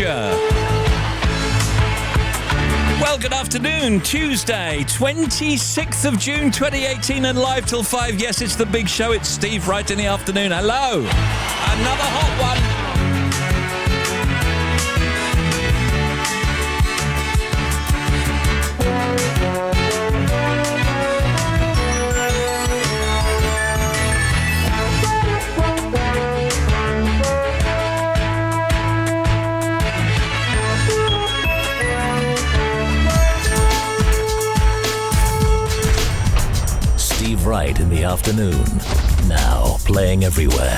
future. Well, good afternoon. Tuesday, 26th of June, 2018, and live till 5. Yes, it's the big show. It's Steve Wright in the afternoon. Hello. Another hot one. Right in the afternoon. Now playing everywhere.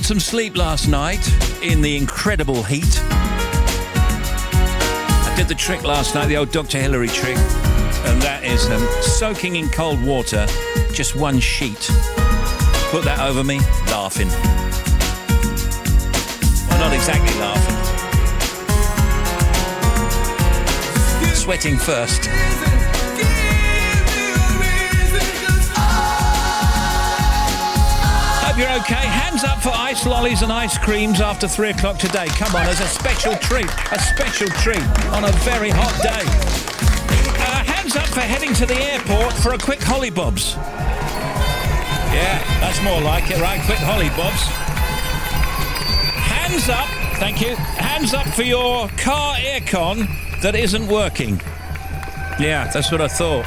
Some sleep last night in the incredible heat. I did the trick last night, the old Dr. Hillary trick, and that is soaking in cold water, just one sheet. Put that over me, laughing. Well, not exactly laughing. Sweating first. You're okay. Hands up for ice lollies and ice creams after 3 o'clock today. Come on, as a special treat on a very hot day. Hands up for heading to the airport for a quick hollybobs. Yeah, that's more like it, right? Quick hollybobs. Hands up, thank you. Hands up for your car aircon that isn't working. Yeah, that's what I thought.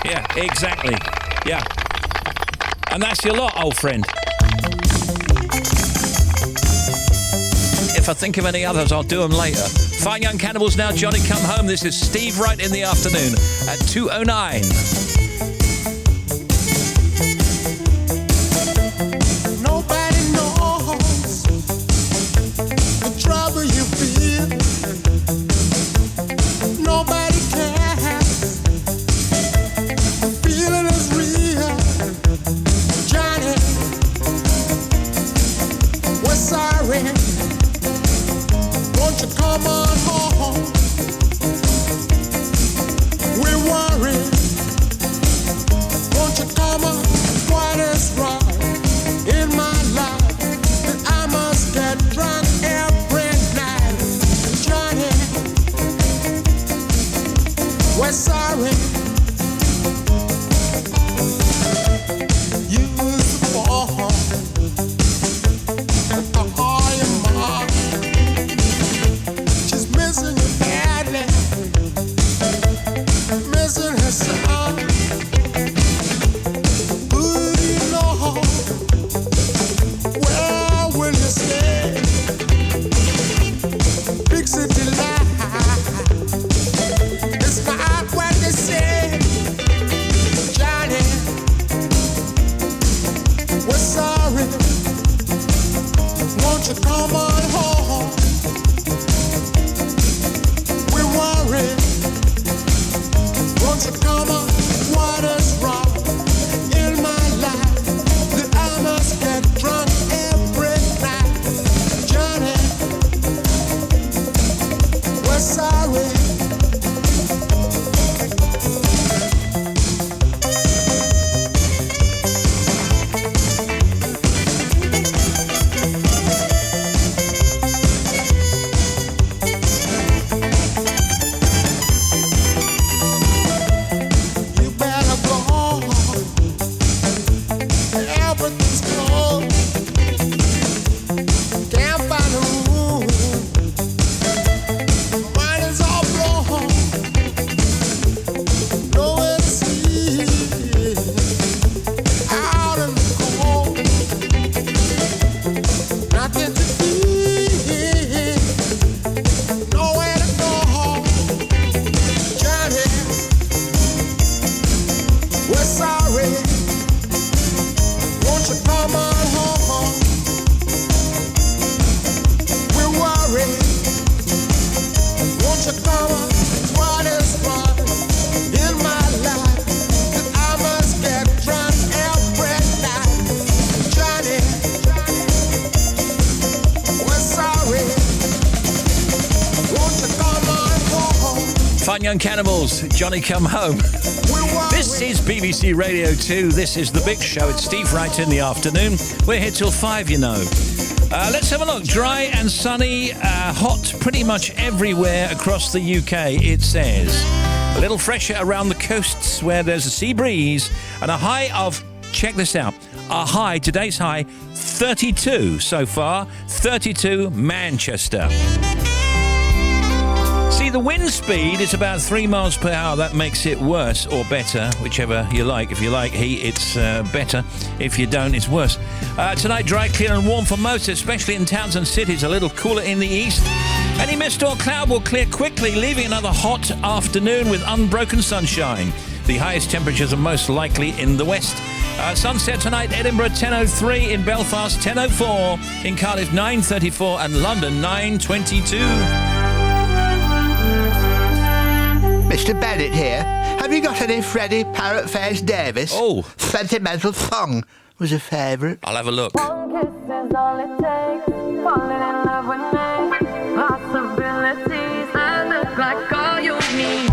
Yeah, exactly. Yeah. And that's your lot, old friend. If I think of any others, I'll do them later. Fine Young Cannibals now, Johnny Come Home. This is Steve Wright in the afternoon at 2:09. We're sorry. Won't you come on home? We're worried. Won't you come on? What is wrong in my life that I must get drunk every night? Johnny, we're sorry. Fine Young Cannibals, Johnny Come Home. This is BBC Radio 2. This is The Big Show. It's Steve Wright in the afternoon. We're here till 5, you know. Let's have a look. Dry and sunny, hot pretty much everywhere across the UK, it says. A little fresher around the coasts where there's a sea breeze and a high of, check this out, today's high, 32 so far, 32 Manchester. See, the wind speed is about 3 miles per hour. That makes it worse or better, whichever you like. If you like heat, it's better. If you don't, it's worse. Tonight, dry, clear and warm for most, especially in towns and cities. A little cooler in the east. Any mist or cloud will clear quickly, leaving another hot afternoon with unbroken sunshine. The highest temperatures are most likely in the west. Sunset tonight, Edinburgh 10:03, in Belfast 10:04, in Cardiff 9:34 and London 9:22. Mr. Bennett here. Have you got any Freddie Parrotface Davis? Oh. Sentimental Song was a favourite. I'll have a look. One kiss is all it takes. Falling in love with me. Possibilities that look like all you need.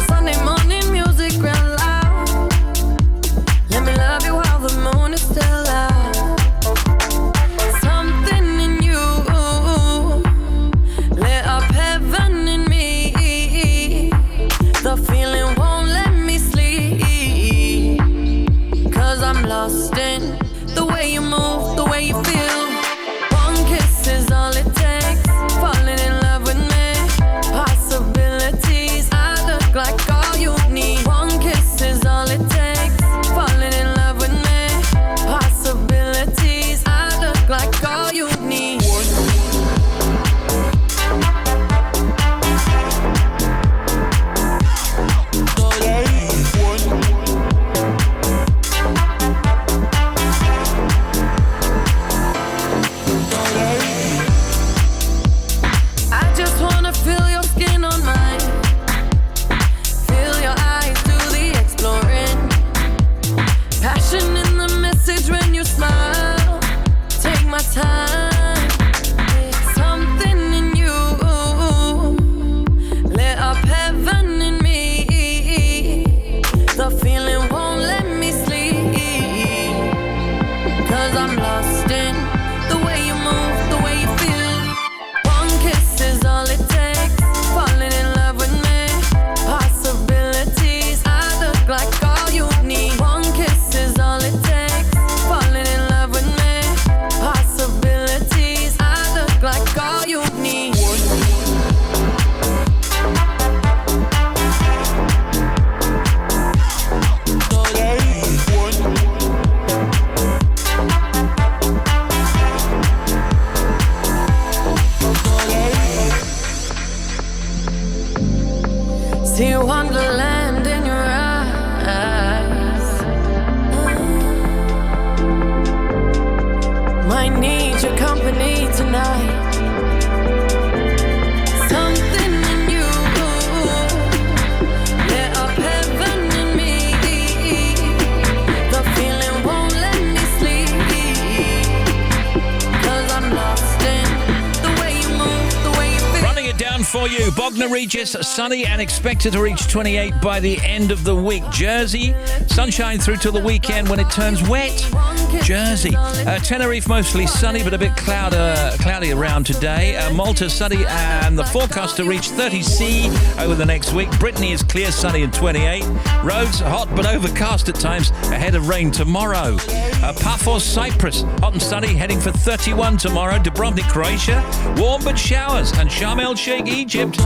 Sunday morning music real loud. See wonderland in your eyes. Might need your company tonight. Something in you lit up heaven in me. The feeling won't let me sleep, 'cause I'm lost in the way you move, the way you feel. Running it down for you. Bognor Regis, sunny and expected to reach 28 by the end of the week. Jersey, sunshine through till the weekend when it turns wet. Jersey. Tenerife, mostly sunny, but a bit cloudy around today. Malta, sunny, and the forecast to reach 30C over the next week. Brittany is clear, sunny, and 28. Rhodes, hot but overcast at times, ahead of rain tomorrow. Paphos, Cyprus, hot and sunny, heading for 31 tomorrow. Dubrovnik, Croatia, warm but showers. And Sharm el-Sheikh, Egypt,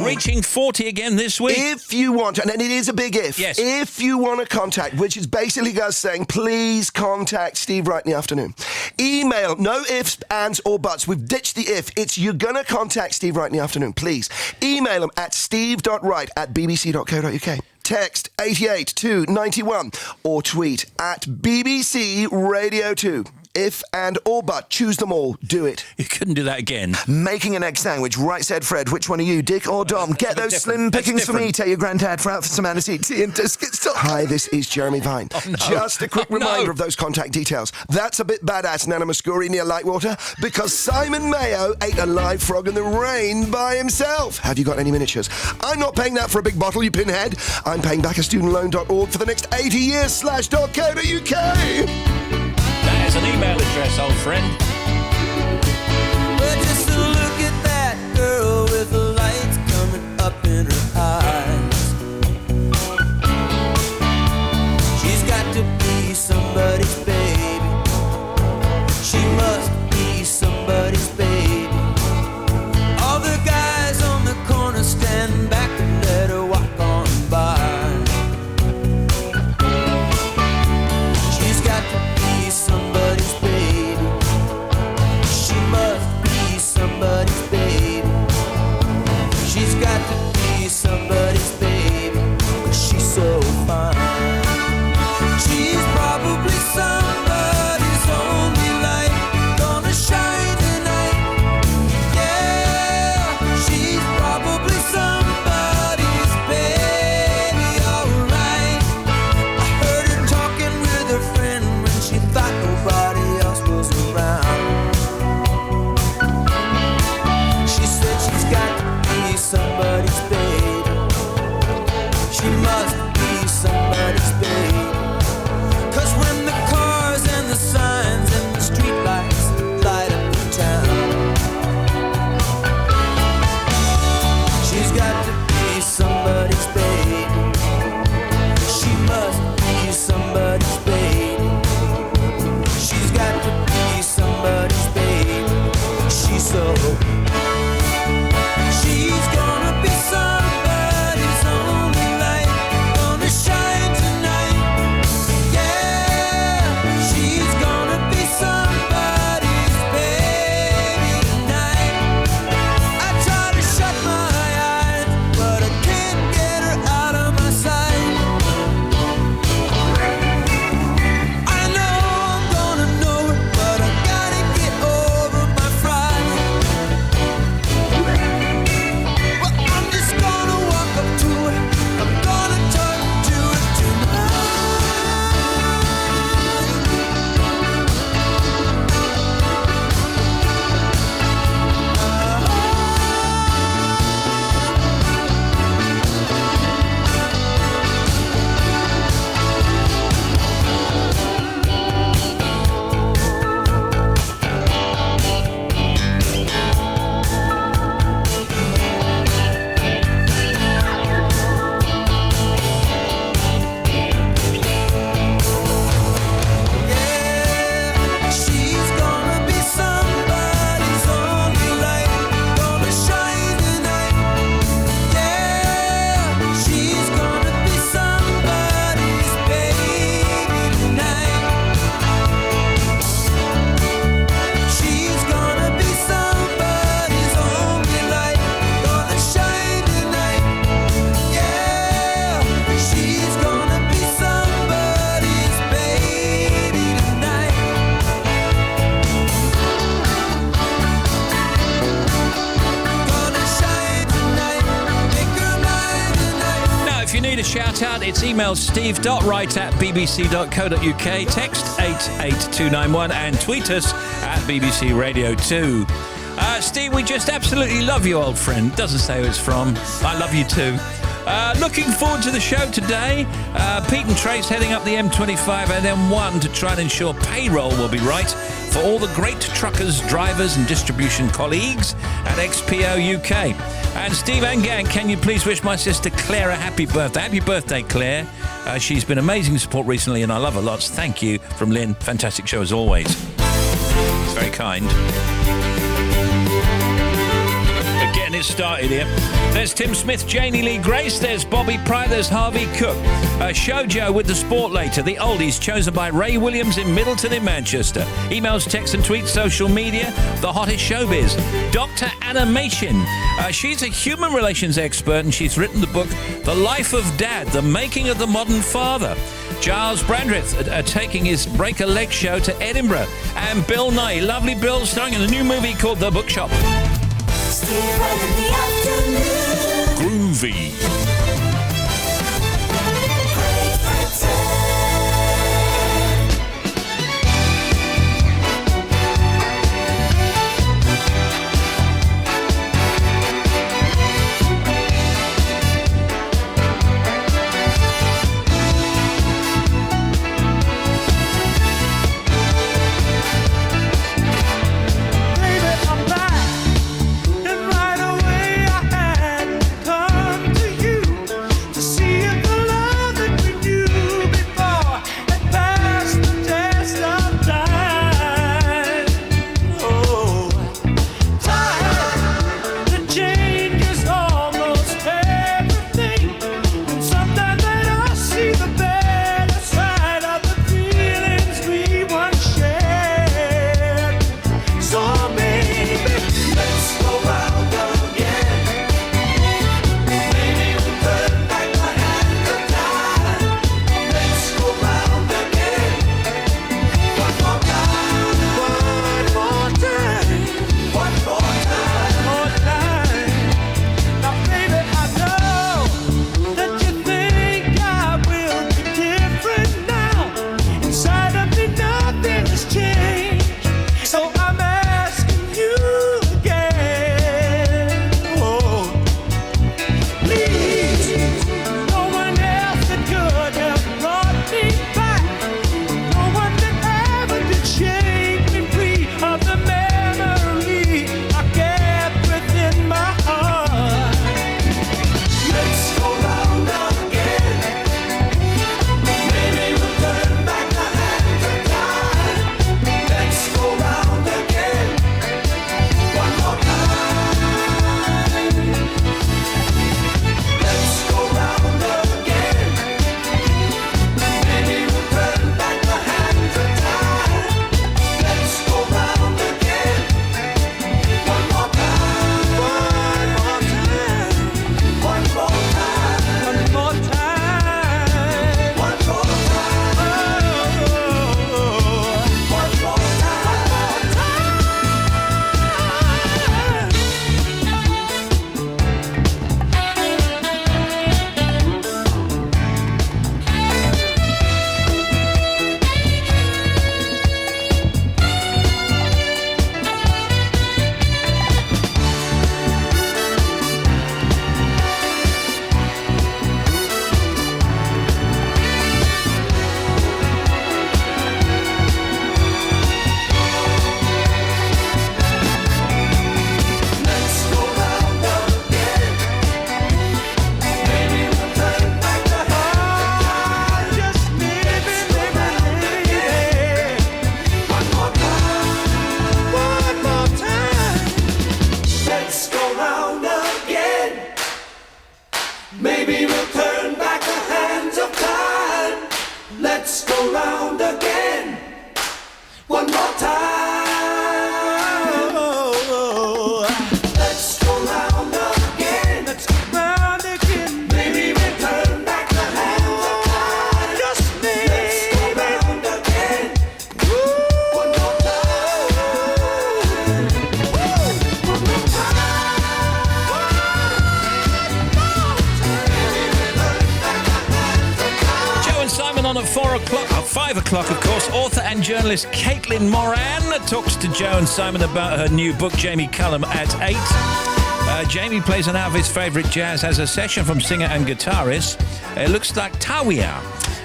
reaching 40 again this week. If you want, and it is a big if, Yes. if you want to contact, which is basically us saying, please contact Steve Wright in the afternoon. Email, no ifs, ands, or buts. We've ditched the if. It's you're going to contact Steve Wright in the afternoon. Please email him at steve.wright@bbc.co.uk. Text 88291 or tweet at BBC Radio 2. If and or but, choose them all. Do it. You couldn't do that again. Making an egg sandwich. Right, said Fred. Which one are you, Dick or Dom? Get those slim That's pickings for me. different. Tell your granddad for out for some aniseed tea and biscuits. Hi, this is Jeremy Vine. no. Just a quick Oh, no. reminder of those contact details. That's a bit badass, Nana Muscuri near Lightwater, because Simon Mayo ate a live frog in the rain by himself. Have you got any miniatures? I'm not paying that for a big bottle, you pinhead. I'm paying back at studentloan.org for the next 80 years /.co.uk. That is an email address, old friend. But just to look at that girl with the lights coming up in her eyes. She's got to be somebody's baby. She must be somebody's baby. All the guys on the corner stand back and let her walk on by. She's got to be somebody's baby. you need a shout out, it's email steve.wright@bbc.co.uk, text 88291 and tweet us at BBC Radio 2. Steve, we just absolutely love you, old friend. Doesn't say who it's from. I love you too. Looking forward to the show today. Pete and Trace heading up the M25 and M1 to try and ensure payroll will be right for all the great truckers, drivers and distribution colleagues at XPO UK. And Steve and gang, can you please wish my sister Claire a happy birthday? Happy birthday, Claire. She's been amazing support recently and I love her lots. Thank you from Lynn. Fantastic show as always. It's very kind. Getting it started here. There's Tim Smith, Janie Lee Grace, there's Bobby Pryor, there's Harvey Cook. Showjo with the sport later. The oldies chosen by Ray Williams in Middleton in Manchester. Emails, texts and tweets, social media, the hottest showbiz. Dr. Animation. She's a human relations expert and she's written the book The Life of Dad, The Making of the Modern Father. Giles Brandreth taking his Break a Leg show to Edinburgh. And Bill Nye, lovely Bill, starring in a new movie called The Bookshop. Steve Wright in the afternoon. Groovy. on at 5 o'clock, of course. Author and journalist Caitlin Moran talks to Joe and Simon about her new book, Jamie Cullum, at 8. Jamie plays an out of his favourite jazz as a session from singer and guitarist. It looks like Tawia.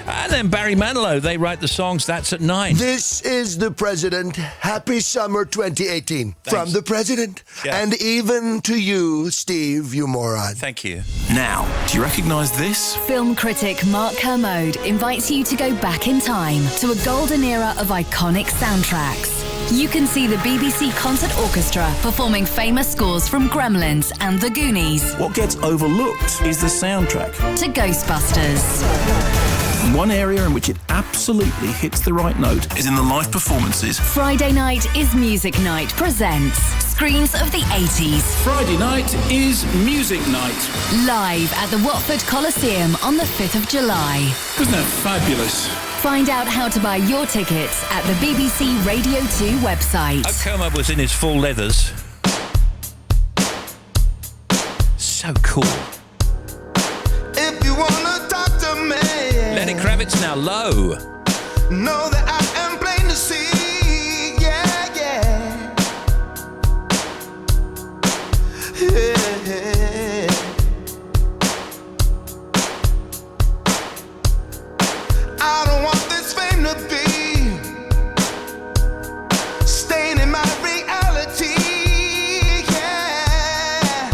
And then Barry Manilow, they write the songs. That's at 9. This is the President. Happy summer 2018. Thanks. From the President. Yeah. And even to you, Steve, you moron. Thank you. Now, do you recognise this? Film critic Mark Kermode invites you to go back in time to a golden era of iconic soundtracks. You can see the BBC Concert Orchestra performing famous scores from Gremlins and The Goonies What gets overlooked is the soundtrack. to Ghostbusters. One area in which it absolutely hits the right note is in the live performances. Friday night is Music Night presents Screens of the 80s. Friday night is music night. Live at the Watford Coliseum on the 5th of July. Wasn't that fabulous? Find out how to buy your tickets at the BBC Radio 2 website. Kermode was in his full leathers. So cool. If you wanna talk to me, Lenny Kravitz now low. know that I am plain to see. Yeah, yeah. Yeah. I don't want this fame to be staining my reality. Yeah.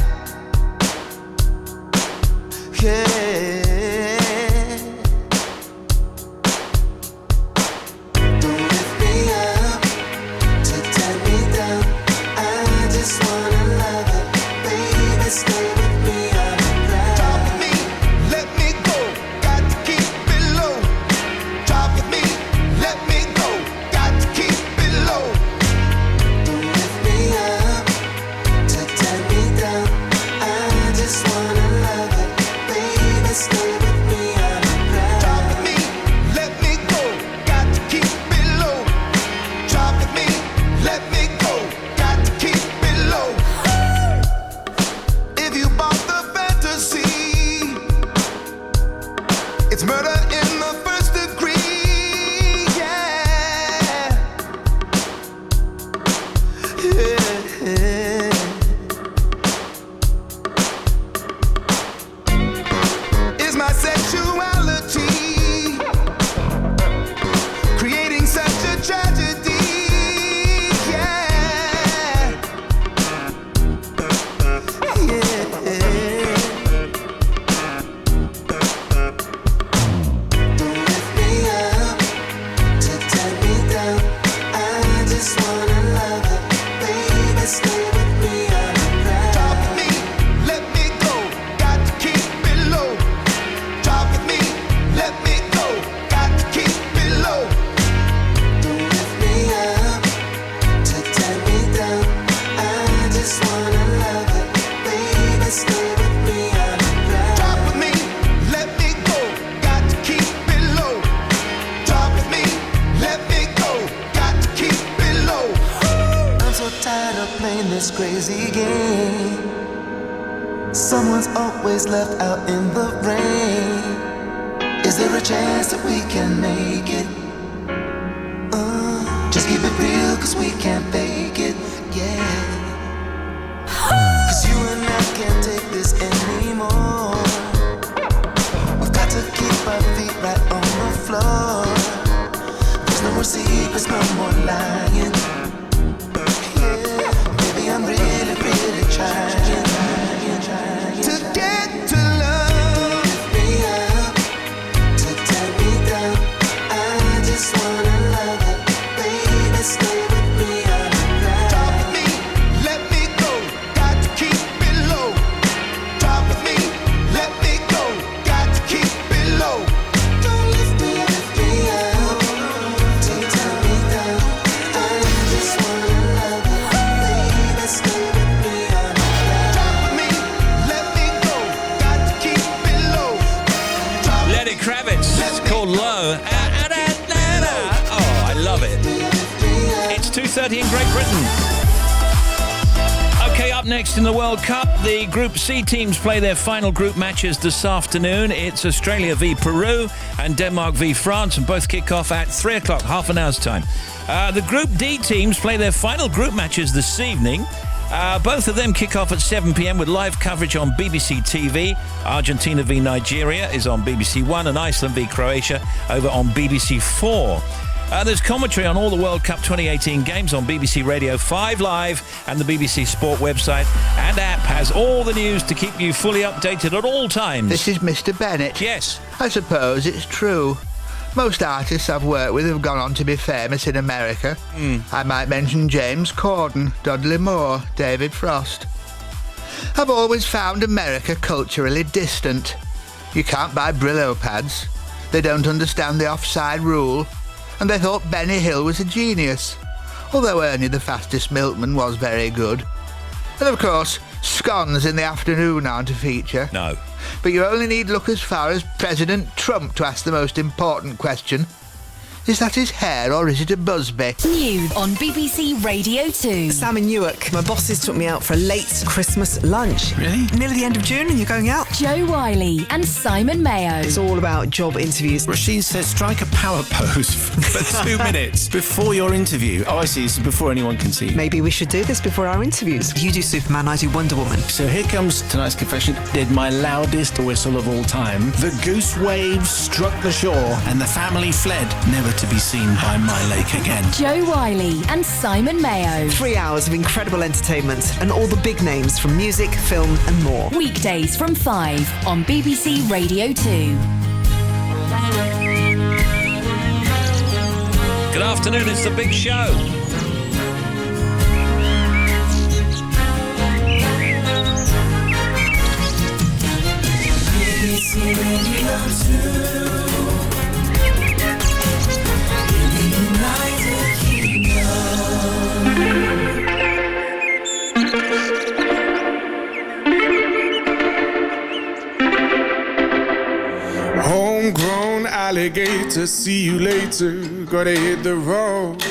Yeah. It's murder in the first degree, yeah. Yeah. Is my sexuality creating such a tragedy? Yeah. Yeah. This crazy game. Someone's always left out in the rain. Is there a chance that we can make it? Just keep it real, cause we can't fake it, yeah. Cause you and I can't take this anymore. We've got to keep our feet right on the floor. There's no more secrets, no more lying. I'm really, really trying to get to love. Lift me up, to turn me down. I just wanna love it, baby. Stay with me on the ground. Talk with me, let me go. Got to keep it low. Talk with me, let me go. Got to keep it low. Don't lift me up, to turn me down. I just wanna love it. Stay with me on the ground. Talk with me, let me go. Got to keep it low. Lenny Kravitz. It's called Low. Oh, I love it. It's 2:30 in Great Britain. Okay, Up next in the World Cup, the Group C teams play their final group matches this afternoon. It's Australia v Peru and Denmark v France, and both kick off at 3 o'clock, half an hour's time. The Group D teams play their final group matches this evening. Both of them kick off at 7 p.m. with live coverage on BBC TV. Argentina v Nigeria is on BBC One, and Iceland v Croatia over on BBC 4. There's commentary on all the World Cup 2018 games on BBC Radio 5 Live, and the BBC Sport website and app has all the news to keep you fully updated at all times. This is Mr. Bennett. Yes. I suppose it's true. Most artists I've worked with have gone on to be famous in America. I might mention James Corden, Dudley Moore, David Frost. I've always found America culturally distant. You can't buy Brillo pads. They don't understand the offside rule. And they thought Benny Hill was a genius, although Ernie the Fastest Milkman was very good. And of course, scones in the afternoon aren't a feature. No. But you only need look as far as President Trump to ask the most important question. Is that his hair or is it a Busby? News on BBC Radio 2. Sam in Newark. My bosses took me out for a late Christmas lunch. Really? Nearly the end of June and you're going out? Joe Wiley and Simon Mayo. It's all about job interviews. Rasheen says strike a power pose for 2 minutes before your interview. Oh, I see. This is before anyone can see you. Maybe we should do this before our interviews. You do Superman, I do Wonder Woman. So here comes tonight's confession. Did my loudest whistle of all time. The goose waves struck the shore and the family fled, never to be seen by my lake again. Joe Wiley and Simon Mayo. 3 hours of incredible entertainment and all the big names from music, film and more. Weekdays from 5 on BBC Radio 2. Good afternoon, it's The Big Show. BBC Radio 2. Homegrown alligator, see you later. Gotta hit the road,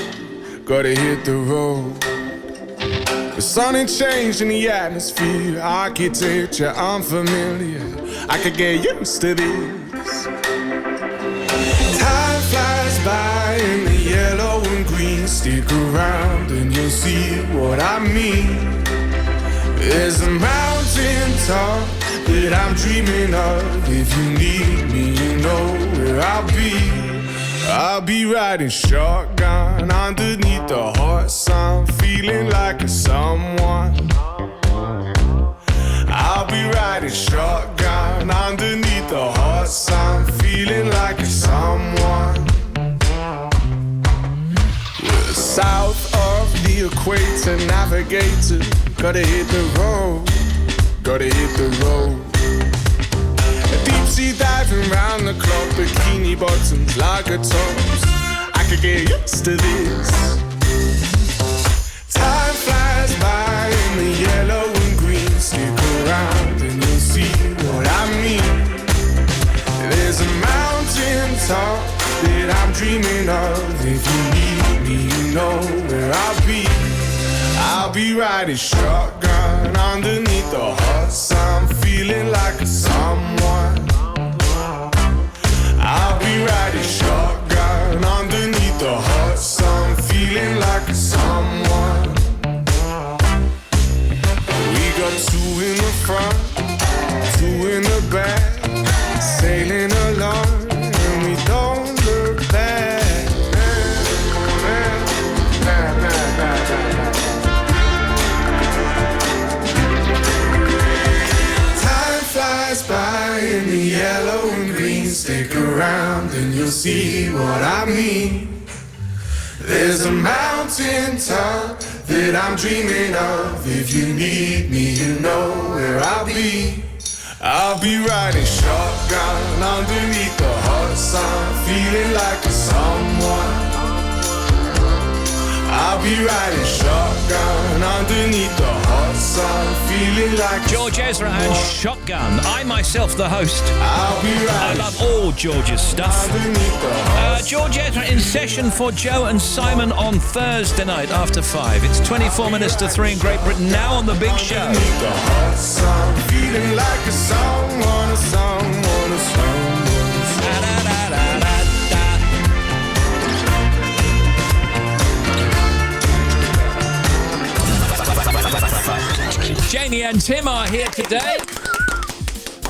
gotta hit the road. The sun ain't changed in the atmosphere, architecture unfamiliar. I could get used to this. Time flies by in the yellow and green. Stick around and you'll see what I mean. There's a mountain top that I'm dreaming of. If you need me, you know where I'll be. I'll be riding shotgun underneath the hot sun, feeling like a someone. I'll be riding shotgun underneath the hot sun, feeling like a someone. We're south of the equator, navigator. Gotta hit the road, gotta hit the road. Deep sea diving round the clock, bikini bottoms, lager tops. I could get used to this. Time flies by in the yellow and green. Stick around and you'll see what I mean. There's a mountain top that I'm dreaming of. If you need me, you know where I'll be. I'll be riding shotgun underneath the hot sun, feeling like a someone. I'll be riding shotgun underneath the hot sun, feeling like a someone. We got 2 in the front, 2 in the back, sailing along and we don't look back. Flies by in the yellow and green. Stick around and you'll see what I mean. There's a mountain top that I'm dreaming of. If you need me, you know where I'll be. I'll be riding shotgun underneath the hot sun, feeling like a someone. I'll be riding shotgun underneath the hot sun, feeling like George Ezra and Shotgun. I myself, the host. I'll be riding. I love all George's stuff. George Ezra in session for Joe and Simon on Thursday night after 5. It's 24 minutes to 3 in Great Britain now on The Big Show. Underneath the hot sun, feeling like a song on a song on a song. Janie and Tim are here today.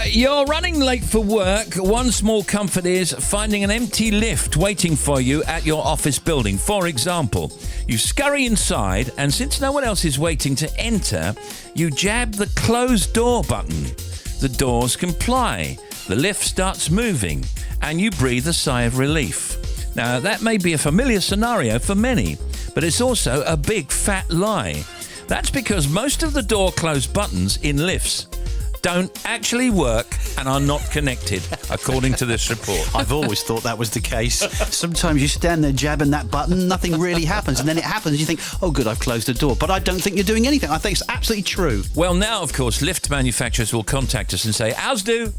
You're running late for work. One small comfort is finding an empty lift waiting for you at your office building. For example, you scurry inside, and since no one else is waiting to enter, you jab the close door button. The doors comply. The lift starts moving, and you breathe a sigh of relief. Now, that may be a familiar scenario for many, but it's also a big fat lie. That's because most of the door close buttons in lifts don't actually work and are not connected, according to this report. I've always thought that was the case. Sometimes you stand there jabbing that button, nothing really happens, and then it happens, you think, oh good, I've closed the door. But I don't think you're doing anything. I think it's absolutely true. Well, now, of course, lift manufacturers will contact us and say, ours do.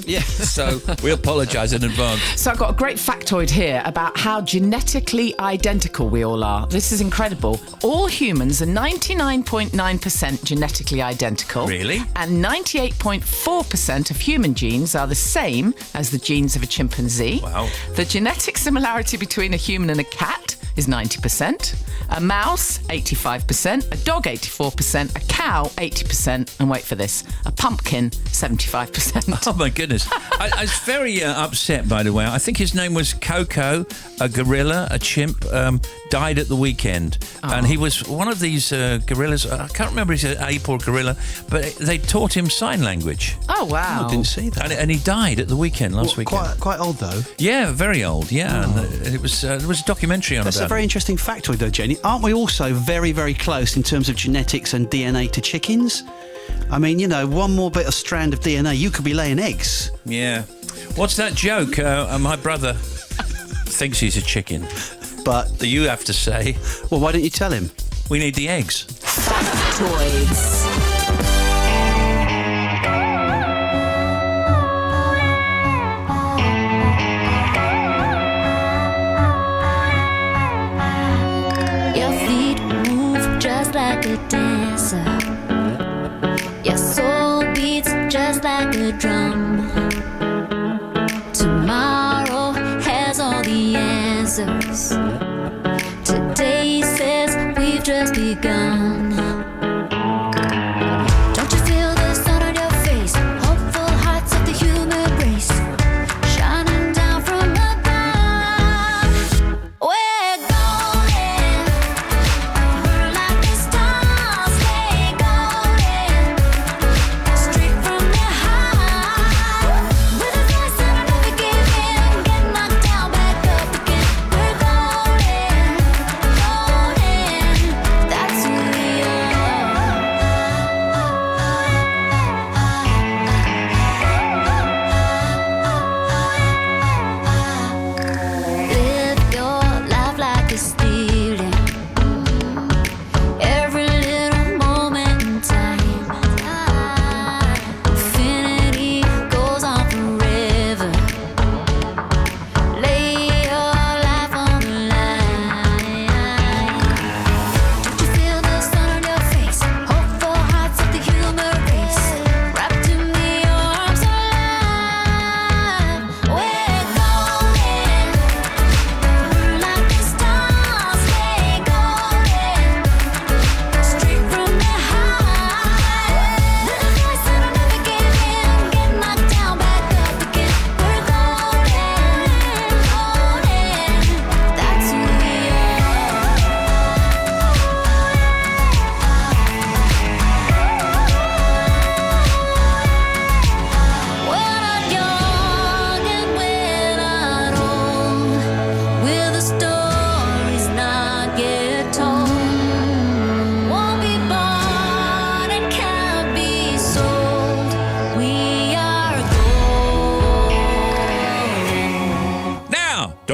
Yeah. So we apologise in advance. So I've got a great factoid here about how genetically identical we all are. This is incredible. All humans are 99.9% genetically identical. Really? And 98.4% of human genes are the same as the genes of a chimpanzee. Wow. The genetic similarity between a human and a cat is 90%, a mouse 85%, a dog 84%, a cow 80%, and wait for this, a pumpkin 75%. Oh my goodness. I was very upset, by the way. I think his name was Coco, a gorilla, a chimp, died at the weekend. Oh. And he was one of these gorillas. I can't remember if he's an ape or gorilla, but they taught him sign language. Oh, wow. I didn't see that. And he died at the weekend last weekend. Quite old though. Yeah, very old. Yeah, and it was there was a documentary on That's about a very interesting factoid though, Jenny. Aren't we also very, very close in terms of genetics and DNA to chickens? I mean, you know, one more bit of strand of DNA, you could be laying eggs. Yeah. What's that joke? My brother thinks he's a chicken. But you have to say, well, why don't you tell him? We need the eggs. Factoids. Your feet move just like a dancer. Your soul beats just like a drum. Tomorrow has all the answers. Today says we've just begun. Don't you feel the sun on your face? Hopeful hearts of the human race shining down from above. We're golden, we're like the stars. Stay golden, straight from the heart. With a voice that will never give in, get knocked down, back up again. We're golden.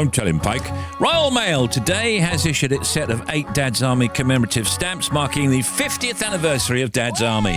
Don't tell him, Pike. Royal Mail today has issued its set of 8 Dad's Army commemorative stamps marking the 50th anniversary of Dad's Army.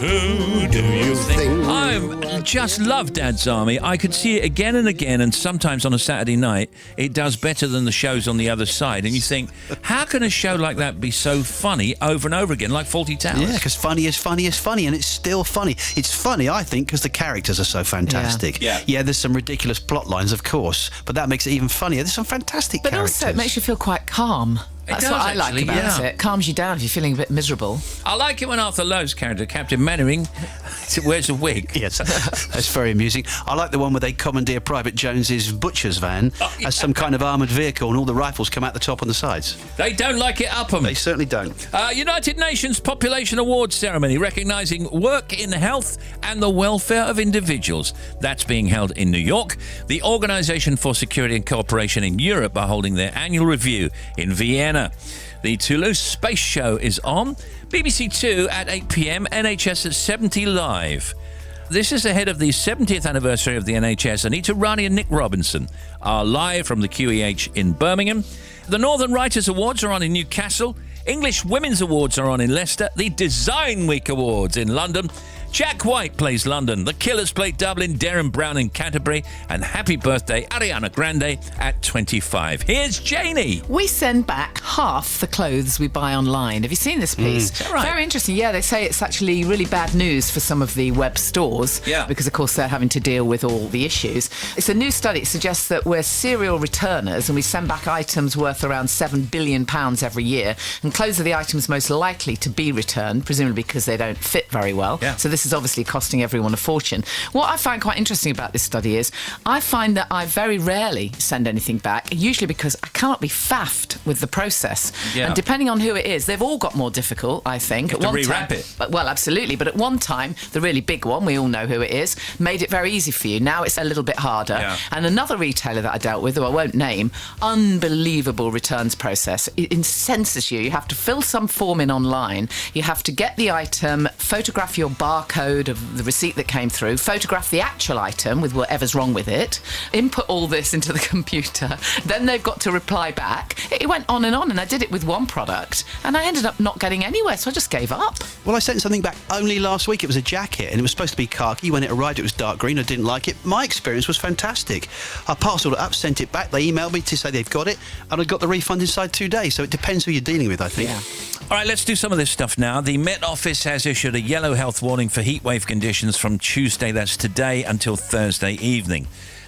Who do you think? I just love Dad's Army. I could see it again and again, and sometimes on a Saturday night, it does better than the shows on the other side. And you think, how can a show like that be so funny over and over again, like Fawlty Towers? Yeah, because funny is funny is funny, and it's still funny. It's funny, I think, because the characters are so fantastic. Yeah, there's some ridiculous plot lines, of course, but that makes it even funnier. There's some fantastic characters. But also, it makes you feel quite calm. That's what I like about it. It calms you down if you're feeling a bit miserable. I like it when Arthur Lowe's character, Captain Mannering, wears a wig. Yes, that's very amusing. I like the one where they commandeer Private Jones's butcher's van as some kind of armoured vehicle, and all the rifles come out the top and the sides. They don't like it up 'em. They certainly don't. United Nations Population Awards ceremony recognising work in health and the welfare of individuals. That's being held in New York. The Organisation for Security and Cooperation in Europe are holding their annual review in Vienna. The Toulouse Space Show is on. BBC 2 at 8 p.m, NHS at 70 live. This is ahead of the 70th anniversary of the NHS. Anita Rani and Nick Robinson are live from the QEH in Birmingham. The Northern Writers Awards are on in Newcastle. English Women's Awards are on in Leicester. The Design Week Awards in London. Jack White plays London. The Killers play Dublin. Darren Brown in Canterbury. And happy birthday, Ariana Grande at 25. Here's Janie. We send back half the clothes we buy online. Have you seen this piece? Is that right? Very interesting. Yeah, they say it's actually really bad news for some of the web stores. Yeah. Because, of course, they're having to deal with all the issues. It's a new study. It suggests that we're serial returners and we send back items worth around £7 billion every year. And clothes are the items most likely to be returned, presumably because they don't fit very well. Yeah. So this is obviously costing everyone a fortune. What I find quite interesting about this study is I find that I very rarely send anything back, usually because I can't be faffed with the process. Yeah. And depending on who it is, they've all got more difficult, I think. You have to rewrap it. Well, absolutely. But at one time, the really big one, we all know who it is, made it very easy for you. Now it's a little bit harder. Yeah. And another retailer that I dealt with, who I won't name, unbelievable returns process. It incenses you. You have to fill some form in online. You have to get the item, photograph your barcode of the receipt that came through, photograph the actual item with whatever's wrong with it, input all this into the computer, then they've got to reply back. It went on, and I did it with one product, and I ended up not getting anywhere, so I just gave up. Well, I sent something back only last week. It was a jacket, and it was supposed to be khaki. When it arrived, it was dark green. I didn't like it. My experience was fantastic. I parcelled it up, sent it back. They emailed me to say they've got it, and I got the refund inside 2 days. So it depends who you're dealing with, I think. Yeah. All right, let's do some of this stuff now. The Met Office has issued a yellow health warning for heatwave conditions from Tuesday, that's today, until Thursday evening.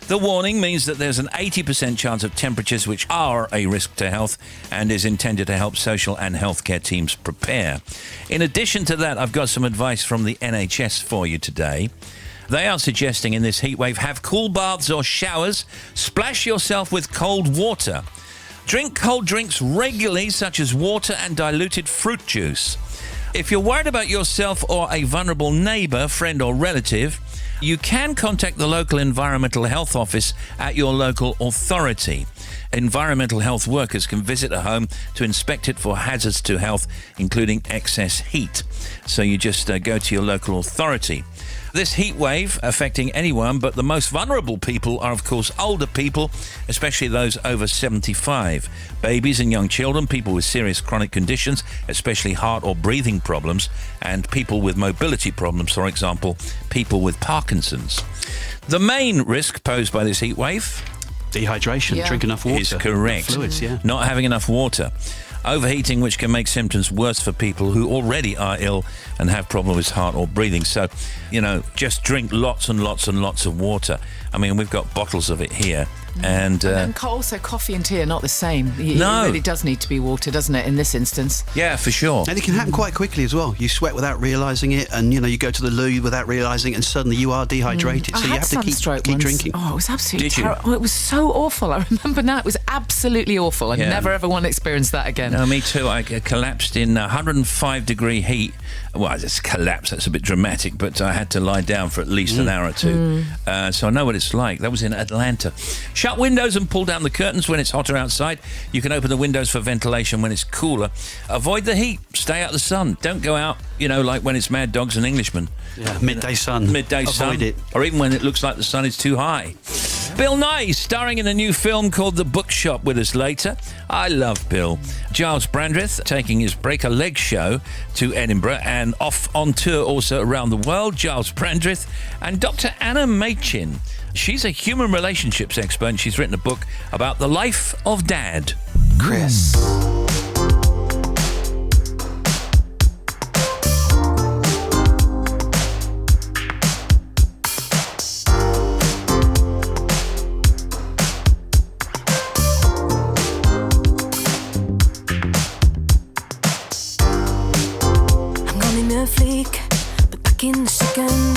The warning means that there's an 80% chance of temperatures which are a risk to health and is intended to help social and healthcare teams prepare. In addition to that, I've got some advice from the NHS for you today. They are suggesting in this heatwave, have cool baths or showers, splash yourself with cold water. Drink cold drinks regularly, such as water and diluted fruit juice. If you're worried about yourself or a vulnerable neighbour, friend or relative, you can contact the local environmental health office at your local authority. Environmental health workers can visit a home to inspect it for hazards to health, including excess heat. So you just go to your local authority. This heat wave affecting anyone, but the most vulnerable people are, of course, older people, especially those over 75. Babies and young children, people with serious chronic conditions, especially heart or breathing problems, and people with mobility problems, for example, people with Parkinson's. The main risk posed by this heat wave? Dehydration, drink enough water. Is correct. Fluids, yeah. Not having enough water. Overheating, which can make symptoms worse for people who already are ill and have problems with heart or breathing. So, just drink lots and lots and lots of water. I mean, we've got bottles of it here. And also coffee and tea are not the same. No. It really does need to be water, doesn't it, in this instance? Yeah, for sure. And it can happen quite quickly as well. You sweat without realising it, and you go to the loo without realising it, and suddenly you are dehydrated. So you have to keep drinking. Oh, it was absolutely terrible. Oh, it was so awful. I remember now. It was absolutely awful. I never ever want to experience that again. No, me too. I collapsed in 105 degree heat. Well, I just collapsed. That's a bit dramatic, but I had to lie down for at least an hour or two. So I know what it's like. That was in Atlanta. Shut windows and pull down the curtains when it's hotter outside. You can open the windows for ventilation when it's cooler. Avoid the heat. Stay out of the sun. Don't go out, like when it's Mad Dogs and Englishmen. Yeah, midday sun. Midday sun. Avoid it. Or even when it looks like the sun is too high. Bill Nye, starring in a new film called The Bookshop, with us later. I love Bill. Giles Brandreth taking his Break a Leg show to Edinburgh and off on tour also around the world. Giles Brandreth and Dr. Anna Machin. She's a human relationships expert and she's written a book about the life of Dad. Chris. Flick, but back in a second.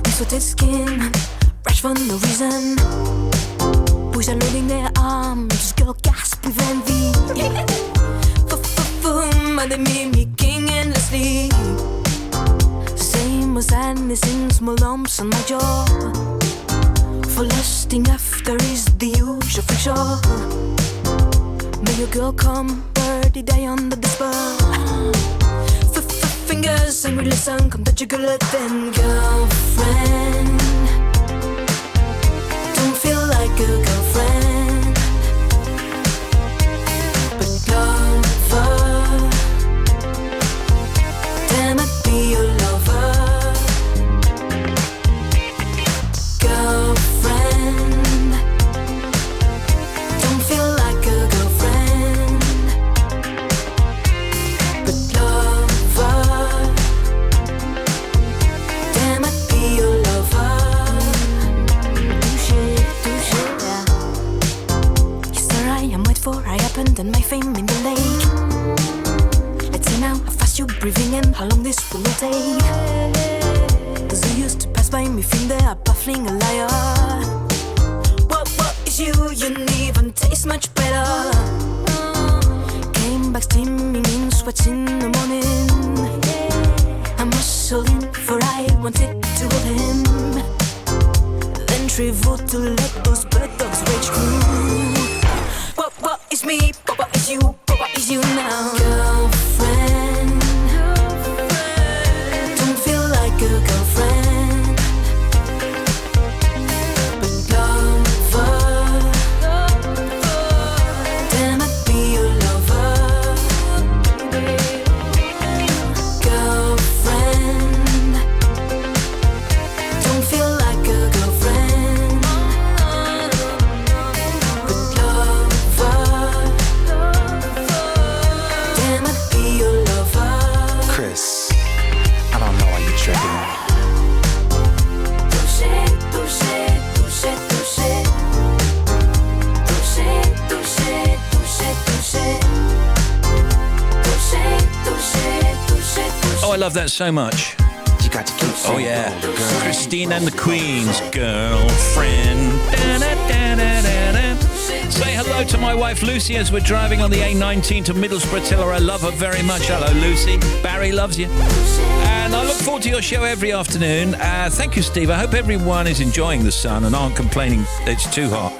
Distorted skin, rash for no reason. Boys are loading their arms, girl gasp with envy. Are they mimicking endlessly? Same as sadness in small lumps on my jaw. For lusting after is the usual friction. May your girl come, birdie die under the spell. Fingers and we listen, come touch your girl then girlfriend. Don't feel like a girlfriend, but lover. Damn it, be your lover. Girlfriend. Don't feel like a girlfriend, but lover. For I happened and my fame in the lake. Let's see now how fast you're breathing and how long this will take. Cause you used to pass by me, feel they are baffling a liar. What is you? You didn't even taste much better. Came back steaming in sweats in the morning. I muscled in for I wanted to hold him. Then traveled to let those bird dogs rage through. What is me? What is you? What is you now? Girlfriend. Don't feel like a girlfriend, but lover. Damn it, be your lover. Girlfriend. Don't feel like a girlfriend, but lover. Chris, I don't know why you're tripping. Touché, touché, touché, touché. Touché, touché, touché, touché. Touché, touché, touché, touché. Oh, I love that so much. You got to keep Oh, yeah. Christine and the Queen's Girlfriend. Da-da-da-da-da-da. Say hello to my wife Lucy as we're driving on the A19 to Middlesbrough. Tell her I love her very much. Hello, Lucy. Barry loves you. And I look forward to your show every afternoon. Thank you, Steve. I hope everyone is enjoying the sun and aren't complaining it's too hot.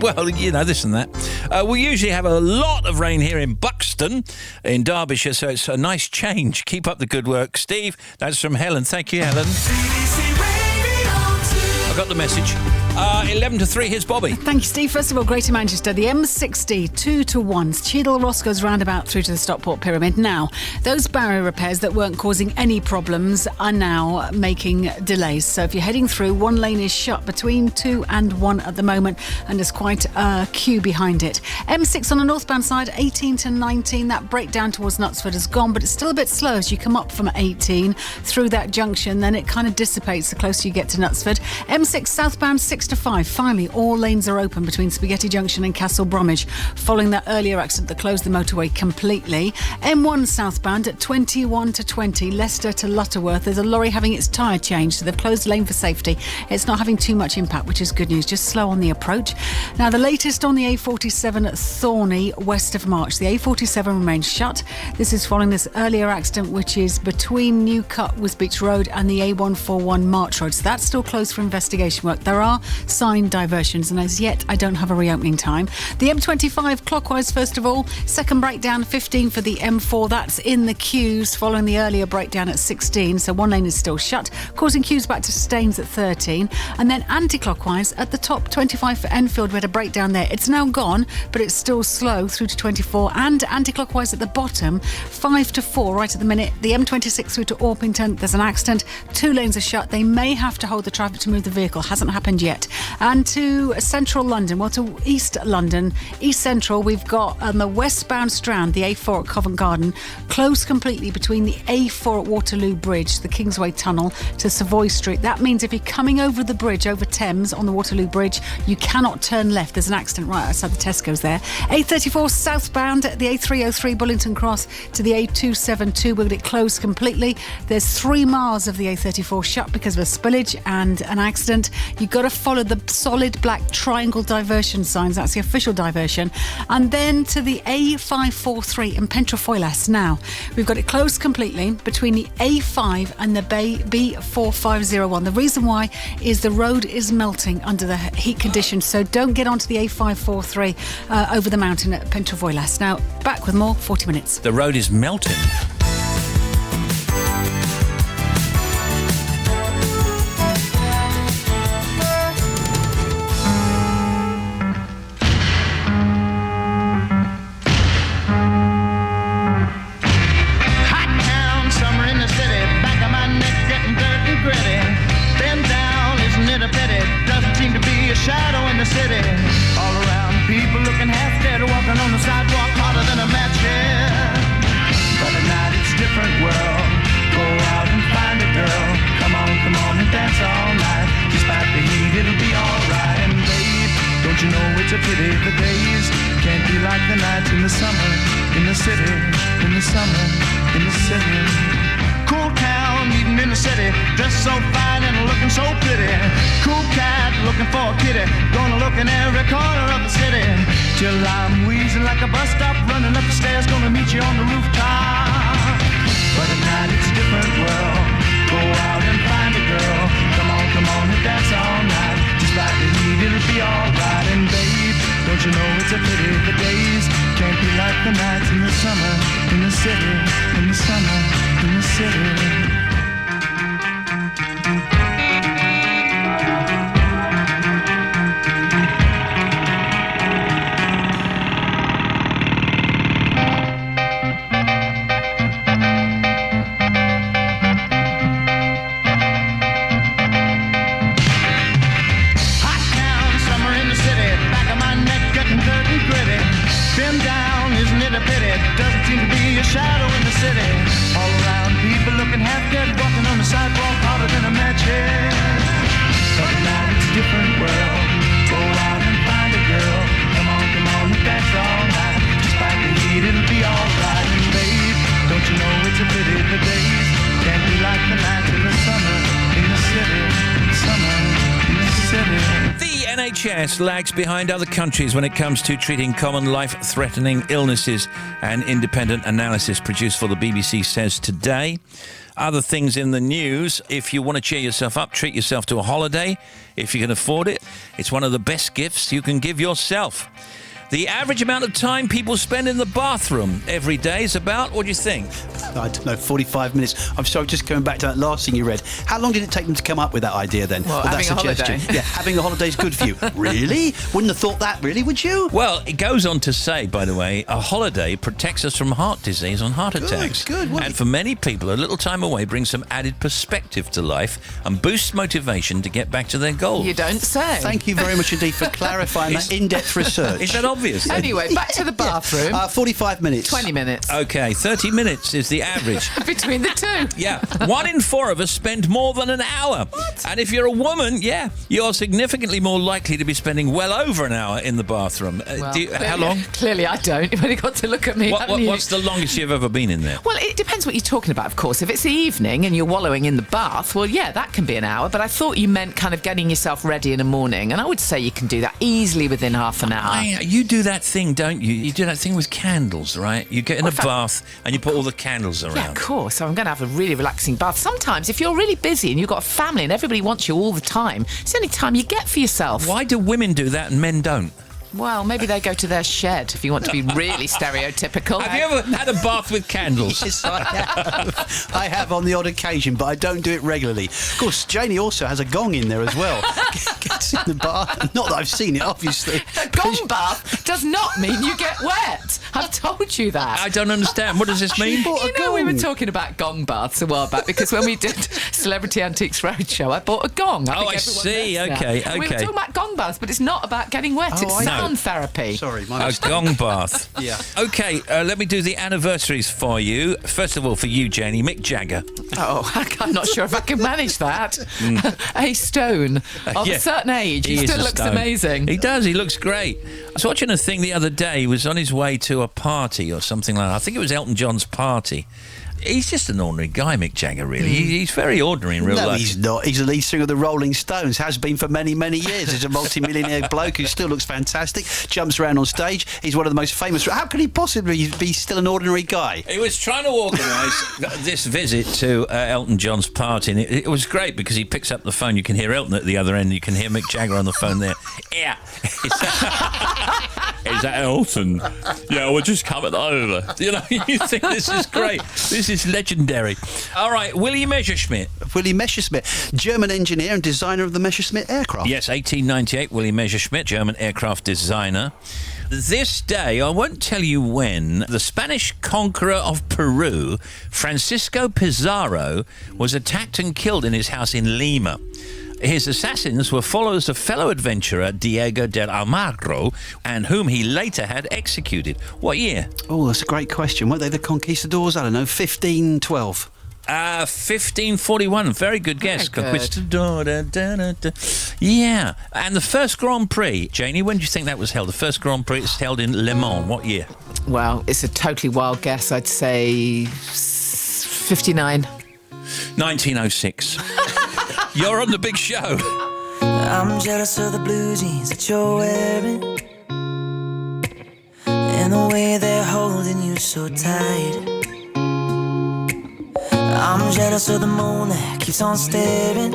Well, you know, this and that. We usually have a lot of rain here in Buxton, in Derbyshire, so it's a nice change. Keep up the good work. Steve, that's from Helen. Thank you, Helen. I got the message. 11 to 3, here's Bobby. Thank you, Steve. First of all, Greater Manchester, the M60, 2 to 1, Cheadle Roscoe's roundabout through to the Stockport Pyramid. Now, those barrier repairs that weren't causing any problems are now making delays. So if you're heading through, one lane is shut between 2 and 1 at the moment, and there's quite a queue behind it. M6 on the northbound side, 18 to 19, that breakdown towards Knutsford is gone, but it's still a bit slow as you come up from 18 through that junction, then it kind of dissipates the closer you get to Knutsford. M6 southbound, 6 to 5. Finally, all lanes are open between Spaghetti Junction and Castle Bromwich following that earlier accident that closed the motorway completely. M1 southbound at 21 to 20, Leicester to Lutterworth. There's a lorry having its tyre changed, so they've closed the lane for safety. It's not having too much impact, which is good news. Just slow on the approach. Now, the latest on the A47 at Thorney, west of March. The A47 remains shut. This is following this earlier accident, which is between New Cut, Wisbeach Road, and the A141 March Road. So that's still closed for investigation. investigation work. There are signed diversions, and as yet, I don't have a reopening time. The M25 clockwise, first of all. Second breakdown, 15 for the M4. That's in the queues following the earlier breakdown at 16. So one lane is still shut, causing queues back to Staines at 13. And then anti-clockwise at the top, 25 for Enfield. We had a breakdown there. It's now gone, but it's still slow through to 24. And anti-clockwise at the bottom, 5 to 4 right at the minute. The M26 through to Orpington, there's an accident. 2 lanes are shut. They may have to hold the traffic to move the vehicle. Hasn't happened yet. And to central London, well, to East London, East Central, we've got on the westbound strand, the A4 at Covent Garden, closed completely between the A4 at Waterloo Bridge, the Kingsway Tunnel, to Savoy Street. That means if you're coming over the bridge, over Thames on the Waterloo Bridge, you cannot turn left. There's an accident right outside the Tesco's there. A34 southbound, the A303 Bullington Cross to the A272, we've got it closed completely. There's 3 miles of the A34 shut because of a spillage and an accident. You've got to follow the solid black triangle diversion signs. That's the official diversion. And then to the A543 in Pentrafoilas. Now, we've got it closed completely between the A5 and the B4501. The reason why is the road is melting under the heat conditions, so don't get onto the A543 over the mountain at Pentrafoilas. Now, back with more 40 minutes. The road is melting. Shadow in the city, all around people looking half dead, walking on the sidewalk harder than a match head. But at night it's a different world. Go out and find a girl. Come on and dance all night. Despite the heat, it'll be alright. And babe, don't you know it's a pity the days can't be like the nights in the summer, in the city, in the summer, in the city. Cool town, meeting in the city, dressed so fine and looking so pretty. Cool cat, looking for a kitty, gonna look in every corner of the city. Till I'm wheezing like a bus stop, running up the stairs, gonna meet you on the rooftop. But at night it's a different world. Go out and find a girl. Come on and dance all night. Despite the heat, it'll be alright. And babe, don't you know it's a pity the days can't be like the nights in the summer, in the city, in the summer, in the city. Shadow in the city, all around people looking half dead, walking on the sidewalk harder than a match head. But now it's a different world. Go out and find a girl. Come on and dance all night. Despite the heat, it'll be alright. And babe, don't you know it's a pity the days can't be like the nights in the summer, in the city, summer, in the city. The NHS lags behind other countries when it comes to treating common life-threatening illnesses. An independent analysis produced for the BBC says today. Other things in the news: if you want to cheer yourself up, treat yourself to a holiday. If you can afford it, it's one of the best gifts you can give yourself. The average amount of time people spend in the bathroom every day is about, what do you think? I don't know, 45 minutes. I'm sorry, just going back to that last thing you read. How long did it take them to come up with that idea then? Well, or that having suggestion? a holiday. Yeah, having a holiday is good for you. Really? Wouldn't have thought that, really, would you? Well, it goes on to say, by the way, a holiday protects us from heart disease and heart attacks. Good. And for many people, a little time away brings some added perspective to life and boosts motivation to get back to their goals. You don't say. Thank you very much indeed for clarifying that in-depth research. Is that obvious? Anyway, back to the bathroom. 45 minutes. 20 minutes. Okay, 30 minutes is the average. Between the two. Yeah. 1 in 4 of us spend more than an hour. What? And if you're a woman, you're significantly more likely to be spending well over an hour in the bathroom. Well, how long? Clearly I don't. You've only got to look at me. What's the longest you've ever been in there? Well, it depends what you're talking about, of course. If it's the evening and you're wallowing in the bath, well, yeah, that can be an hour. But I thought you meant kind of getting yourself ready in the morning. And I would say you can do that easily within half an hour. You do that thing, don't you? You do that thing with candles, right? You get in a bath and you put all the candles around. Yeah, of course. So I'm going to have a really relaxing bath. Sometimes, if you're really busy and you've got a family and everybody wants you all the time, it's the only time you get for yourself. Why do women do that and men don't? Well, maybe they go to their shed, if you want to be really stereotypical. Have you ever had a bath with candles? Yes, I have. I have on the odd occasion, but I don't do it regularly. Of course, Janie also has a gong in there as well. Gets in the bath. Not that I've seen it, obviously. A gong bath does not mean you get wet. I've told you that. I don't understand. What does this mean? You know, we were talking about gong baths a while back because when we did Celebrity Antiques Roadshow, I bought a gong. I see. Okay. We were talking about gong baths, but it's not about getting wet. It's sound therapy. Sorry, my A mistake. gong bath. Yeah. Okay, let me do the anniversaries for you. First of all, for you, Janie, Mick Jagger. Oh, I'm not sure if I can manage that. A stone of a certain age. He is still a looks stone. amazing. He does. He looks great. I was watching a thing the other day. He was on his way to a party or something like that. I think it was Elton John's party. He's just an ordinary guy, Mick Jagger, really. He's very ordinary in real life. No, he's not. He's the lead singer of the Rolling Stones, has been for many, many years. He's a multi-millionaire bloke who still looks fantastic, jumps around on stage. He's one of the most famous. How can he possibly be still an ordinary guy? He was trying to organise this visit to Elton John's party, and it was great because he picks up the phone. You can hear Elton at the other end. You can hear Mick Jagger on the phone there. Yeah. Is that Elton? Yeah, we're just coming over. You know, you think this is great. This is legendary. All right, Willy Messerschmitt. Willy Messerschmitt, German engineer and designer of the Messerschmitt aircraft. Yes, 1898, Willy Messerschmitt, German aircraft designer. This day, I won't tell you when, the Spanish conqueror of Peru, Francisco Pizarro, was attacked and killed in his house in Lima. His assassins were followers of fellow adventurer Diego del Almagro, and whom he later had executed. What year? Oh, that's a great question. Weren't they the conquistadors? I don't know, 1512. 1541. Very good guess. Very good. Conquistador. Yeah. And the first Grand Prix, Janie, when do you think that was held? The first Grand Prix is held in Le Mans. What year? Well, it's a totally wild guess. I'd say 59. 1906. You're on the big show. I'm jealous of the blue jeans that you're wearing and the way they're holding you so tight. I'm jealous of the moon that keeps on staring.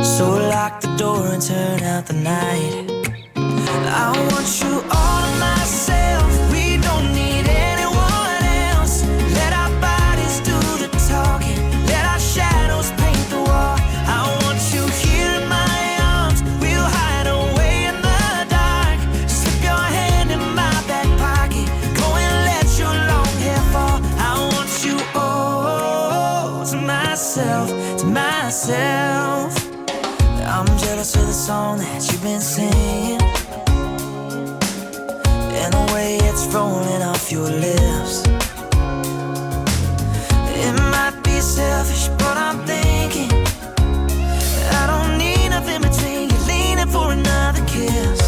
So lock the door and turn out the night. I want you all to myself. We don't need anyone else. Let our bodies do the talking. Let our shadows paint the wall. I want you here in my arms. We'll hide away in the dark. Slip your hand in my back pocket. Go and let your long hair fall. I want you all to myself, to myself. I'm jealous of the song that you've been singing and the way it's rolling off your lips. It might be selfish, but I'm thinking I don't need nothing between you leaning for another kiss.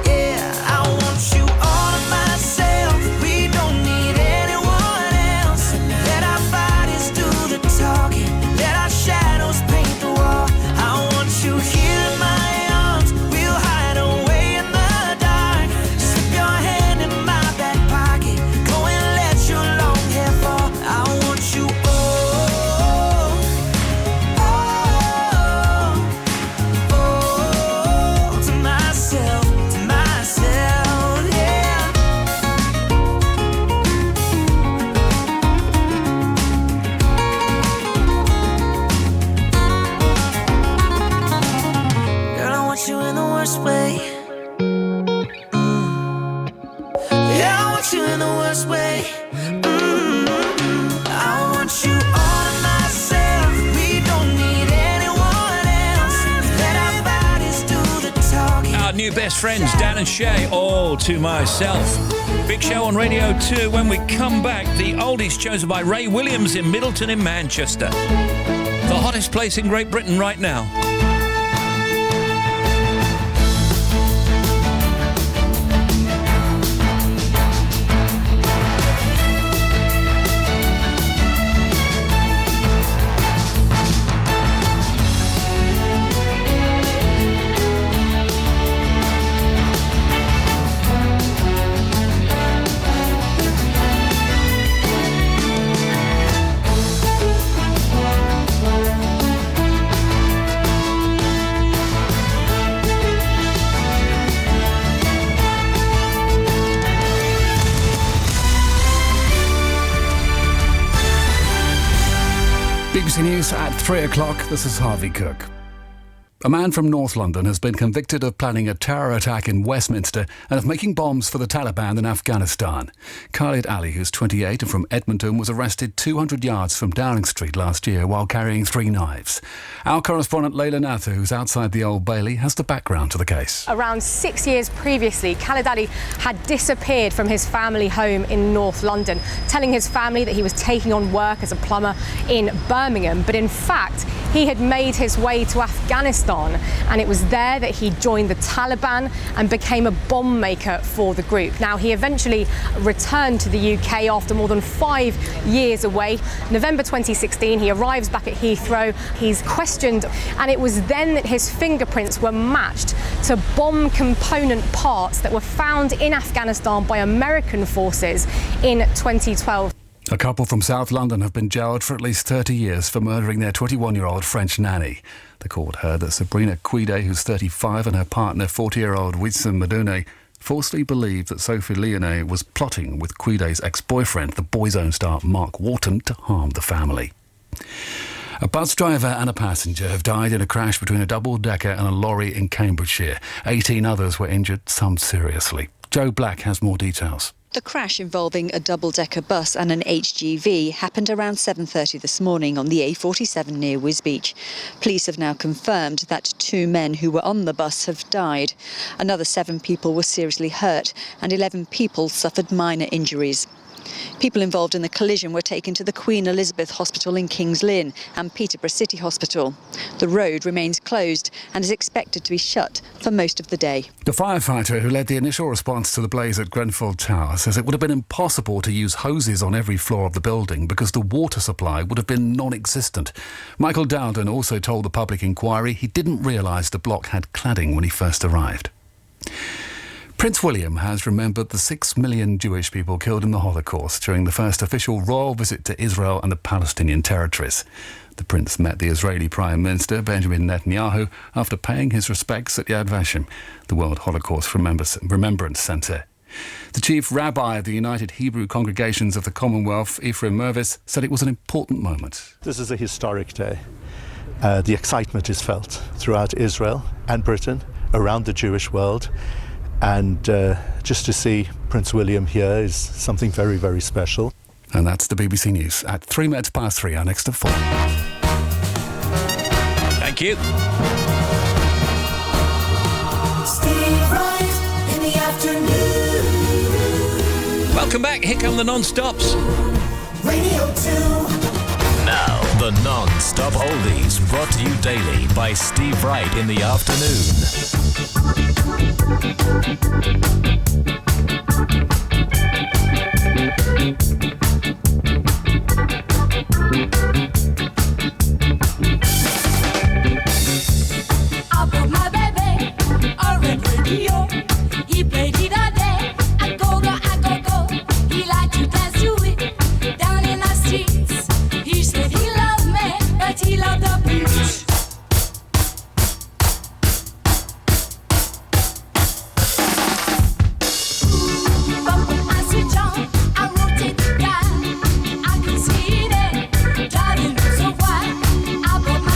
Yeah, I want you all to myself. We don't need anyone else. Let our bodies do the talking. Let our shadows paint the wall. I want you here in my arms. We'll hide away in the dark. Slip your hand in my back pocket. Go and let your long hair fall. I want you to myself, yeah. Girl, I want you in the worst way. Yeah, I want you in the worst way. I want you all to myself. We don't need anyone else. Let our bodies do the talking. Our new best friends, Dan and Shay, all to myself. Big show on Radio 2. When we come back, the oldies chosen by Ray Williams in Middleton in Manchester. The hottest place in Great Britain right now. 3 o'clock, this is Harvey Cook. A man from North London has been convicted of planning a terror attack in Westminster and of making bombs for the Taliban in Afghanistan. Khalid Ali, who's 28 and from Edmonton, was arrested 200 yards from Downing Street last year while carrying 3 knives. Our correspondent Layla Natha, who's outside the Old Bailey, has the background to the case. Around 6 years previously, Khalid Ali had disappeared from his family home in North London, telling his family that he was taking on work as a plumber in Birmingham. But in fact, he had made his way to Afghanistan, and it was there that he joined the Taliban and became a bomb maker for the group. Now, he eventually returned to the UK after more than 5 years away. November 2016, he arrives back at Heathrow. He's questioned, and it was then that his fingerprints were matched to bomb component parts that were found in Afghanistan by American forces in 2012. A couple from South London have been jailed for at least 30 years for murdering their 21-year-old French nanny. The court heard that Sabrina Quide, who's 35, and her partner, 40-year-old Wissam Madoune, falsely believed that Sophie Lyonnais was plotting with Quide's ex-boyfriend, the Boyzone star Mark Wharton, to harm the family. A bus driver and a passenger have died in a crash between a double-decker and a lorry in Cambridgeshire. 18 others were injured, some seriously. Joe Black has more details. The crash involving a double-decker bus and an HGV happened around 7:30 this morning on the A47 near Wisbech. Police have now confirmed that 2 men who were on the bus have died. Another 7 people were seriously hurt and 11 people suffered minor injuries. People involved in the collision were taken to the Queen Elizabeth Hospital in Kings Lynn and Peterborough City Hospital. The road remains closed and is expected to be shut for most of the day. The firefighter who led the initial response to the blaze at Grenfell Tower says it would have been impossible to use hoses on every floor of the building because the water supply would have been non-existent. Michael Dowden also told the public inquiry he didn't realise the block had cladding when he first arrived. Prince William has remembered the 6 million Jewish people killed in the Holocaust during the first official royal visit to Israel and the Palestinian territories. The prince met the Israeli Prime Minister Benjamin Netanyahu after paying his respects at Yad Vashem, the World Holocaust Remembrance Centre. The chief rabbi of the United Hebrew Congregations of the Commonwealth, Ephraim Mervis, said it was an important moment. This is a historic day. The excitement is felt throughout Israel and Britain, around the Jewish world. And just to see Prince William here is something very, very special. And that's the BBC News at 3 minutes past 3, our next at 4. Thank you. Steve Wright in the afternoon. Welcome back. Here come the non-stops. Radio 2. Now, the non-stop oldies brought to you daily by Steve Wright in the afternoon. I brought my baby a red radio. He played it all day. I go. He liked to dance to it down in the streets. He said he loved me, but he loved the beach. I can see it, driving so wide. I brought my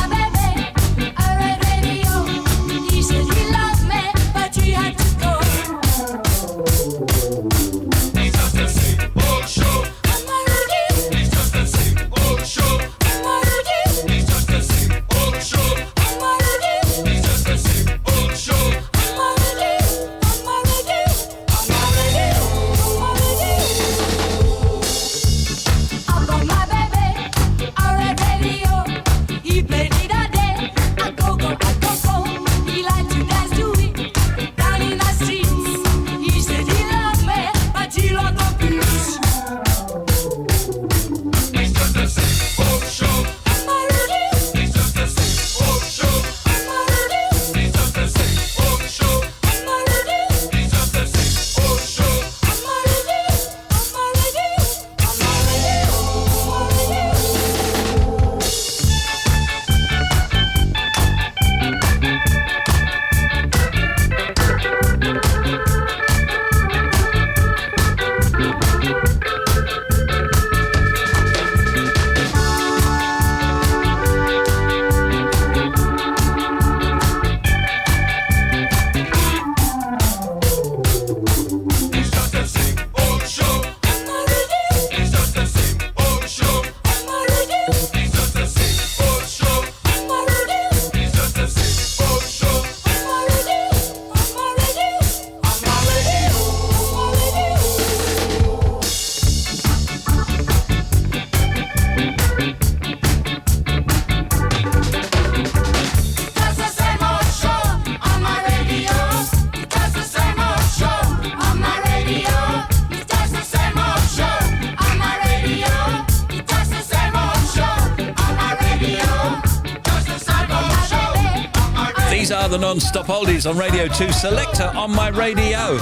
These are the non-stop oldies on Radio 2 Selector on my radio.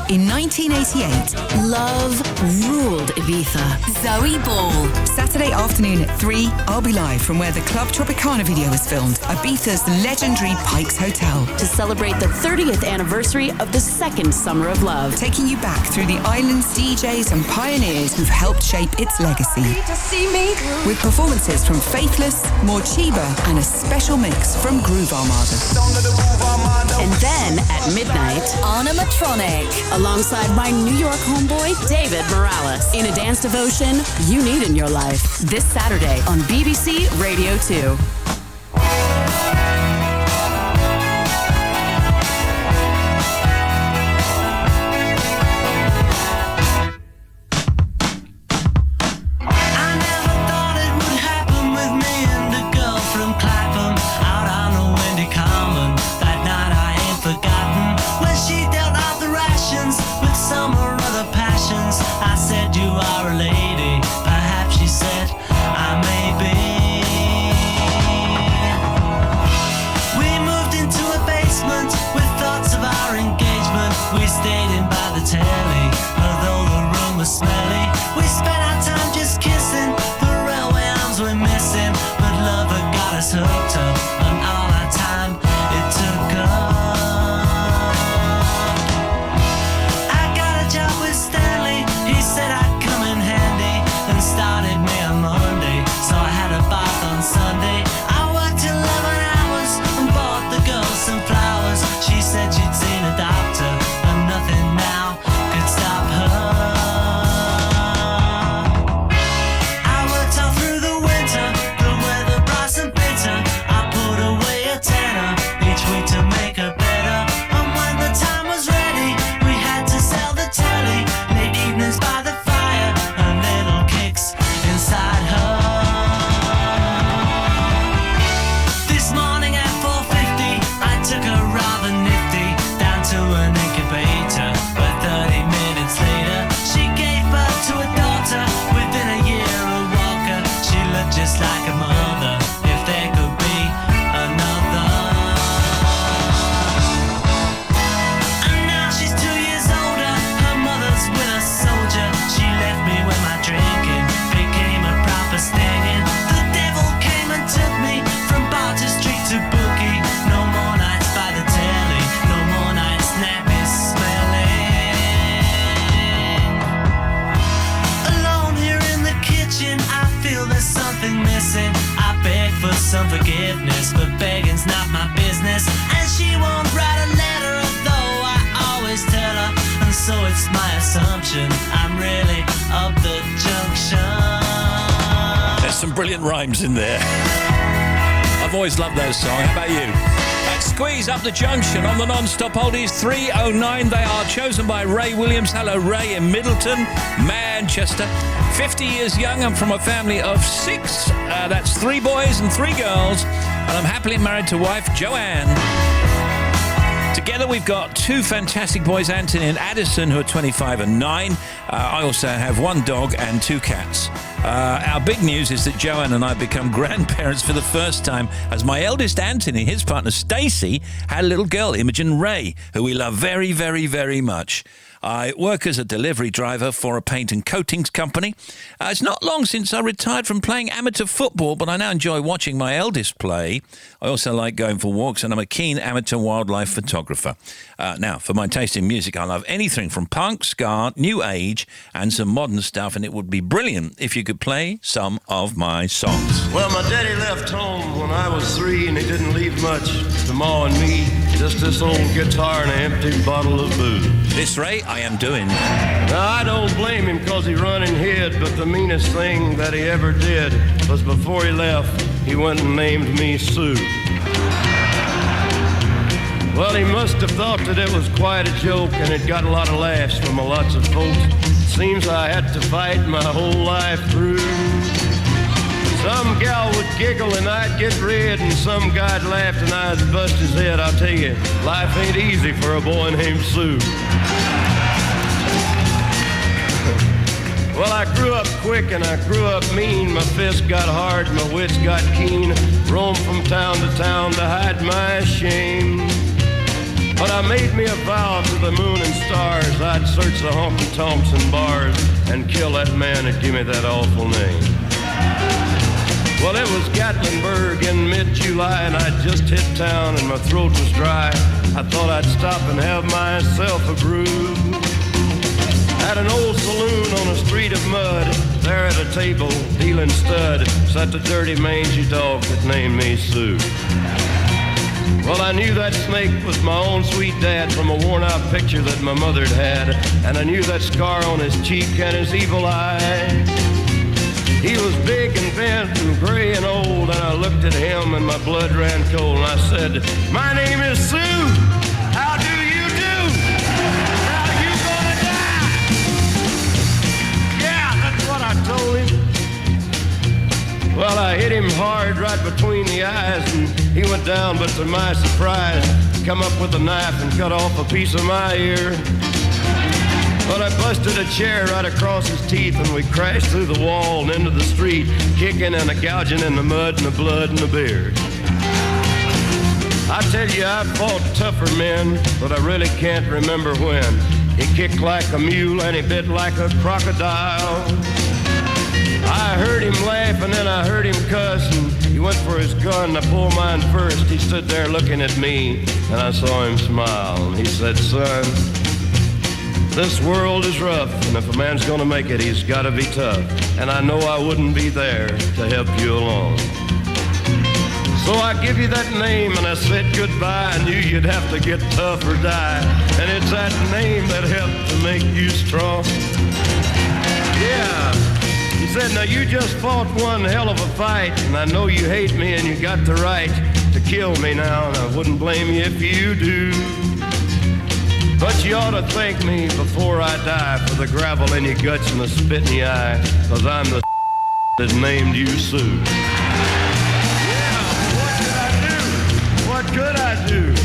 In 1988, love ruled Ibiza. Zoe Ball. Saturday afternoon at 3, I'll be live from where the Club Tropicana video is filmed, Ibiza's legendary Pikes Hotel. To celebrate the 30th anniversary of the second Summer of Love. Taking you back through the island's DJs and pioneers who've helped shape its legacy. With performances from Faithless, Morchiba, and a special mix from Groove Armada. And then at midnight, Animatronic. Alongside my New York homeboy, David Morales, in a dance devotion you need in your life. This Saturday on BBC Radio 2. I said you are a lady, perhaps she said I may be. We moved into a basement with thoughts of our engagement. We stayed in by the telly, although the room was smelly. We spent our time just kissing, the railway arms were missing, but love had got us hooked up, and all our time it took up. Said I'd come in handy and started me on Monday, so I had a bath on Sunday. I worked 11 hours and bought the girl some flowers. She said she'd seen a doctor and nothing now could stop her. I worked all through the winter, the weather bright and bitter. I put away a tenner each week to make her better, and when the time was ready we had to sell the telly. Late evenings by the fire and little kicks inside her. This morning at 4:50 I took her rather nifty down to an incubator, but 30 minutes later she gave birth to a daughter. Within a year a walker, she looked just like a mother, if there could be another. And now she's 2 years older, her mother's with a soldier. She left me when my drinking became a proper stinging. The devil came and took me from bar to street to bookie. No more nights by the telly, no more nights nappy smelling. Alone here in the kitchen, I feel there's something missing. I beg for some forgiveness, but begging's not my business. And she won't write a letter, although I always tell her. And so it's my assumption I'm really up the junction. There's some brilliant rhymes in there. I've always loved those songs. How about you? Let's squeeze up the junction on the non-stop oldies 309. They are chosen by Ray Williams. Hello, Ray, in Middleton, Manchester. 50 years young. I'm from a family of 6. That's 3 boys and 3 girls. And I'm happily married to wife Joanne. Together we've got 2 fantastic boys, Anthony and Addison, who are 25 and 9. I also have 1 dog and 2 cats. Our big news is that Joanne and I become grandparents for the first time, as my eldest Anthony, his partner Stacey, had a little girl, Imogen Ray, who we love very, very, very much. I work as a delivery driver for a paint and coatings company. It's not long since I retired from playing amateur football, but I now enjoy watching my eldest play. I also like going for walks, and I'm a keen amateur wildlife photographer. Now, for my taste in music, I love anything from punk, ska, new age, and some modern stuff, and it would be brilliant if you could play some of my songs. Well, my daddy left home when I was 3, and he didn't leave much to Ma and me. Just this old guitar and an empty bottle of booze. This, Ray, I am doing. Now, I don't blame him because he run and hid, but the meanest thing that he ever did was before he left, he went and named me Sue. Well, he must have thought that it was quite a joke, and it got a lot of laughs from lots of folks. Seems I had to fight my whole life through. Some gal would giggle and I'd get red, and some guy'd laugh and I'd bust his head. I'll tell you, life ain't easy for a boy named Sue. Well, I grew up quick and I grew up mean. My fists got hard, my wits got keen. Roamed from town to town to hide my shame. made me a vow to the moon and stars I'd search the honky-tonks and bars and kill that man that gave me that awful name. Well, it was Gatlinburg in mid-July, and I'd just hit town and my throat was dry. I thought I'd stop and have myself a brew. At an old saloon on a street of mud, there at a table, dealing stud, sat the dirty mangy dog that named me Sue. Well, I knew that snake was my own sweet dad from a worn-out picture that my mother'd had, and I knew that scar on his cheek and his evil eye. He was big and bent and gray and old, and I looked at him and my blood ran cold, and I said, "My name is Sue. How do you do? Now you gonna die?" Yeah, that's what I told him. Well, I hit him hard right between the eyes, and he went down, but to my surprise, come up with a knife and cut off a piece of my ear. But I busted a chair right across his teeth, and we crashed through the wall and into the street, kicking and gouging in the mud and the blood and the beard. I tell you, I've fought tougher men, but I really can't remember when. He kicked like a mule and he bit like a crocodile. I heard him laugh and then I heard him cuss, and he went for his gun. I pulled mine first. He stood there looking at me, and I saw him smile. And he said, "Son, this world is rough, and if a man's gonna make it, he's gotta be tough. And I know I wouldn't be there to help you along. So I give you that name, and I said goodbye. I knew you'd have to get tough or die. And it's that name that helped to make you strong." Yeah. He said, "Now you just fought one hell of a fight, and I know you hate me and you got the right to kill me now, and I wouldn't blame you if you do. But you ought to thank me before I die for the gravel in your guts and the spit in your eye, 'cause I'm the that named you Sue." Yeah, what did I do? What could I do?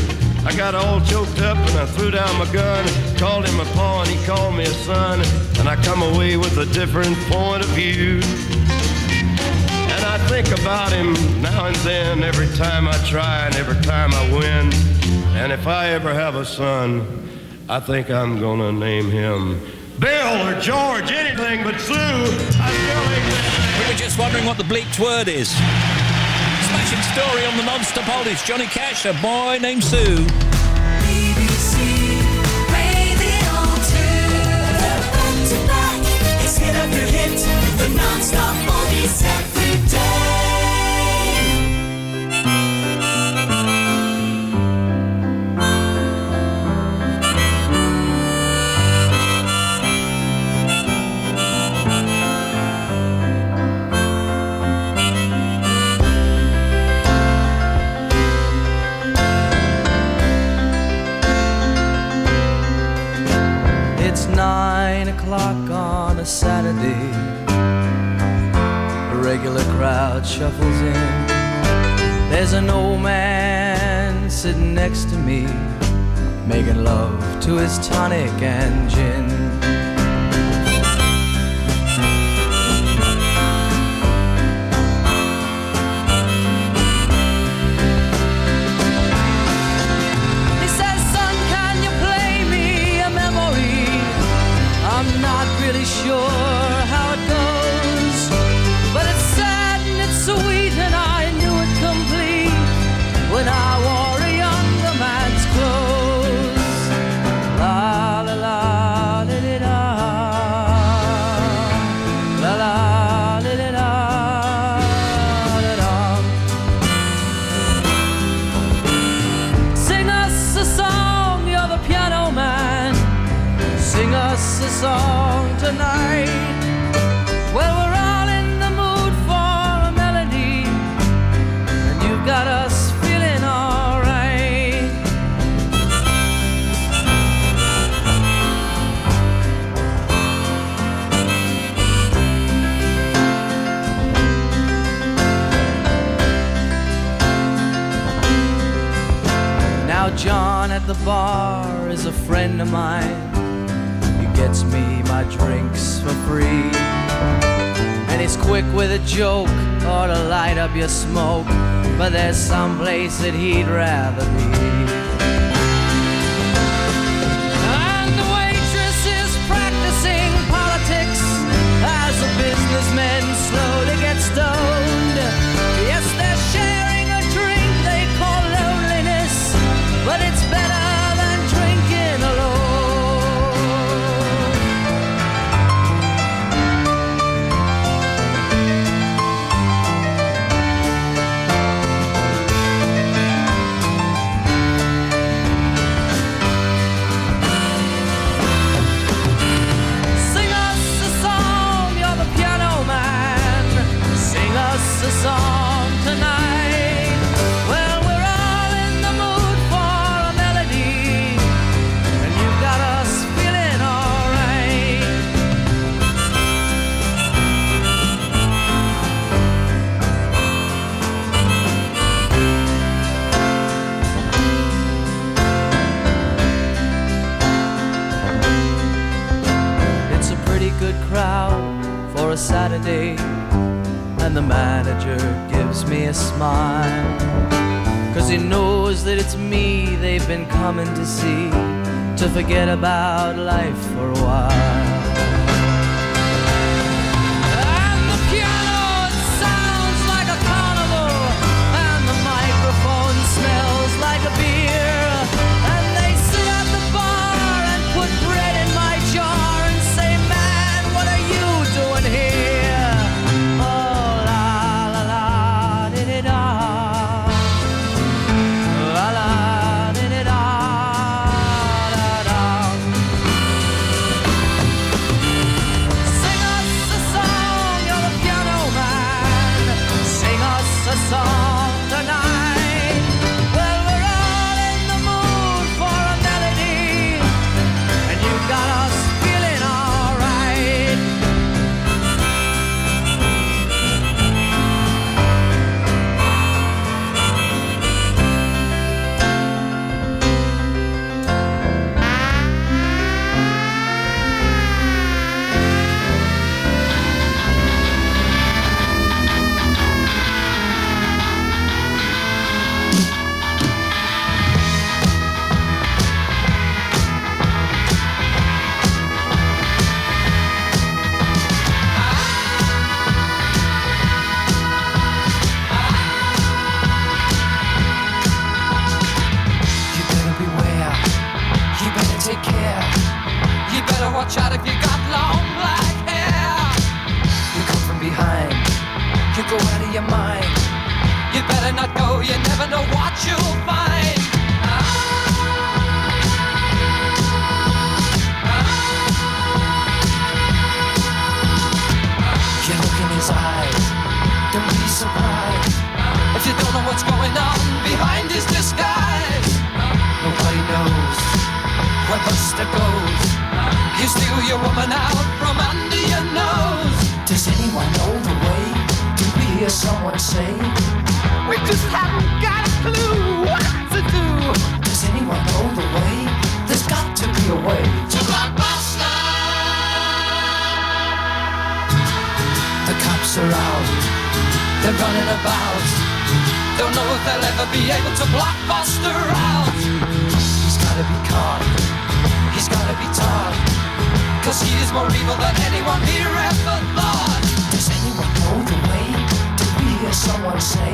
I got all choked up and I threw down my gun, called him a paw and he called me a son, and I come away with a different point of view. And I think about him now and then, every time I try and every time I win. And if I ever have a son, I think I'm gonna name him Bill or George, anything but Sue. I still ain't. We were just wondering what the bleeped word is. Smashing story on the non-stop oldies. Johnny Cash, a boy named Sue. BBC Radio 2. Back to back, it's hit after hit. The non-stop oldies every day. It's 9 o'clock on a Saturday. The regular crowd shuffles in. There's an old man sitting next to me, making love to his tonic and gin. He says, "Son, can you play me a memory? I'm not really sure how it goes, but it's sad and it's sweet, and I knew it complete when I wore a younger man's clothes. La la la li li da, la la li li da da da. Sing us a song, you're the piano man. Sing us a song tonight. Well, we're all in the mood for a melody, and you've got us feeling all right. Now John at the bar is a friend of mine. Gets me my drinks for free, and he's quick with a joke or to light up your smoke, but there's some place that he'd rather be. Saturday, and the manager gives me a smile, 'cause he knows that it's me they've been coming to see, to forget about life for a while. And the piano, it sounds like a carnival, and the microphone smells like a beer, and they sit at the bar and put bread in my jar and say, man, what are you doing here? Oh, la la la, di-di-da. La la, di-di-da, da-da. Sing us a song, you're the piano man. Sing us a song tonight. Well, we're all in the mood for a melody, and you got us feeling all right. You better beware, you better take care, you better watch out if you got long black hair. You come from behind, you go out of your mind, you better not go, you never know what you'll find. You look in his eyes, don't be surprised if you don't know what's going on behind his disguise. Nobody knows where Buster goes. You steal your woman out from under your nose. Does anyone know the way to hear someone say, we just haven't got a clue what to do? Does anyone know the way? There's got to be a way to Blockbuster. The cops are out, they're running about, don't know if they'll ever be able to block Buster out. He's gotta be caught, he's gotta be taught, 'cause he is more evil than anyone here ever thought. Does anyone know the way to hear someone say,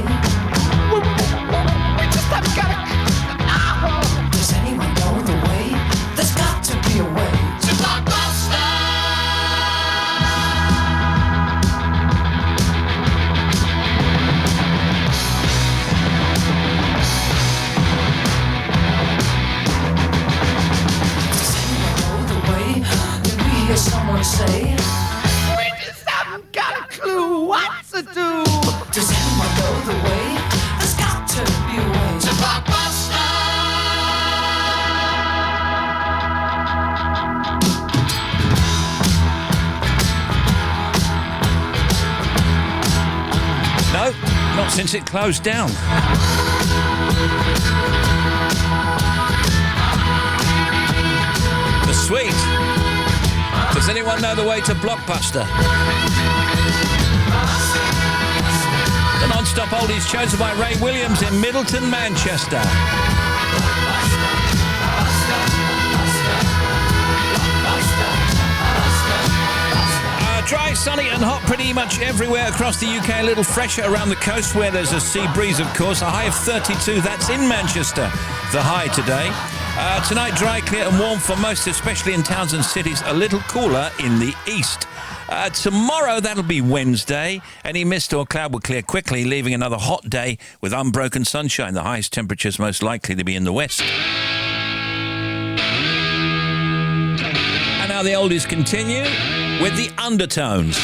we just haven't got it? Does anyone know the way? There's got to be a way to Blockbuster. Hear someone say, we just haven't got a clue what to do. Does anyone know the way? There's got to be a way to Blockbuster. No, not since it closed down. The Sweet. Does anyone know the way to Blockbuster? The non-stop oldies chosen by Ray Williams in Middleton, Manchester. Dry, sunny and hot pretty much everywhere across the UK. A little fresher around the coast where there's a sea breeze, of course. A high of 32, that's in Manchester, the high today. Tonight, dry, clear and warm for most, especially in towns and cities. A little cooler in the east. Tomorrow, that'll be Wednesday. Any mist or cloud will clear quickly, leaving another hot day with unbroken sunshine. The highest temperatures most likely to be in the west. And now the oldies continue with the Undertones.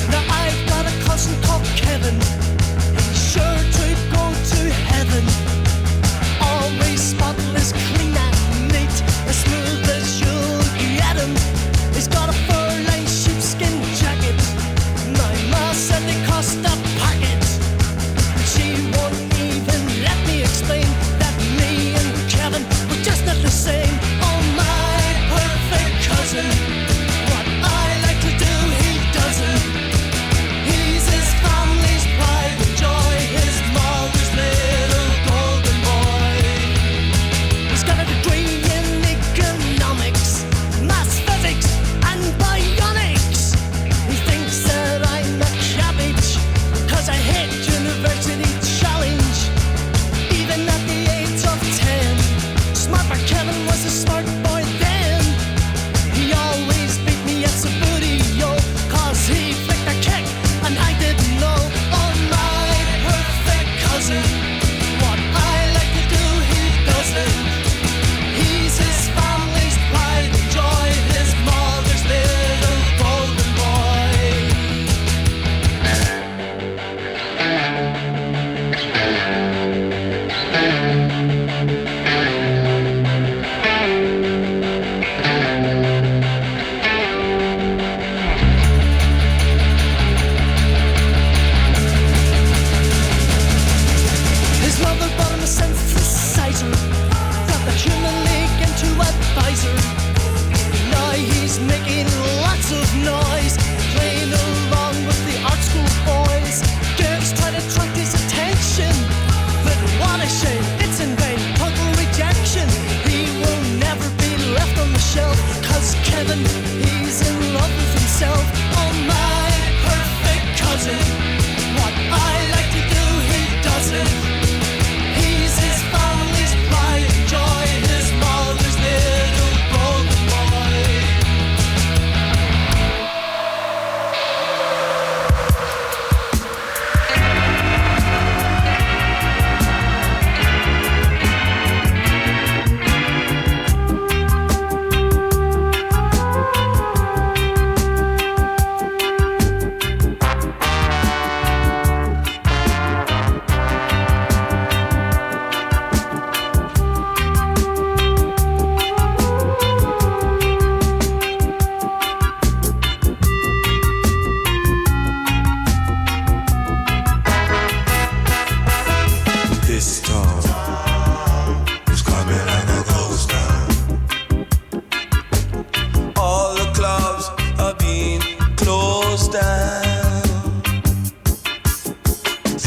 Now I've got a cousin called Kevin. He's sure to go to heaven. Always spotless, clean and neat, as smooth as you'll get him. He's got a fur-lined sheepskin jacket. My ma said they cost a packet. She won't even let me explain that me and Kevin were just not the same. Oh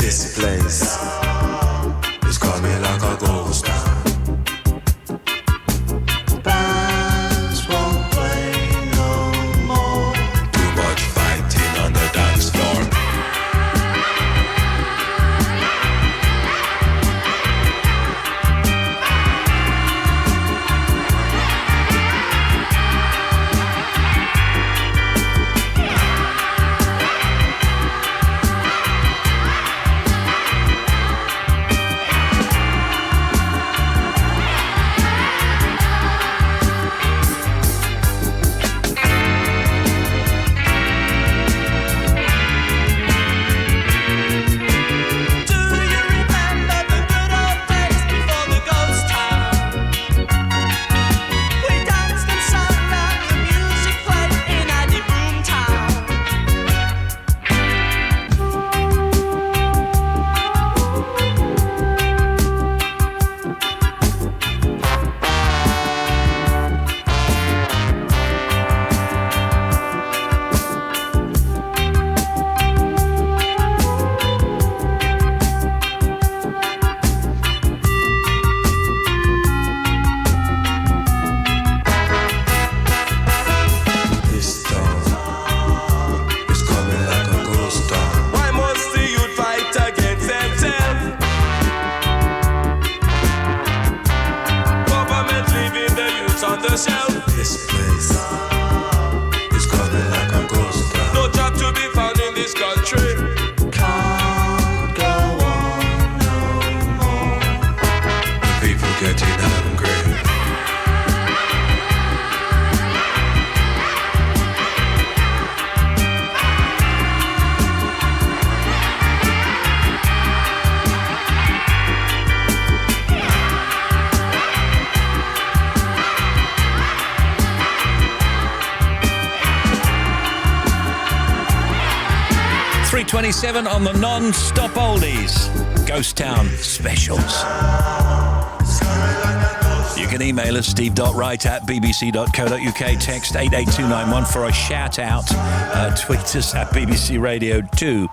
This place is coming like a ghost town. Bands won't play no more. Too much fighting on the dance floor. On the non-stop oldies Ghost Town specials. You can email us steve.wright@bbc.co.uk, text 88291 for a shout out, tweet us at BBC Radio 2.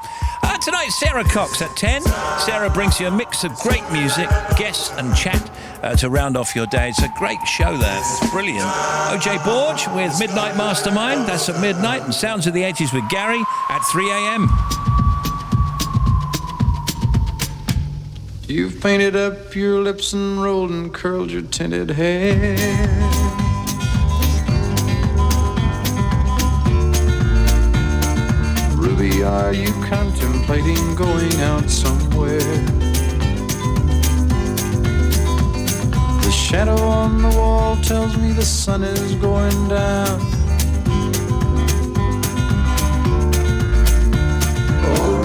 Tonight Sarah Cox at 10. Sarah brings you a mix of great music, guests and chat to round off your day. It's a great show there, it's brilliant. OJ Borge with Midnight Mastermind, that's at midnight, and Sounds of the 80s with Gary at 3 a.m. You've painted up your lips and rolled and curled your tinted hair. Ruby, are you contemplating going out somewhere? The shadow on the wall tells me the sun is going down. Oh,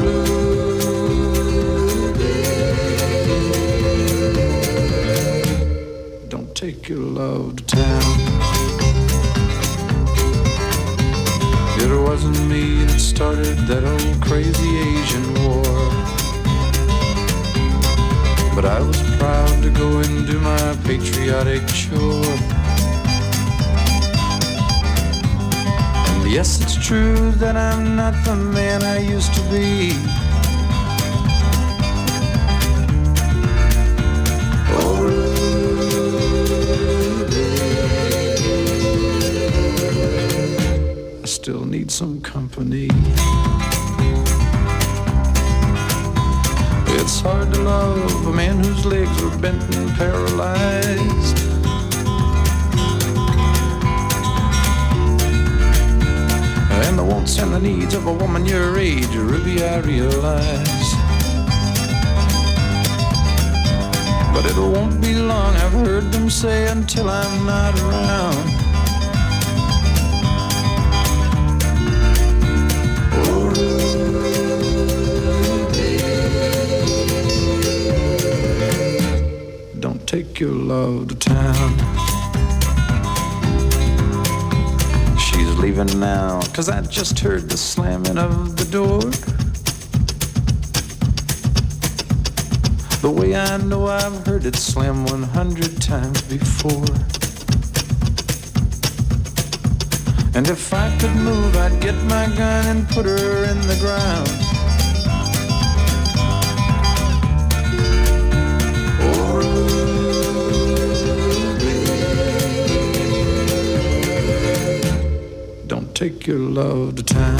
take your love to town. It wasn't me that started that old crazy Asian war, but I was proud to go and do my patriotic chore. And yes, it's true that I'm not the man I used to be. Still need some company. It's hard to love a man whose legs are bent and paralyzed. And the wants and the needs of a woman your age, Ruby, I realize. But it won't be long, I've heard them say, until I'm not around. Don't take your love to town. She's leaving now, 'cause I just heard the slamming of the door. The way I know I've heard it slam 100 times before. And if I could move, I'd get my gun and put her in the ground. middle of the town.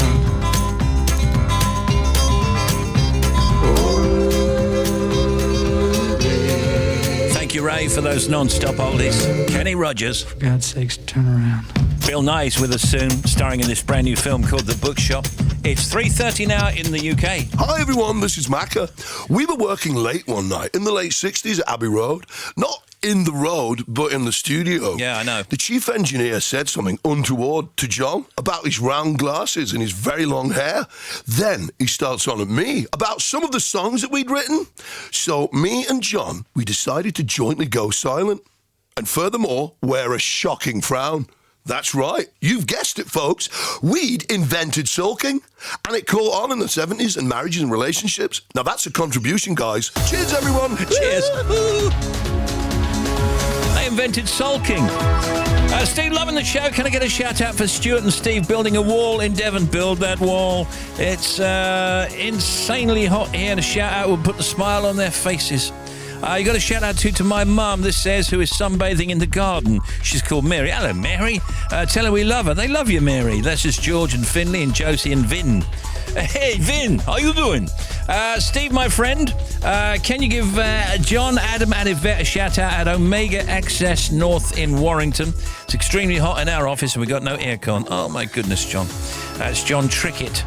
Thank you, Ray, for those non-stop oldies. Kenny Rogers. For God's sakes, turn around. Bill Nye's with us soon, starring in this brand new film called The Bookshop. It's 3:30 now in the UK. Hi everyone, this is Macca. We were working late one night in the late 60s at Abbey Road. Not in the road, but in the studio. Yeah, I know. The chief engineer said something untoward to John about his round glasses and his very long hair. Then he starts on at me about some of the songs that we'd written. So me and John, we decided to jointly go silent. And furthermore, wear a shocking frown. That's right. You've guessed it, folks. We'd invented sulking, and it caught on in the 70s in marriages and relationships. Now, that's a contribution, guys. Cheers, everyone. Cheers. They invented sulking. Steve, loving the show. Can I get a shout-out for Stuart and Steve building a wall in Devon? Build that wall. It's insanely hot here, and a shout-out will put the smile on their faces. You got a shout out to my mum, this says, who is sunbathing in the garden. She's called Mary. Hello, Mary. Tell her we love her. They love you, Mary. That's just George and Finley and Josie and Vin. Hey, Vin, how you doing? Steve, my friend, can you give John, Adam and Yvette a shout out at Omega Access North in Warrington? It's extremely hot in our office and we've got no aircon. Oh, my goodness, John. It's John Trickett.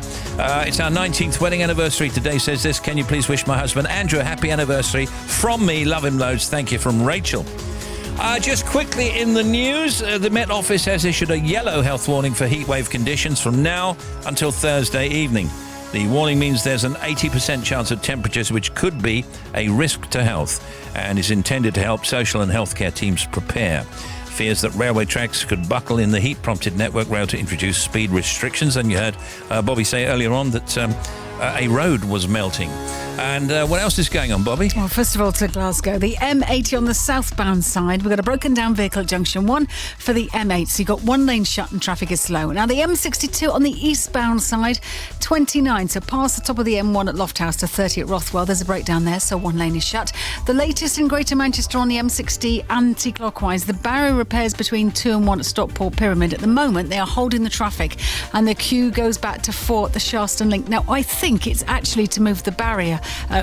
It's our 19th wedding anniversary today, says this. Can you please wish my husband Andrew a happy anniversary? From me, love him loads. Thank you, from Rachel. Just quickly in the news, the Met Office has issued a yellow health warning for heatwave conditions from now until Thursday evening. The warning means there's an 80% chance of temperatures which could be a risk to health and is intended to help social and healthcare teams prepare. Fears that railway tracks could buckle in the heat prompted Network Rail to introduce speed restrictions. And you heard Bobby say earlier on that a road was melting. And what else is going on, Bobby? Well, first of all, to Glasgow. The M80 on the southbound side. We've got a broken down vehicle at junction 1 for the M8. So you've got one lane shut and traffic is slow. Now, the M62 on the eastbound side, 29. So past the top of the M1 at Lofthouse to 30 at Rothwell. There's a breakdown there, so one lane is shut. The latest in Greater Manchester on the M60 anti-clockwise. The barrier repairs between 2 and 1 at Stockport Pyramid. At the moment, they are holding the traffic and the queue goes back to 4 at the Sharston Link. Now, I think it's actually to move the barrier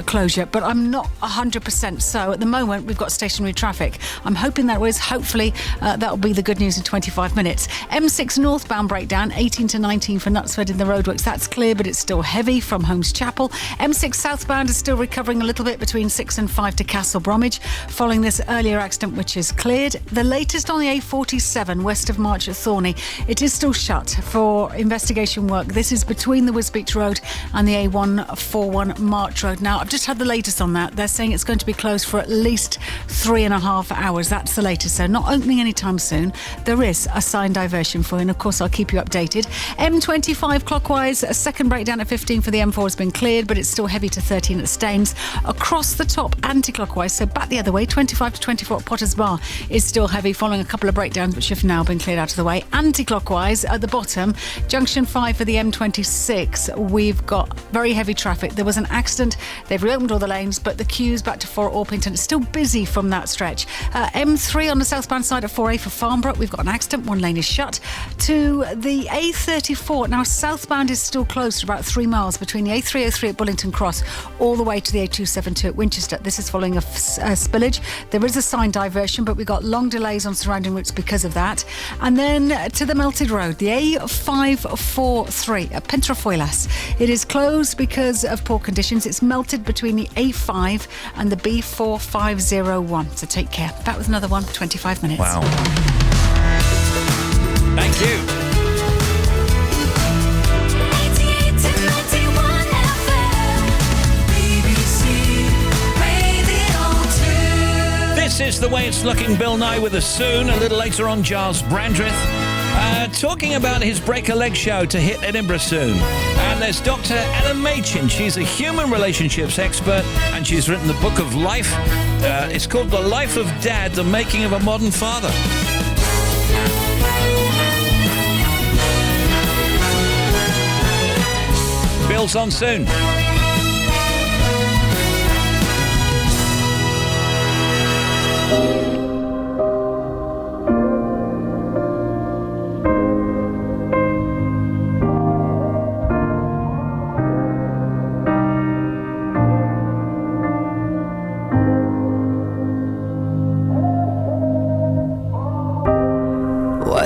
closure, but I'm not 100% so. At the moment, we've got stationary traffic. I'm hoping that is, hopefully, that'll be the good news in 25 minutes. M6 northbound breakdown, 18 to 19 for Knutsford in the roadworks. That's clear, but it's still heavy from Holmes Chapel. M6 southbound is still recovering a little bit between 6 and 5 to Castle Bromwich, following this earlier accident, which is cleared. The latest on the A47 west of March at Thorney. It is still shut for investigation work. This is between the Wisbeach Road and the A141 March Road. Now, I've just had the latest on that. They're saying it's going to be closed for at least 3.5 hours. That's the latest. So not opening anytime soon. There is a sign diversion for you, and of course I'll keep you updated. M25 clockwise, a second breakdown at 15 for the M4 has been cleared, but it's still heavy to 13 at Staines. Across the top, anti-clockwise, so back the other way, 25 to 24 at Potters Bar is still heavy, following a couple of breakdowns which have now been cleared out of the way. Anti-clockwise at the bottom, junction 5 for the M26, we've got very heavy traffic. There was an accident. They've reopened all the lanes, but the queues back to 4 at Orpington. It's still busy from that stretch. M3 on the southbound side at 4A for Farnborough. We've got an accident. One lane is shut. To the A34. Now, southbound is still closed for about 3 miles between the A303 at Bullington Cross all the way to the A272 at Winchester. This is following a spillage. There is a sign diversion, but we've got long delays on surrounding routes because of that. And then to the Melted Road, the A543 at Pentrafoilas. It is closed because of poor conditions. It's melted between the A5 and the B4501. So take care. That was another one for 25 minutes. Wow. Thank you. This is the way it's looking. Bill Nye with us soon. A little later on, Giles Brandreth talking about his Break a Leg show to hit Edinburgh soon. And there's Dr. Ellen Machin. She's a human relationships expert and she's written the book of life. It's called The Life of Dad, The Making of a Modern Father. Bill's on soon.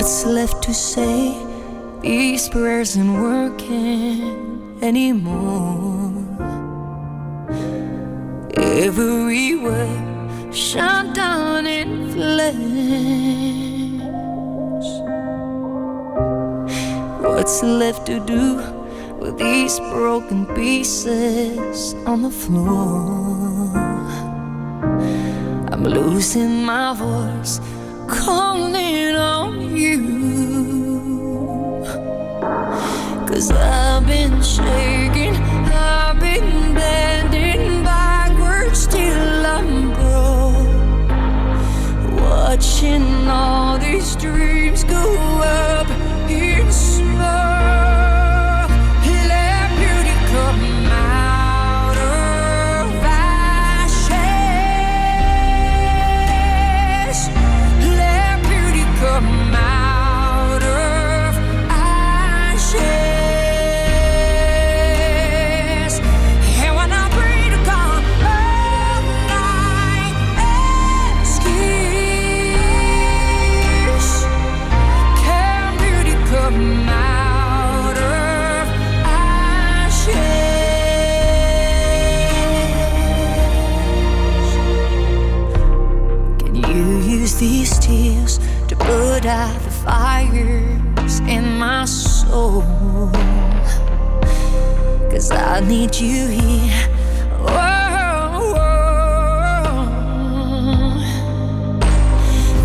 What's left to say? These prayers ain't working anymore. Everywhere shut down in flames. What's left to do with these broken pieces on the floor? I'm losing my voice, calling on you. 'Cause I've been shaking, I've been bending backwards till I'm broke, watching all these dreams go up in smoke. Let beauty come out of ashes. Let beauty come out of ashes. And when I pray to God all night, excuse, can beauty come out of ashes? Can you use these tears to put out the fires in my soul? 'Cause I need you here. Whoa.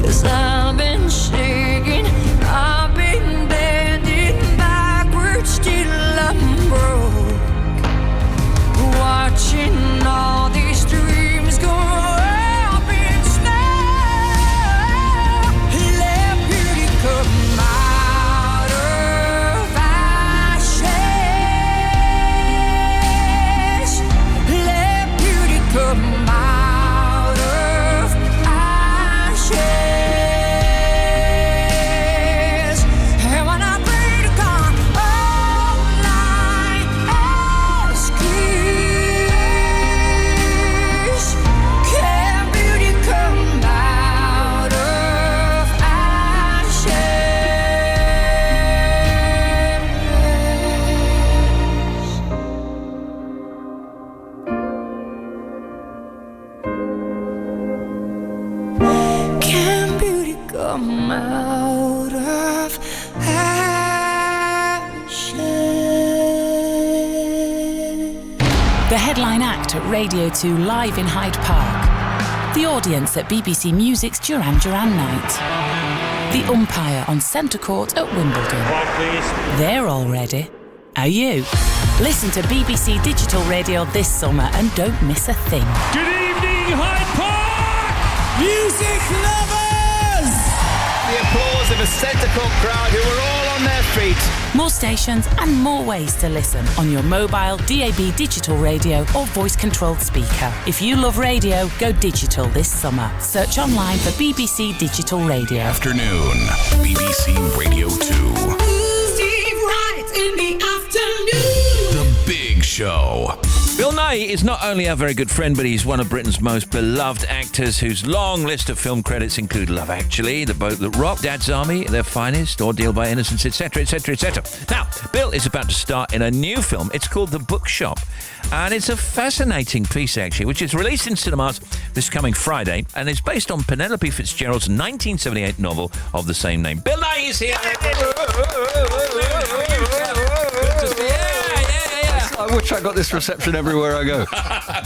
'Cause I've been shaking, I've been bending backwards till I'm broke, watching all these dreams go up in smoke. Let beauty come out of ashes. Let beauty come out of ashes. And when I pray to God all night, excuse, can beauty come out of ashes? Can beauty come out of ashes? The headline act at Radio 2 live in Hyde Park. The audience at BBC Music's Duran Duran night. The umpire on Centre Court at Wimbledon. They're all ready. Are you? Listen to BBC Digital Radio this summer and don't miss a thing. Good evening, Hyde Park! Music lovers! The applause of a Centre Court crowd who were all on their feet. More stations and more ways to listen on your mobile, DAB digital radio or voice-controlled speaker. If you love radio, go digital this summer. Search online for BBC Digital Radio. Afternoon, BBC Radio 2. Steve Wright in the afternoon. The Big Show. Bill Nighy is not only our very good friend, but he's one of Britain's most beloved actors whose long list of film credits include Love Actually, The Boat That Rocked, Dad's Army, Their Finest, Ordeal by Innocence, etc., etc., etc. Now, Bill is about to star in a new film. It's called The Bookshop, and it's a fascinating piece, actually, which is released in cinemas this coming Friday, and it's based on Penelope Fitzgerald's 1978 novel of the same name. Bill Nighy is here! I wish I got this reception everywhere I go.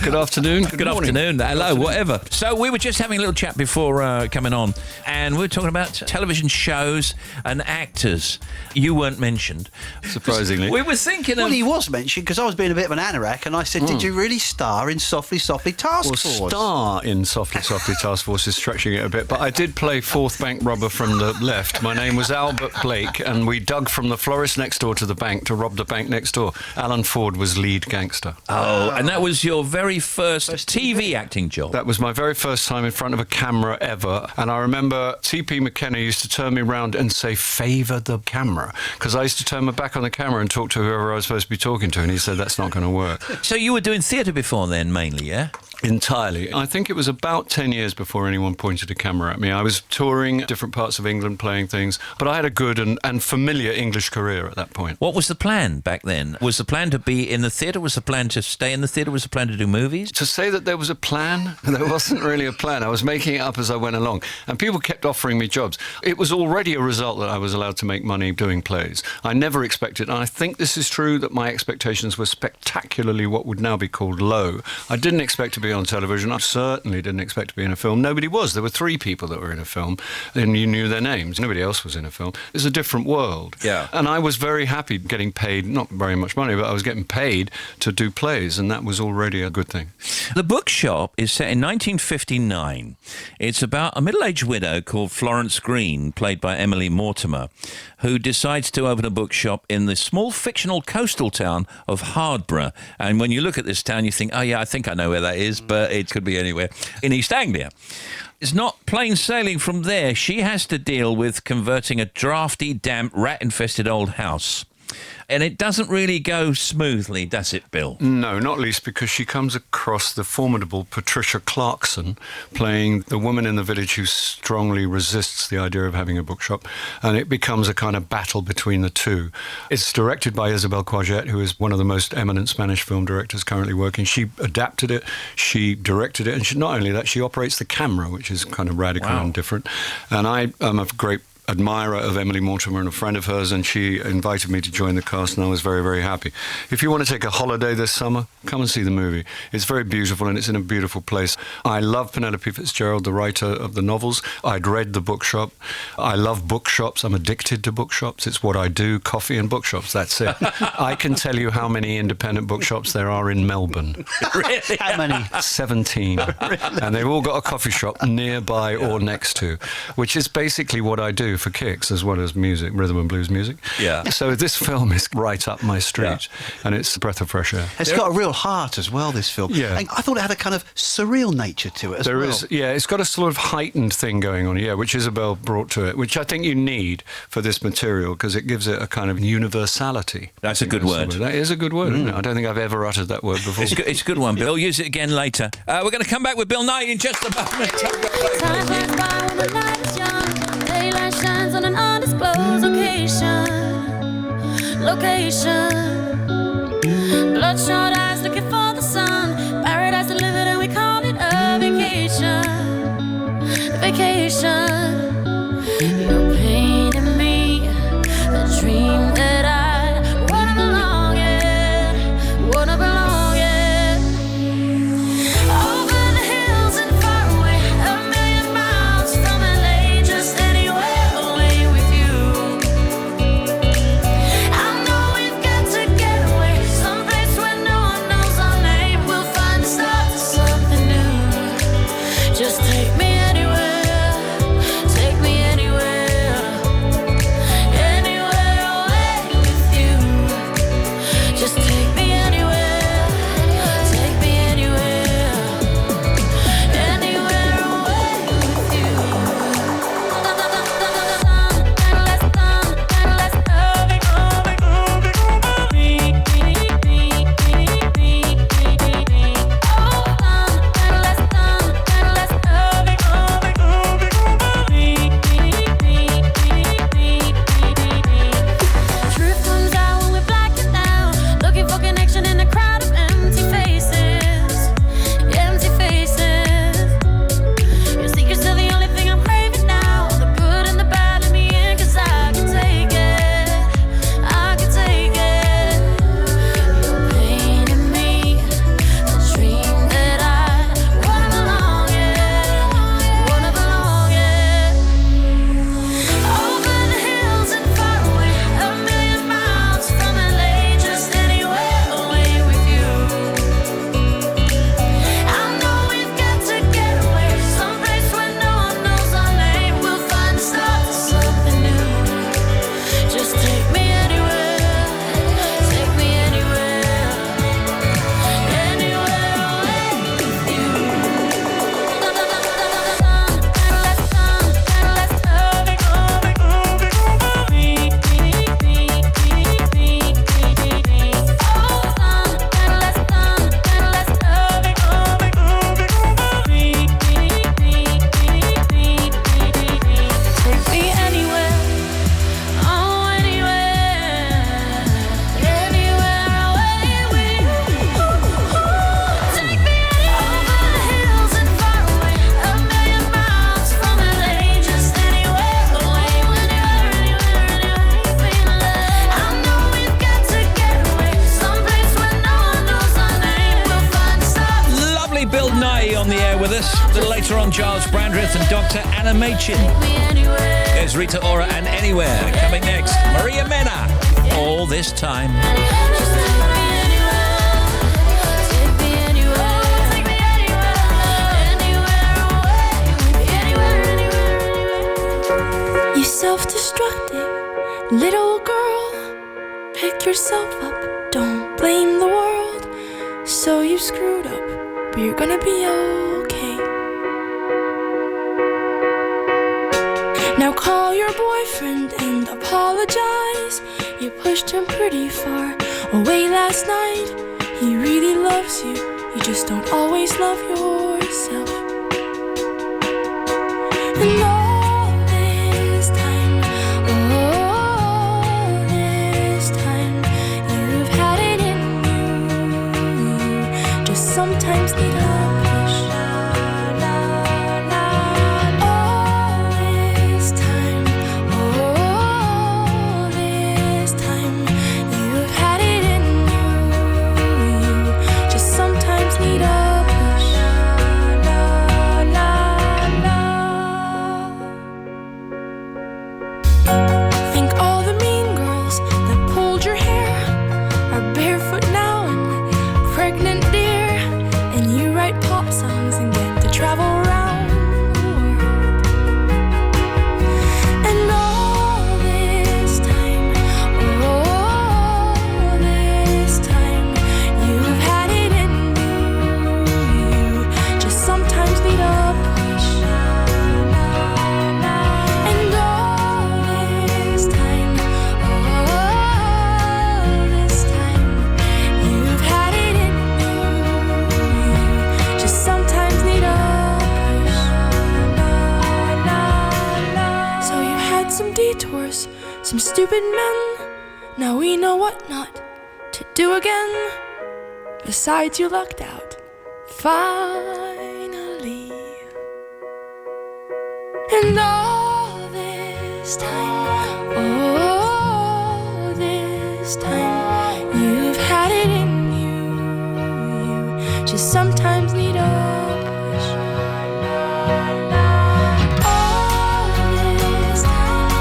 Good afternoon. Good afternoon. Hello, whatever. So we were just having a little chat before coming on, and we were talking about television shows and actors. You weren't mentioned. Surprisingly. We were thinking Well, of... he was mentioned because I was being a bit of an anorak and I said, did you really star in Softly Softly Task Force? Star in Softly Softly Task Force is stretching it a bit, but I did play fourth bank robber from the left. My name was Albert Blake, and we dug from the florist next door to the bank to rob the bank next door. Alan Ford was lead gangster. Oh, and that was your very first TV acting job? That was my very first time in front of a camera ever, and I remember T.P. McKenna used to turn me around and say, favour the camera, because I used to turn my back on the camera and talk to whoever I was supposed to be talking to, and he said, that's not going to work. So you were doing theatre before then, mainly, yeah? Entirely. I think it was about 10 years before anyone pointed a camera at me. I was touring different parts of England, playing things, but I had a good and familiar English career at that point. What was the plan back then? Was the plan to be in the theatre? Was the plan to stay in the theatre? Was the plan to do movies? To say that there was a plan, there wasn't really a plan. I was making it up as I went along, and people kept offering me jobs. It was already a result that I was allowed to make money doing plays. I never expected, and I think this is true, that my expectations were spectacularly what would now be called low. I didn't expect to be on television. I certainly didn't expect to be in a film. Nobody was. There were 3 people that were in a film, and you knew their names. Nobody else was in a film. It's a different world. Yeah. And I was very happy getting paid, not very much money, but I was getting paid to do plays, and that was already a good thing. The Bookshop is set in 1959. It's about a middle-aged widow called Florence Green, played by Emily Mortimer, who decides to open a bookshop in the small fictional coastal town of Hardborough. And when you look at this town, you think, oh yeah, I think I know where that is, but it could be anywhere. In East Anglia. It's not plain sailing from there. She has to deal with converting a drafty, damp, rat-infested old house. And it doesn't really go smoothly, does it, Bill? No, not least because she comes across the formidable Patricia Clarkson, playing the woman in the village who strongly resists the idea of having a bookshop, and it becomes a kind of battle between the two. It's directed by Isabel Coixet, who is one of the most eminent Spanish film directors currently working. She adapted it, she directed it, and not only that, she operates the camera, which is kind of radical and different. And I am a great admirer of Emily Mortimer and a friend of hers, and she invited me to join the cast, and I was very, very happy. If you want to take a holiday this summer, come and see the movie. It's very beautiful, and it's in a beautiful place. I love Penelope Fitzgerald, the writer of the novels. I'd read The Bookshop. I love bookshops. I'm addicted to bookshops. It's what I do, coffee and bookshops, that's it. I can tell you how many independent bookshops there are in Melbourne. Really? How many? 17. Really? And they've all got a coffee shop nearby or next to, which is basically what I do for kicks as well as music, rhythm and blues music. Yeah. So this film is right up my street, and it's a breath of fresh air. It's got a real heart as well, this film. Yeah. And I thought it had a kind of surreal nature to it as well. There is, yeah, it's got a sort of heightened thing going on, which Isabel brought to it, which I think you need for this material because it gives it a kind of universality. That's a good word. That is a good word, isn't it? I don't think I've ever uttered that word before. It's a good one, Bill. Use it again later. We're going to come back with Bill Knight in just a moment. Time flies by when the night is young. Daylight shines on an undisclosed location. Bloodshot eyes looking for the sun. Paradise delivered and we call it a vacation. You're painting me a dream that I wanna belong in. Over the hills and far away, a million miles from LA, just anywhere away with you. I know we've got to get away, someplace where no one May on the air with us. A little later on, Giles Brandreth and Dr. Anna Machin. There's Rita Ora and Anywhere. Coming next, Maria Mena. All this time. You self-destructive little girl, pick yourself up, don't blame the world. So you screwed up, but you're gonna be okay. Now call your boyfriend and apologize. You pushed him pretty far away last night. He really loves you, you just don't always love yourself. And all this time, you've had it in you. Just sometimes need a push. All this time, you've had it in you. Just sometimes need a push. Think all the mean girls that pulled your hair are barefoot now and pregnant, dear. And you write pop songs and get to travel around the world. And all this time, you've had it in you. Just sometimes need a push. And all this time, you've had it in you. Just sometimes need a push. So you had some detours, some stupid men. Now we know what not to do again. Besides, you lucked out, finally. And all this time, you've had it in you. Just sometimes need a push. All this time,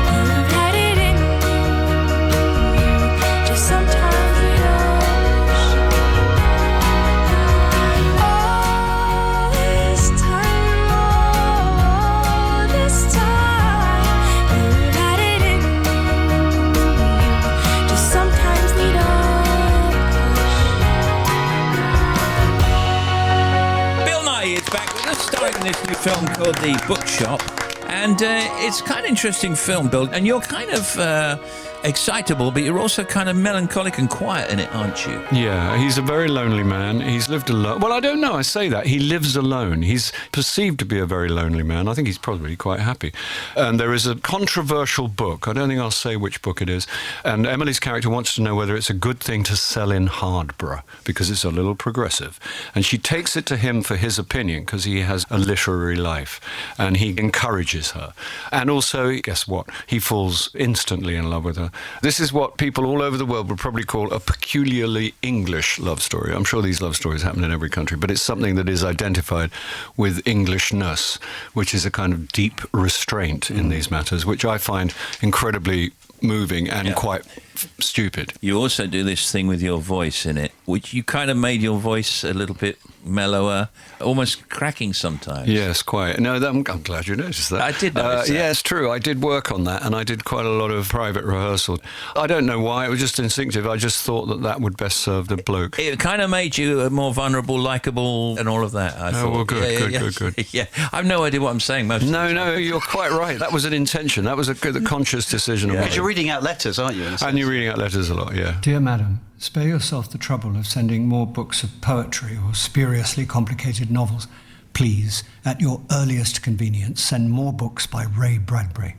you've had it in you. Just sometimes need a push. All this time, you've had it in you. Just sometimes need a push. Bill Nye is back with us, starring in this new film called The Bookshop. And it's kind of interesting film, Bill. And you're kind of excitable, but you're also kind of melancholic and quiet in it, aren't you? Yeah, he's a very lonely man. He's lived alone. Well, I don't know, I say that. He lives alone. He's perceived to be a very lonely man. I think he's probably quite happy. And there is a controversial book. I don't think I'll say which book it is. And Emily's character wants to know whether it's a good thing to sell in Hardborough, because it's a little progressive. And she takes it to him for his opinion, because he has a literary life. And he encourages her. And also, guess what? He falls instantly in love with her. This is what people all over the world would probably call a peculiarly English love story. I'm sure these love stories happen in every country, but it's something that is identified with Englishness, which is a kind of deep restraint in these matters, which I find incredibly moving and quite stupid. You also do this thing with your voice in it, which you kind of made your voice a little bit mellower, almost cracking sometimes. Yes, quite. No, I'm glad you noticed that. I did notice that. Yeah, it's true. I did work on that, and I did quite a lot of private rehearsal. I don't know why. It was just instinctive. I just thought that would best serve the bloke. It kind of made you more vulnerable, likeable, and all of that, I thought. Well, good. Yeah, I have no idea what I'm saying most of the time. No, you're quite right. That was an intention. That was a conscious decision of mine. Because you're reading out letters, aren't you? And you're reading out letters a lot, yeah. Dear Madam, spare yourself the trouble of sending more books of poetry or spuriously complicated novels. Please, at your earliest convenience, send more books by Ray Bradbury.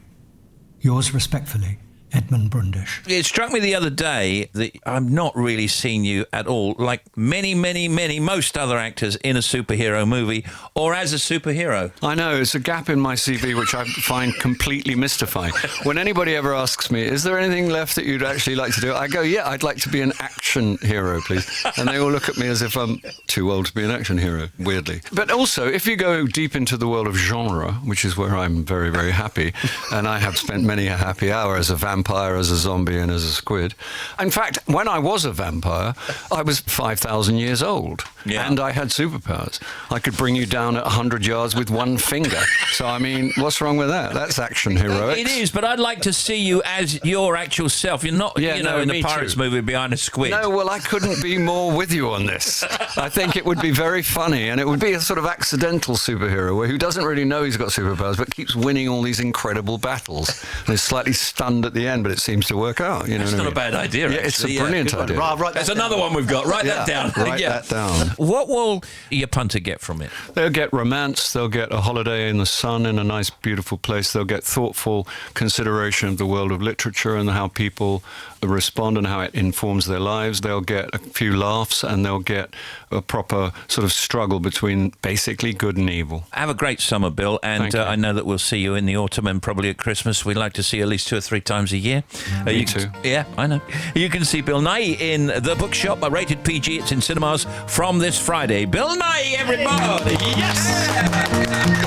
Yours respectfully, Edmund Brundish. It struck me the other day that I've not really seen you at all, like most other actors, in a superhero movie or as a superhero. I know, it's a gap in my CV which I find completely mystifying. When anybody ever asks me, is there anything left that you'd actually like to do? I go, yeah, I'd like to be an action hero, please. And they all look at me as if I'm too old to be an action hero, weirdly. But also, if you go deep into the world of genre, which is where I'm very, very happy, and I have spent many a happy hour as a vampire, as a zombie, and as a squid. In fact, when I was a vampire, I was 5,000 years old, and I had superpowers. I could bring you down at 100 yards with one finger. So, I mean, what's wrong with that? That's action heroics. It is, but I'd like to see you as your actual self. You're not, in the Pirates movie behind a squid. No, well, I couldn't be more with you on this. I think it would be very funny, and it would be a sort of accidental superhero who doesn't really know he's got superpowers, but keeps winning all these incredible battles, and is slightly stunned at the end, but it seems to work out. That's not a bad idea, Yeah, it's a brilliant idea. That's another one we've got. Write that down. Write that down. What will your punter get from it? They'll get romance, they'll get a holiday in the sun in a nice, beautiful place, they'll get thoughtful consideration of the world of literature and how people respond and how it informs their lives. They'll get a few laughs, and they'll get a proper sort of struggle between basically good and evil. Have a great summer, Bill, and I know that we'll see you in the autumn and probably at Christmas. We'd like to see you at least 2 or 3 times a year. Me too. Yeah, I know. You can see Bill Nighy in The Bookshop, a rated PG. It's in cinemas from this Friday. Bill Nighy, everybody! Yes!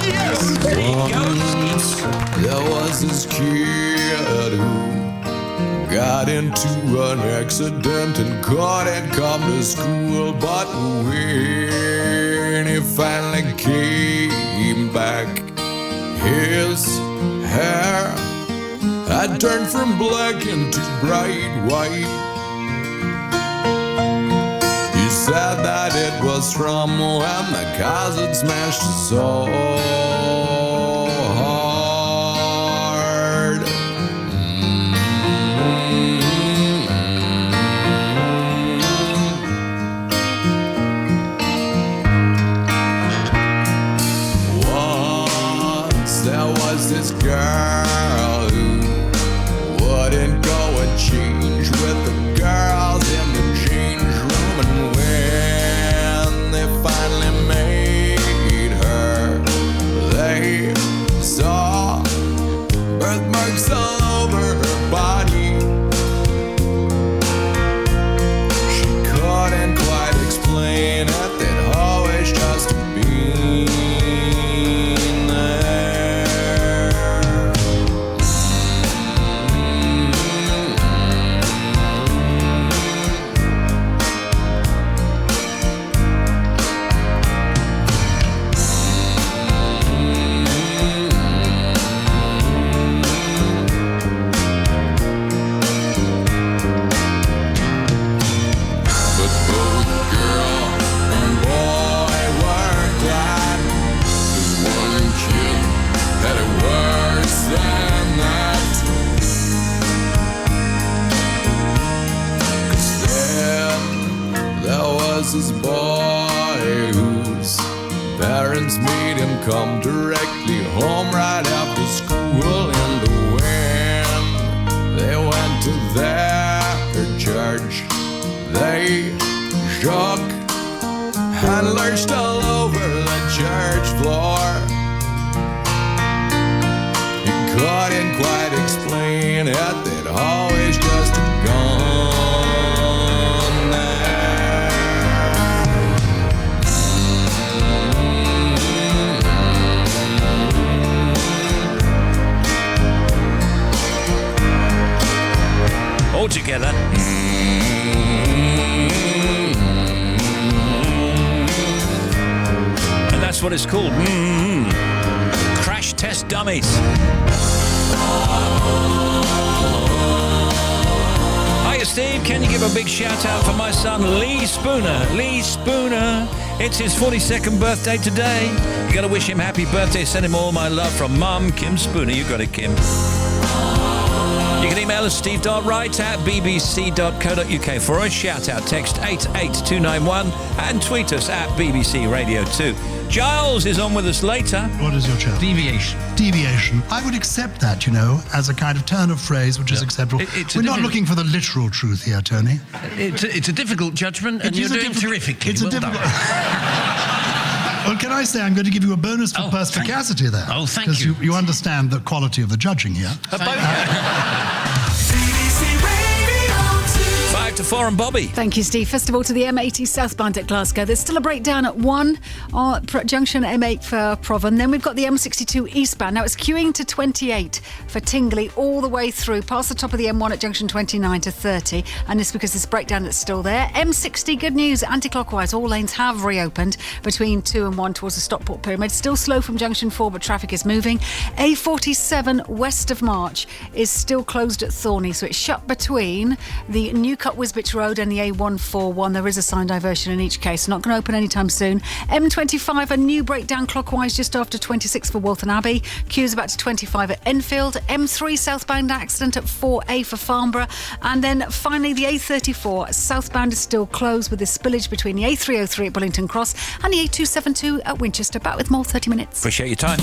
Yes! There was this kid who got into an accident and couldn't come to school, but when he finally came back, his hair had turned from black into bright white. He said that it was from when the cars had smashed his soul. This girl who wouldn't go and change with the girls in the change room, and when they finally made her, they saw birthmarks all over her body. She couldn't quite explain it, they'd always just been this boy whose parents made him come directly home right after school, and when they went to their church, they shook and lurched all over the church floor. He couldn't quite explain it, they'd always just gone. All together. And that's what it's called. Crash Test Dummies. Hiya, Steve. Can you give a big shout out for my son, Lee Spooner? Lee Spooner. It's his 42nd birthday today. You got to wish him happy birthday. Send him all my love from Mum, Kim Spooner. You got it, Kim. You can email us steve.wright@bbc.co.uk for a shout-out. Text 88291 and tweet us at BBC Radio 2. Giles is on with us later. What is your challenge? Deviation. I would accept that, as a kind of turn of phrase which is acceptable. We're not looking for the literal truth here, Tony. It's a difficult judgment, and you're doing terrifically. It's a difficult... Well, can I say I'm going to give you a bonus for perspicacity there? Oh, thank you. Because you understand the quality of the judging here. 5 to 4 and Bobby. Thank you, Steve. First of all, to the M80 southbound at Glasgow. There's still a breakdown at 1 on junction M8 for Provan. Then we've got the M62 eastbound. Now it's queuing to 28 for Tingley all the way through, past the top of the M1 at junction 29 to 30. And it's because this breakdown that's still there. M60, good news. Anti-clockwise, all lanes have reopened between 2 and 1 towards the Stockport Pyramid. Still slow from junction 4, but traffic is moving. A47 west of March is still closed at Thorney, so it's shut between the Newcut Wisbech Road and the A141. There is a sign diversion in each case. Not going to open anytime soon. M25, a new breakdown clockwise just after 26 for Walton Abbey. Queues about to 25 at Enfield. M3 southbound accident at 4A for Farnborough. And then finally the A34 southbound is still closed with the spillage between the A303 at Bullington Cross and the A272 at Winchester. Back with more 30 minutes. Appreciate your time.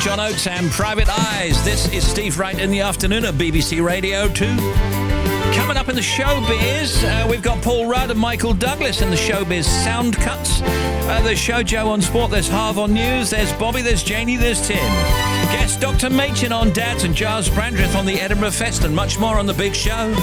John Oates and Private Eyes. This is Steve Wright in the afternoon at BBC Radio 2. Coming up in the showbiz, we've got Paul Rudd and Michael Douglas in the showbiz sound cuts. There's Shoujo on sport, there's Harv on news, there's Bobby, there's Janie, there's Tim. Guest Dr. Machin on Dads and Giles Brandreth on the Edinburgh Fest and much more on the big show.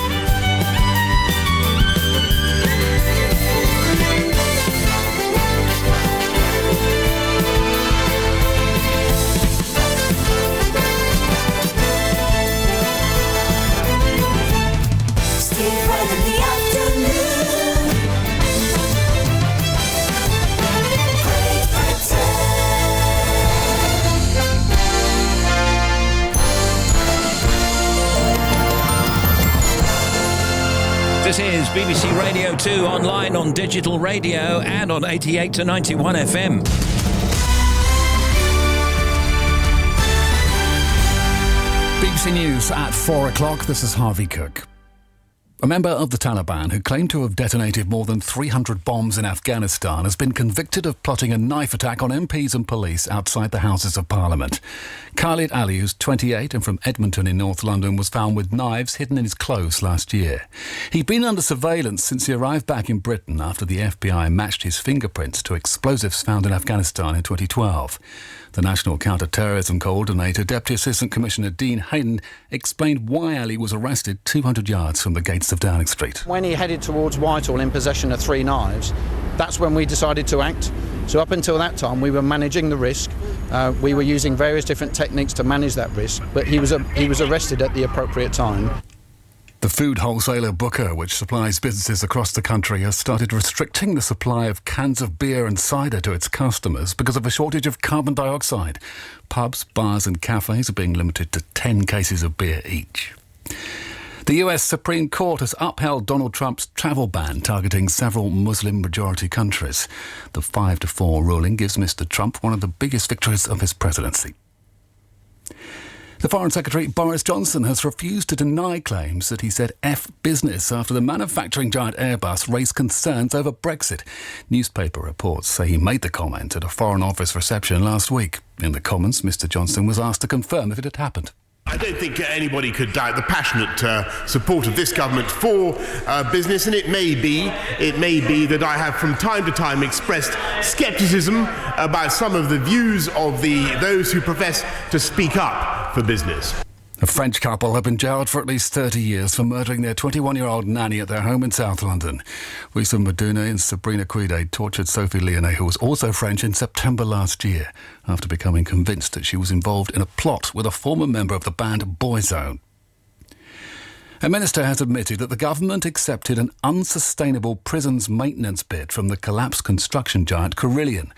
This is BBC Radio 2 online on digital radio and on 88 to 91 FM. BBC News at 4 o'clock. This is Harvey Cook. A member of the Taliban who claimed to have detonated more than 300 bombs in Afghanistan has been convicted of plotting a knife attack on MPs and police outside the Houses of Parliament. Khalid Ali, who's 28 and from Edmonton in North London, was found with knives hidden in his clothes last year. He'd been under surveillance since he arrived back in Britain after the FBI matched his fingerprints to explosives found in Afghanistan in 2012. The National Counter-Terrorism Coordinator, Deputy Assistant Commissioner Dean Hayden, explained why Ali was arrested 200 yards from the gates of Downing Street. When he headed towards Whitehall in possession of 3 knives, that's when we decided to act. So up until that time, we were managing the risk. We were using various different techniques to manage that risk, but he was arrested at the appropriate time. The food wholesaler Booker, which supplies businesses across the country, has started restricting the supply of cans of beer and cider to its customers because of a shortage of carbon dioxide. Pubs, bars and cafes are being limited to 10 cases of beer each. The US Supreme Court has upheld Donald Trump's travel ban targeting several Muslim-majority countries. The 5-4 ruling gives Mr. Trump one of the biggest victories of his presidency. The Foreign Secretary Boris Johnson has refused to deny claims that he said F business after the manufacturing giant Airbus raised concerns over Brexit. Newspaper reports say he made the comment at a Foreign Office reception last week. In the comments, Mr. Johnson was asked to confirm if it had happened. I don't think anybody could doubt the passionate support of this government for business, and it may be that I have from time to time expressed scepticism about some of the views of those who profess to speak up for business. A French couple have been jailed for at least 30 years for murdering their 21-year-old nanny at their home in South London. Wissam Madouna and Sabrina Quide tortured Sophie Lyonnais, who was also French, in September last year, after becoming convinced that she was involved in a plot with a former member of the band Boyzone. A minister has admitted that the government accepted an unsustainable prisons maintenance bid from the collapsed construction giant Carillion.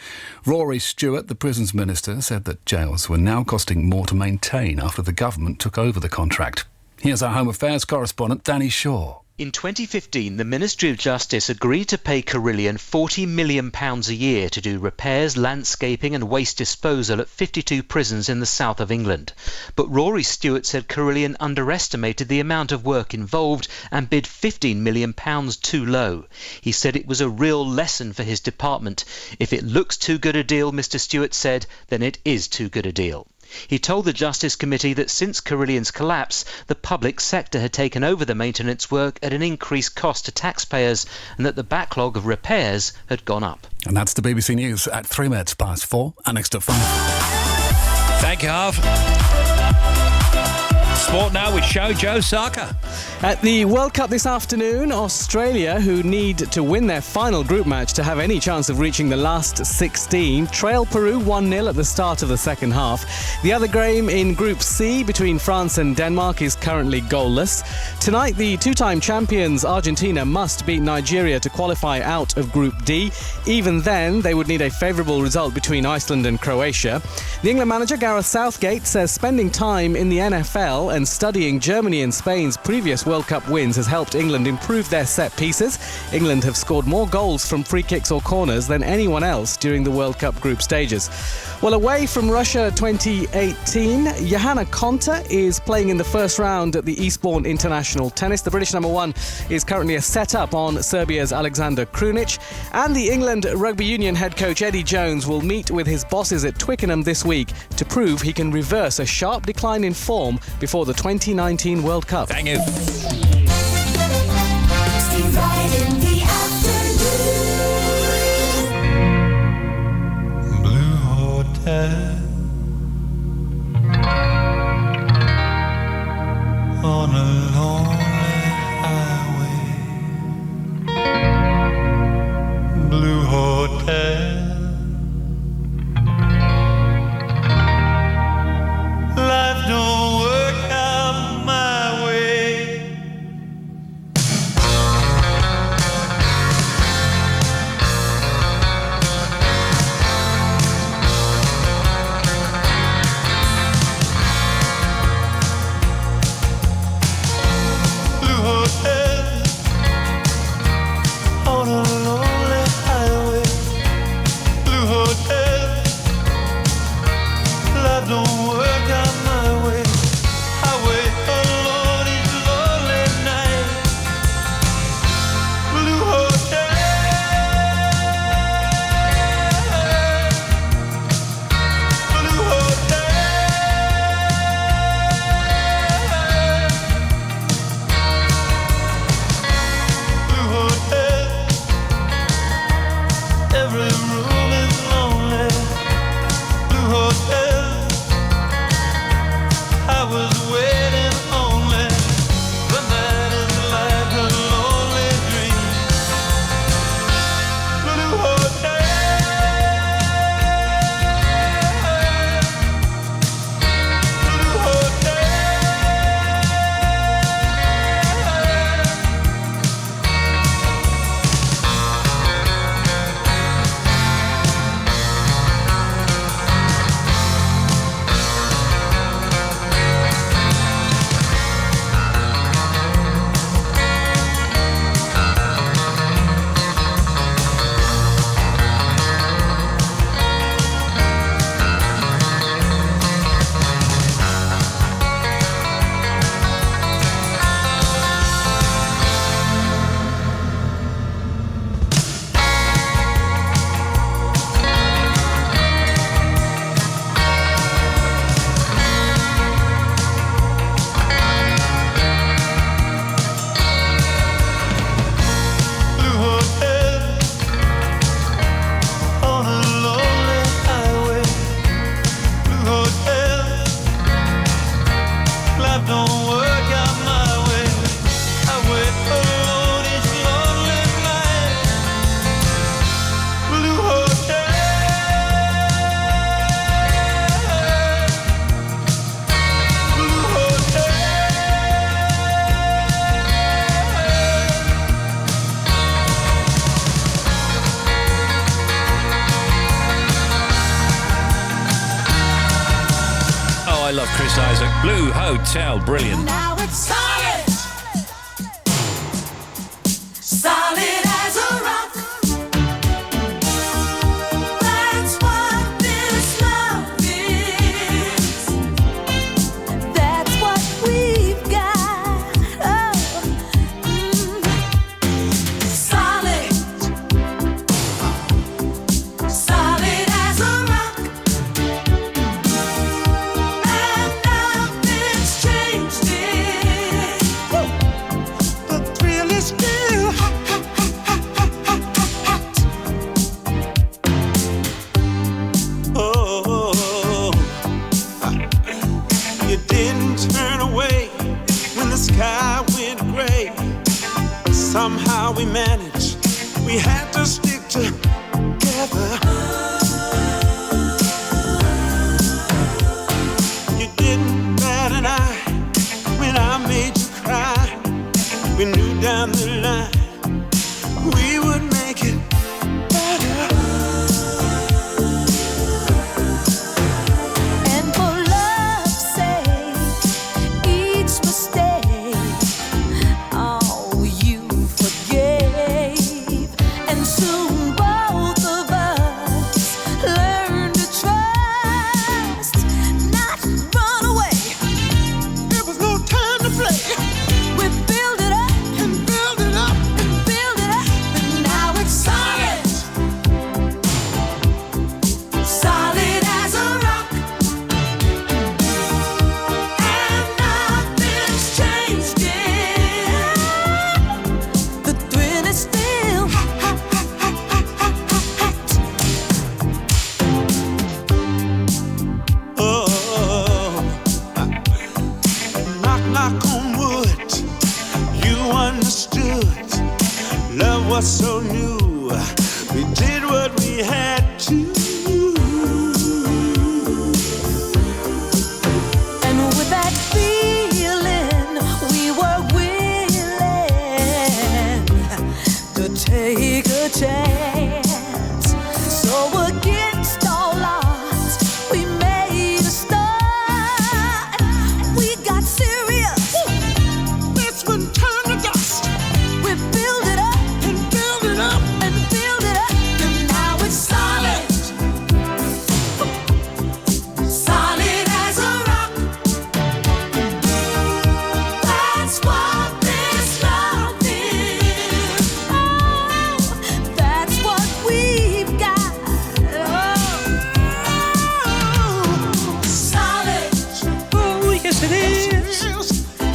Rory Stewart, the prisons minister, said that jails were now costing more to maintain after the government took over the contract. Here's our Home Affairs correspondent, Danny Shaw. In 2015, the Ministry of Justice agreed to pay Carillion £40 million a year to do repairs, landscaping and waste disposal at 52 prisons in the south of England. But Rory Stewart said Carillion underestimated the amount of work involved and bid £15 million too low. He said it was a real lesson for his department. If it looks too good a deal, Mr. Stewart said, then it is too good a deal. He told the Justice Committee that since Carillion's collapse, the public sector had taken over the maintenance work at an increased cost to taxpayers and that the backlog of repairs had gone up. And that's the BBC News at 4:03 and next at 5. Thank you, Harv. Sport now with Joe Saka. At the World Cup this afternoon, Australia, who need to win their final group match to have any chance of reaching the last 16, trail Peru 1-0 at the start of the second half. The other game in Group C between France and Denmark is currently goalless. Tonight, the two-time champions Argentina must beat Nigeria to qualify out of Group D. Even then, they would need a favourable result between Iceland and Croatia. The England manager Gareth Southgate says spending time in the NFL and studying Germany and Spain's previous World Cup wins has helped England improve their set pieces. England have scored more goals from free kicks or corners than anyone else during the World Cup group stages. Well, away from Russia 2018, Johanna Konta is playing in the first round at the Eastbourne International Tennis. The British number 1 is currently a set-up on Serbia's Alexander Krunic. And the England Rugby Union head coach Eddie Jones will meet with his bosses at Twickenham this week to prove he can reverse a sharp decline in form before the 2019 World Cup. Thank you. Blue Hotel on a lonely highway. Blue Hotel. Life don't work out my way. Blue Hotel Chris Isaac. Blue Hotel, brilliant. Now it's solid. Solid as a rock. That's what this love is. That's what we've got. Oh. Solid. Solid as a rock. And nothing's changed it. The thrill is still hot. Oh, you didn't turn away when the sky went gray. Somehow we managed. We had to stick together. You didn't bat an eye when I made you cry. We knew down the line we would make it better. And for love's sake, each mistake, oh, you forgave. And soon both of us learned to trust, not run away. There was no time to play. We build it up and build it up and build it up, and now it's solid. Solid as a rock. And nothing's changed it. The thrill is still Oh, knock, knock on wood. You understood. Love was so new. We did what we had to. And with that feeling, we were willing to take a chance. So against all odds, we made a start. We got serious. This one turned to dust. We build it up and build it up and build it up, and now it's solid. Solid as a rock. That's what this love is. Oh, that's what we've got. Oh, solid. Oh, yes it is.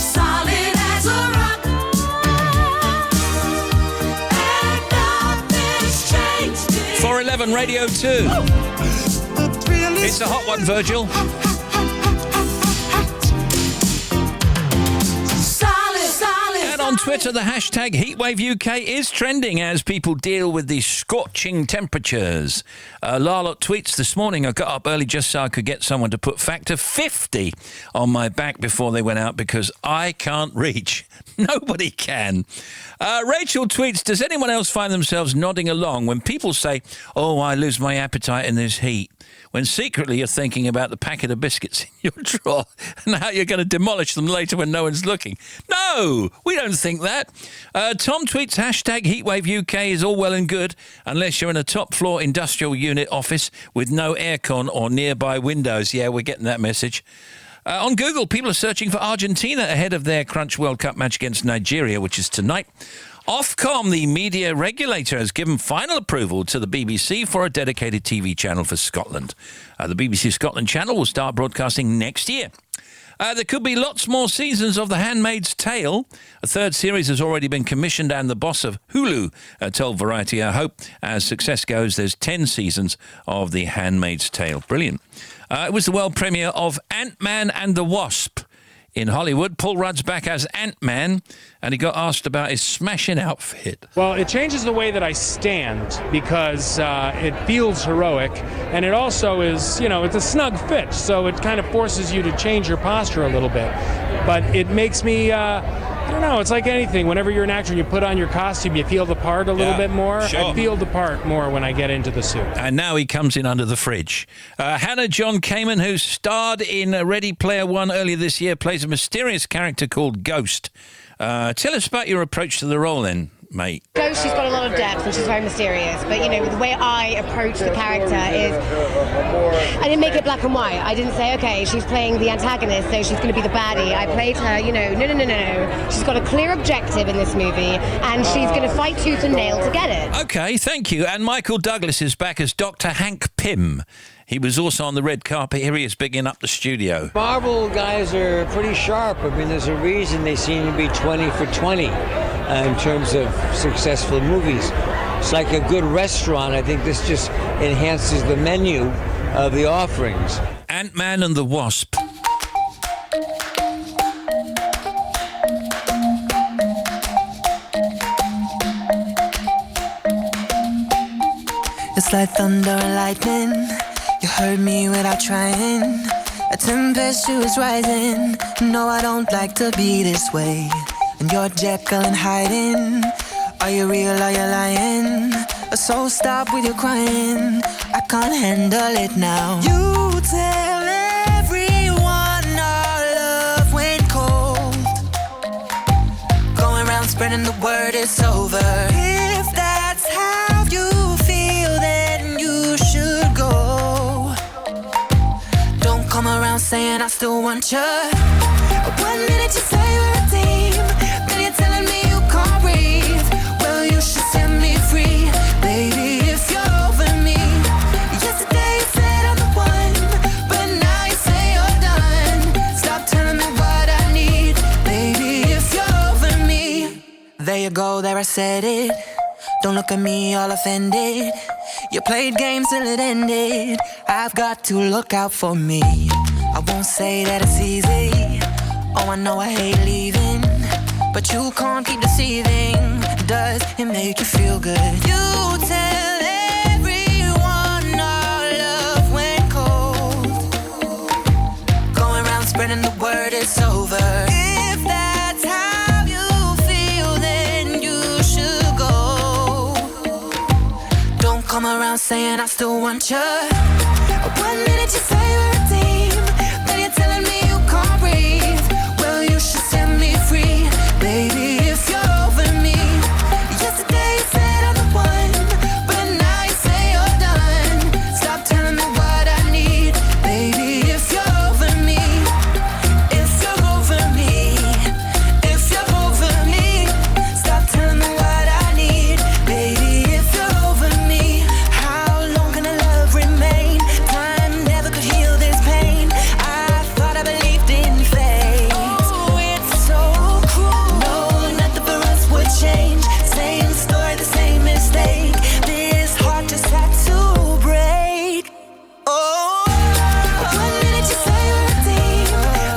Solid as a rock. And nothing's changed it. 411 Radio 2. It's a hot one, Virgil. Solid, solid. And on Twitter, the hashtag HeatWaveUK is trending as people deal with these scorching temperatures. Larlot tweets, this morning I got up early just so I could get someone to put factor 50 on my back before they went out because I can't reach. Nobody can. Rachel tweets, does anyone else find themselves nodding along when people say, oh, I lose my appetite in this heat, when secretly you're thinking about the packet of biscuits in your drawer and how you're going to demolish them later when no one's looking? No, we don't think that. Tom tweets, hashtag HeatWaveUK is all well and good unless you're in a top floor industrial unit office with no aircon or nearby windows. Yeah, we're getting that message. On Google, people are searching for Argentina ahead of their Crunch World Cup match against Nigeria, which is tonight. Ofcom, the media regulator, has given final approval to the BBC for a dedicated TV channel for Scotland. The BBC Scotland channel will start broadcasting next year. There could be lots more seasons of The Handmaid's Tale. A third series has already been commissioned, and the boss of Hulu told Variety, I hope, as success goes, there's 10 seasons of The Handmaid's Tale. Brilliant. It was the world premiere of Ant-Man and the Wasp in Hollywood. Paul Rudd's back as Ant-Man, and he got asked about his smashing outfit. Well, it changes the way that I stand because it feels heroic, and it also is, it's a snug fit, so it kind of forces you to change your posture a little bit. But it makes me, don't know. It's like anything. Whenever you're an actor and you put on your costume, you feel the part a little bit more. Sure. I feel the part more when I get into the suit. And now he comes in under the fridge. Hannah John Kamen, who starred in Ready Player One earlier this year, plays a mysterious character called Ghost. Tell us about your approach to the role then, mate. Ghost, she's got a lot of depth and she's very mysterious, but the way I approach the character is I didn't make it black and white. I didn't say, okay, she's playing the antagonist, so she's going to be the baddie. I played her, no. She's got a clear objective in this movie and she's going to fight tooth and nail to get it. Okay, thank you. And Michael Douglas is back as Dr. Hank Pym. He was also on the red carpet. Here he is bigging up the studio. Marvel guys are pretty sharp. I mean, there's a reason they seem to be 20 for 20 in terms of successful movies. It's like a good restaurant. I think this just enhances the menu of the offerings. Ant-Man and the Wasp. It's like thunder and lightning. You heard me without trying. A tempestuous rising. No, I don't like to be this way. And you're Jekyll and hiding. Are you real, are you lying? So stop with your crying. I can't handle it now. You tell everyone our love went cold. Going around spreading the word it's over. If that's how you feel, then you should go. Don't come around saying I still want you. 1 minute you say we're a team, then you're telling me you can't breathe. Well, you should set me free, baby, if you're over me. Yesterday you said I'm the one, but now you say you're done. Stop telling me what I need, baby, if you're over me. There you go, there I said it. Don't look at me all offended. You played games till it ended. I've got to look out for me. I won't say that it's easy. Oh, I know I hate leaving, but you can't keep deceiving. Does it make you feel good? You tell everyone our love went cold. Going around spreading the word it's over. If that's how you feel, then you should go. Don't come around saying I still want you. 1 minute you say we're a team, then you're telling me you can't breathe. Well, you should set me free, baby, if you're over me. Yesterday you said I'm the one, but now you say you're done. Stop telling me what I need, baby, if you're over me. If you're over me, if you're over me. Stop telling me what I need, baby, if you're over me. How long can a love remain? Time never could heal this pain. I thought I believed in fate. Oh, it's so cruel. No, nothing for us would change. Same story, the same mistake. This heart just had to break. Oh, 1 minute you say we're a team,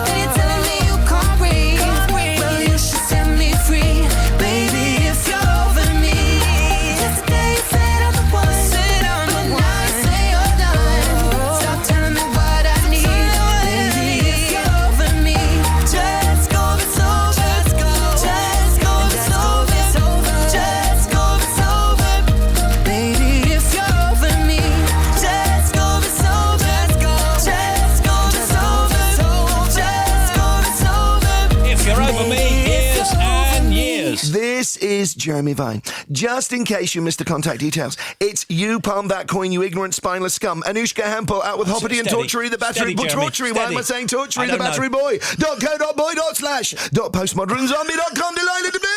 then you're telling me you can't breathe. Well, you should set me free, baby, if you're over me. Yesterday you said I'm the one, but now you say you're done. Stop telling me what I need, baby, if you're over me. Just go, it's over. Just go, it's over. Just go, it's over. Baby, if you're over me. Just go, it's over. Just go, it's over. Just go, it's over. If you're over me, years and years. This is Jeremy Vine. Just in case you missed the contact details, it's you palm that coin, you ignorant spineless scum. Anushka Hempel out with Hoppity and Steady. Tortury, the battery. Steady, Jeremy, Tortury, why am I steady. saying Tortury, I the don't battery know. boy? .co.boy.slash.postmodernzombie.com. Delighted to be.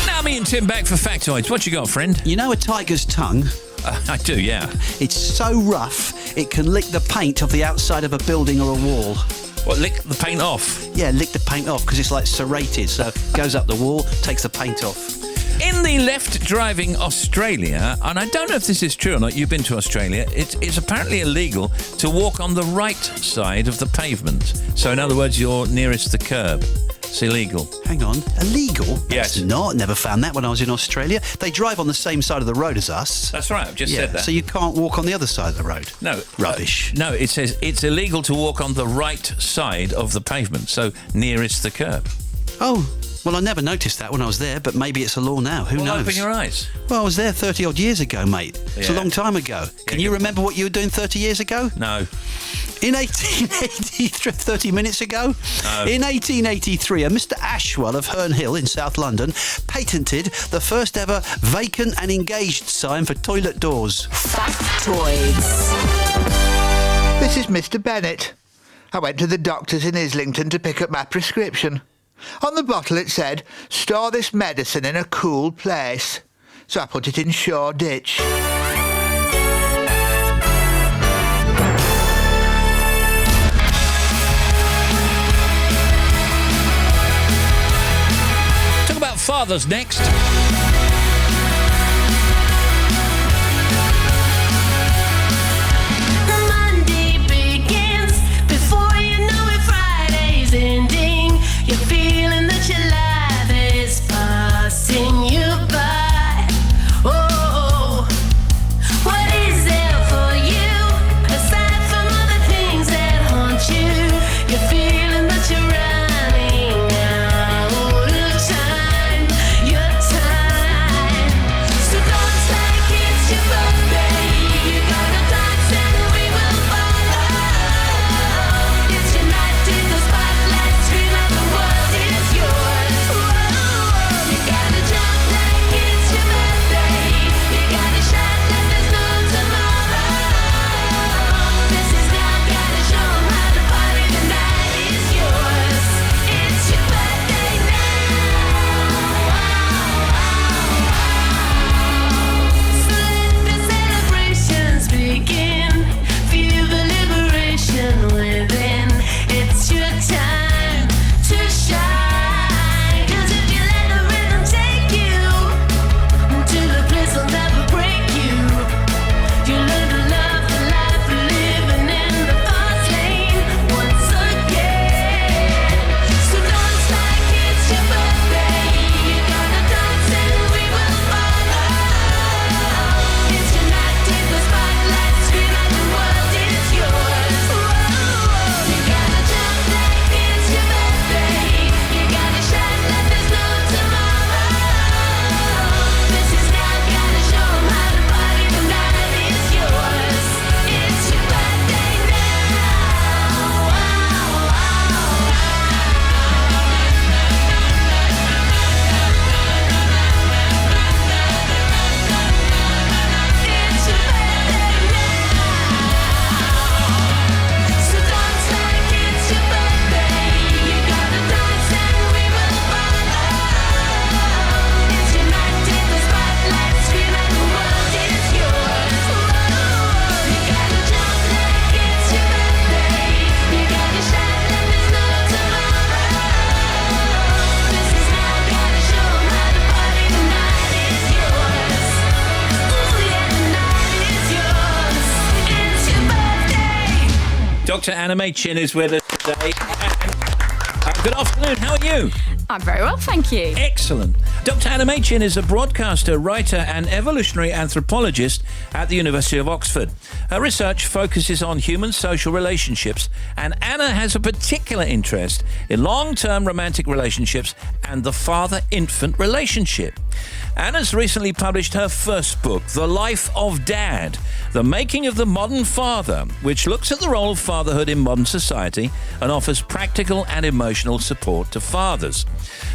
Now me and Tim back for factoids. What you got, friend? You know a tiger's tongue? I do, yeah. It's so rough, it can lick the paint off the outside of a building or a wall. What, lick the paint off? Yeah, lick the paint off, because it's like serrated, so it goes up the wall, takes the paint off. In the left-driving Australia, and I don't know if this is true or not, you've been to Australia, it's apparently illegal to walk on the right side of the pavement. So in other words, you're nearest the curb. It's illegal. Hang on, illegal? Yes. It's not. Never found that when I was in Australia. They drive on the same side of the road as us. That's right, I've just said that. So you can't walk on the other side of the road? No. Rubbish. No, it says it's illegal to walk on the right side of the pavement, so nearest the curb. Oh, well, I never noticed that when I was there, but maybe it's a law now. Who knows? Open your eyes. Well, I was there 30-odd years ago, mate. It's a long time ago. Can you remember what you were doing 30 years ago? No. In 1883, 30 minutes ago? No. In 1883, a Mr. Ashwell of Herne Hill in South London patented the first ever vacant and engaged sign for toilet doors. Factoids. This is Mr. Bennett. I went to the doctor's in Islington to pick up my prescription. On the bottle it said, store this medicine in a cool place. So I put it in Shoreditch. Talk about fathers next. Monday begins before you know it. Friday's ending. You're feeling that your life is passing you by. Oh, what is there for you aside from all the things that haunt you? You're feeling that you're running out of time. Your time. So don't like it's your birthday. You gotta dance and we will follow. It's your night, take the spotlight, scream out the world is yours. Whoa, you gotta jump like it's your birthday. You gotta shine like there's no tomorrow. This is now, gotta show 'em how to party, the night is yours. It's your birthday now. So let the celebrations begin. Feel the liberation within. It's your time to shine. 'Cause if you let the rhythm take you to the place that'll never break you, you learn to love the life of living in the fast lane once again. So dance like it's your birthday. You gotta dance and we will follow. It's your night, take the spotlight, scream out the world is yours. Whoa, you gotta jump like it's your birthday. You gotta shine like there's no tomorrow. This is now, gotta show 'em how to party, the night is yours. It's your birthday So dance like it's your birthday. You gotta dance and we will follow. It's your night, take the spotlight, scream out the world is yours. Whoa, you gotta jump like it's your birthday. You gotta shine like there's no tomorrow. This is now, gotta show 'em how to party, the night is yours. Ooh, yeah, the night is yours. It's your birthday. Dr. Anna May Chin is with us today. Good afternoon, how are you? I'm very well, thank you. Excellent. Dr. Anna May Chin is a broadcaster, writer and evolutionary anthropologist at the University of Oxford. Her research focuses on human social relationships, and Anna has a particular interest in long-term romantic relationships and the father-infant relationship. Anna's recently published her first book, The Life of Dad, The Making of the Modern Father, which looks at the role of fatherhood in modern society and offers practical and emotional support to fathers.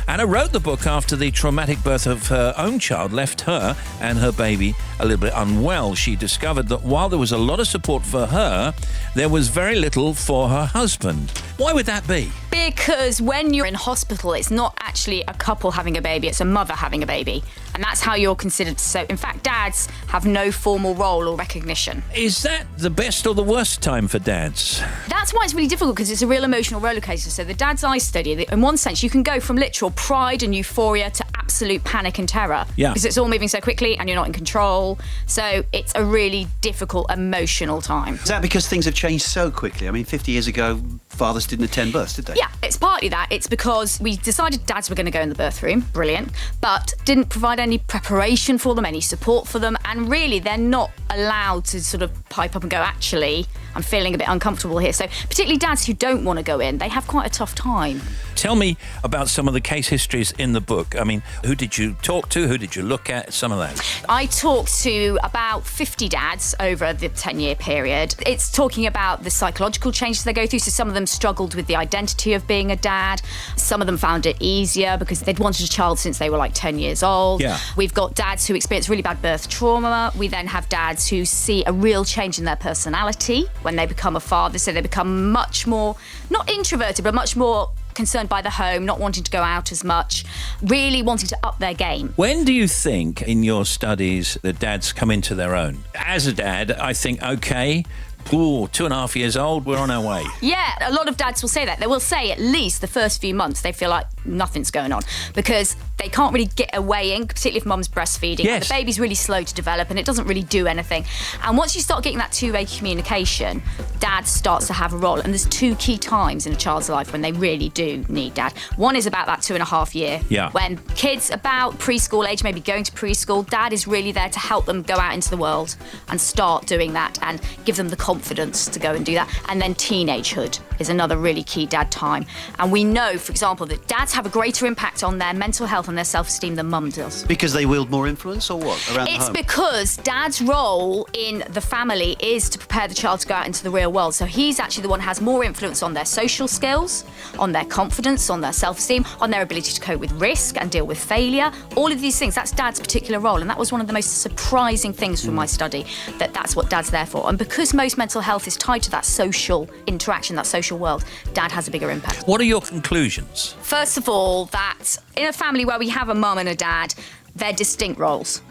Anna wrote the book after the traumatic birth of her own child left her and her baby a little bit unwell. She discovered that while there was a lot of support for her, there was very little for her husband. Why would that be? Because when you're in hospital, it's not actually a couple having a baby, it's a mother having a baby. And that's how you're considered. So, in fact, dads have no formal role or recognition. Is that the best or the worst time for dads? That's why it's really difficult, because it's a real emotional roller coaster. So the dads I study, in one sense, you can go from literal pride and euphoria to absolute panic and terror. Yeah. Because it's all moving so quickly and you're not in control. So it's a really difficult emotional time. Is that because things have changed so quickly? I mean, 50 years ago, fathers didn't attend births, did they? Yeah, it's partly that. It's because we decided dads were going to go in the birth room, brilliant, but didn't provide any preparation for them, any support for them, and really they're not allowed to sort of pipe up and go, actually, I'm feeling a bit uncomfortable here. So particularly dads who don't want to go in, they have quite a tough time. Tell me about some of the case histories in the book. I mean, who did you talk to? Who did you look at? Some of that. I talked to about 50 dads over the 10-year period. It's talking about the psychological changes they go through. So some of them struggled with the identity of being a dad. Some of them found it easier because they'd wanted a child since they were like 10 years old. Yeah. We've got dads who experience really bad birth trauma. We then have dads who see a real change in their personality when they become a father. So they become much more, not introverted, but much more concerned by the home, not wanting to go out as much, really wanting to up their game. When do you think in your studies that dads come into their own? As a dad, I think, okay, 2.5 years old, we're on our way. Yeah, a lot of dads will say that. They will say at least the first few months they feel like nothing's going on because they can't really get a way in, particularly if mum's breastfeeding. Yes. And the baby's really slow to develop and it doesn't really do anything. And once you start getting that two-way communication, dad starts to have a role. And there's two key times in a child's life when they really do need dad. One is about that 2.5 year. Yeah. When kids about preschool age, maybe going to preschool, dad is really there to help them go out into the world and start doing that and give them the confidence to go and do that. And then teenagehood is another really key dad time. And we know, for example, that dads have a greater impact on their mental health and their self-esteem than mum does. Because they wield more influence or what around the It's home? because dad's role in the family is to prepare the child to go out into the real world. So he's actually the one who has more influence on their social skills, on their confidence, on their self-esteem, on their ability to cope with risk and deal with failure. All of these things, that's dad's particular role. And that was one of the most surprising things from my study, that that's what dad's there for. And because most mental health is tied to that social interaction, that social world, dad has a bigger impact. What are your conclusions? First of all, that in a family where we have a mum and a dad, they're distinct roles.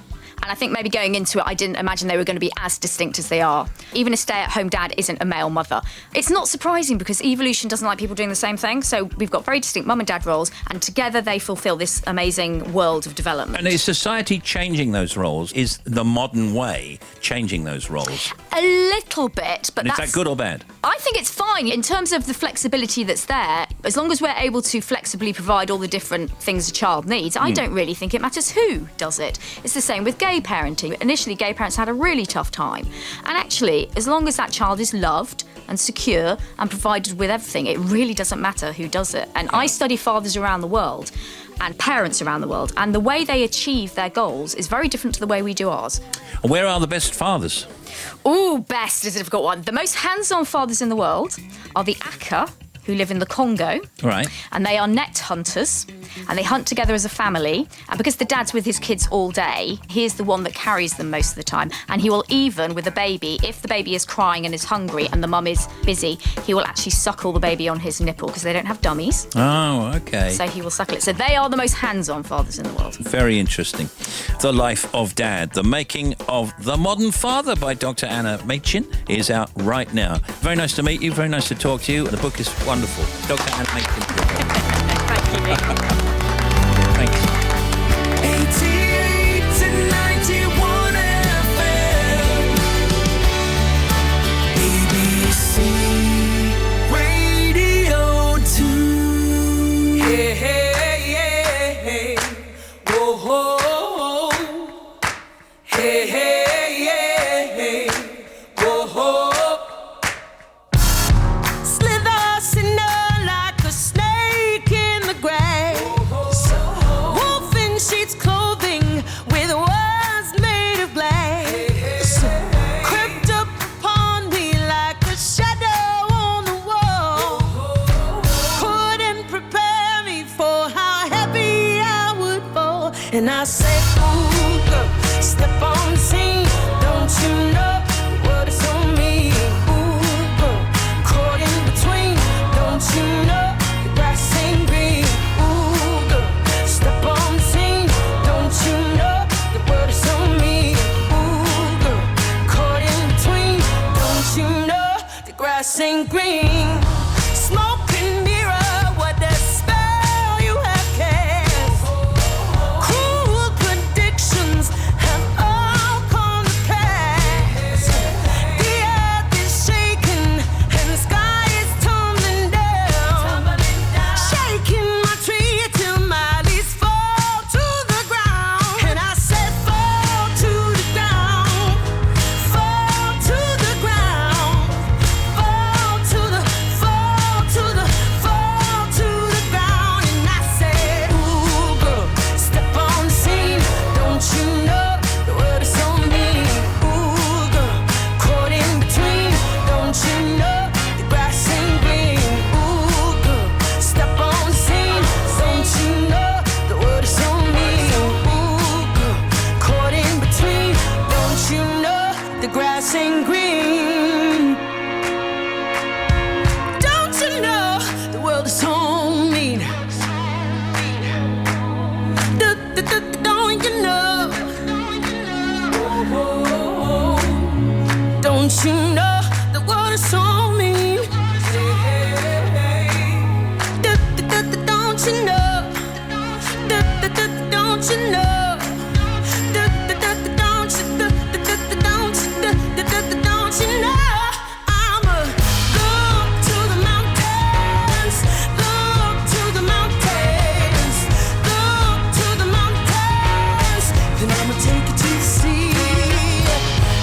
And I think maybe going into it, I didn't imagine they were going to be as distinct as they are. Even a stay-at-home dad isn't a male mother. It's not surprising because evolution doesn't like people doing the same thing. So we've got very distinct mum and dad roles, and together they fulfil this amazing world of development. And is society changing those roles? Is the modern way changing those roles? A little bit, but And is that good or bad? I think it's fine in terms of the flexibility that's there. As long as we're able to flexibly provide all the different things a child needs, I don't really think it matters who does it. It's the same with gay parenting. Initially, gay parents had a really tough time. And actually, as long as that child is loved and secure and provided with everything, it really doesn't matter who does it. And I study fathers around the world and parents around the world, and the way they achieve their goals is very different to the way we do ours. Where are the best fathers? Ooh, best is a difficult one. The most hands-on fathers in the world are the Aka, who live in the Congo. Right. And they are net hunters, and they hunt together as a family. And because the dad's with his kids all day, he's the one that carries them most of the time. And he will even, with the baby, if the baby is crying and is hungry and the mum is busy, he will actually suckle the baby on his nipple because they don't have dummies. Oh, okay. So he will suckle it. So they are the most hands-on fathers in the world. Very interesting. The Life of Dad, The Making of the Modern Father by Dr. Anna Machin is out right now. Very nice to meet you. Very nice to talk to you. The book is wonderful. Dr. Anna Machin. Thanks. 88 to 91 FM. ABC Radio 2. Hey, hey, hey, hey. Whoa, whoa. Hey, hey, hey, hey. Whoa, whoa. Slithers in her like a snake in the grass. Wolf in sheets clothing with words made of glass. Crept up upon me like a shadow on the wall. Couldn't prepare me for how heavy I would fall. And I said, ooh, girl, step on the scene. Don't you know what it's on me? Ooh, girl, caught in between. Don't you know the grass ain't green? Ooh, girl, step on the scene. Don't you know the word is on me? Ooh, girl, caught in between. Don't you know the grass ain't green? Smoke and mirror, what the spell you have cast. Cruel predictions have all come to pass. The earth is shaking and the sky is tumbling down. grass ain't green. Don't you know the world is so mean? Don't you know? Don't you know the world is so mean? Don't you know? Don't you know? Don't you know? I'ma look to the mountains, look to the mountains, look to the mountains, then I'ma take you to the sea.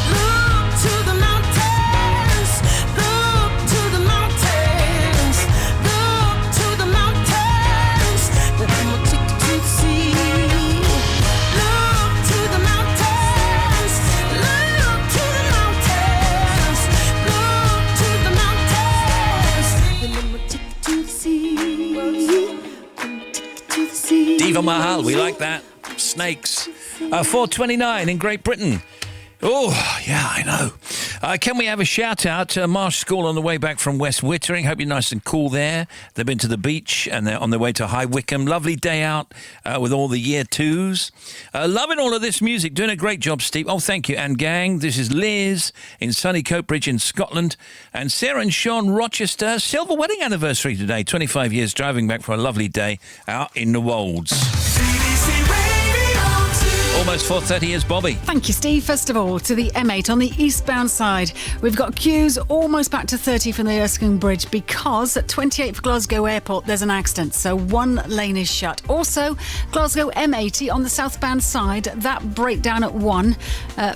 Look to the mountains, look to the mountains, look to the mountains, then I'ma take you to the sea. Look to the mountains, look to the mountains, look to the mountains, then I'ma take you to the sea. To the sea. Diva Mahal, we like that. Snakes. 4:29 in Great Britain. Oh, yeah, I know. Can we have a shout-out to Marsh School on the way back from West Wittering? Hope you're nice and cool there. They've been to the beach and they're on their way to High Wycombe. Lovely day out with all the year twos. Loving all of this music. Doing a great job, Steve. Oh, thank you. And gang, this is Liz in sunny Coatbridge in Scotland. And Sarah and Sean, Rochester. Silver wedding anniversary today. 25 years driving back for a lovely day out in the Wolds. Almost 4:30 is Bobby. Thank you, Steve. First of all, to the M8 on the eastbound side. We've got queues almost back to 30 from the Erskine Bridge because at 28 for Glasgow Airport there's an accident, so one lane is shut. Also, Glasgow M80 on the southbound side, that breakdown at 1.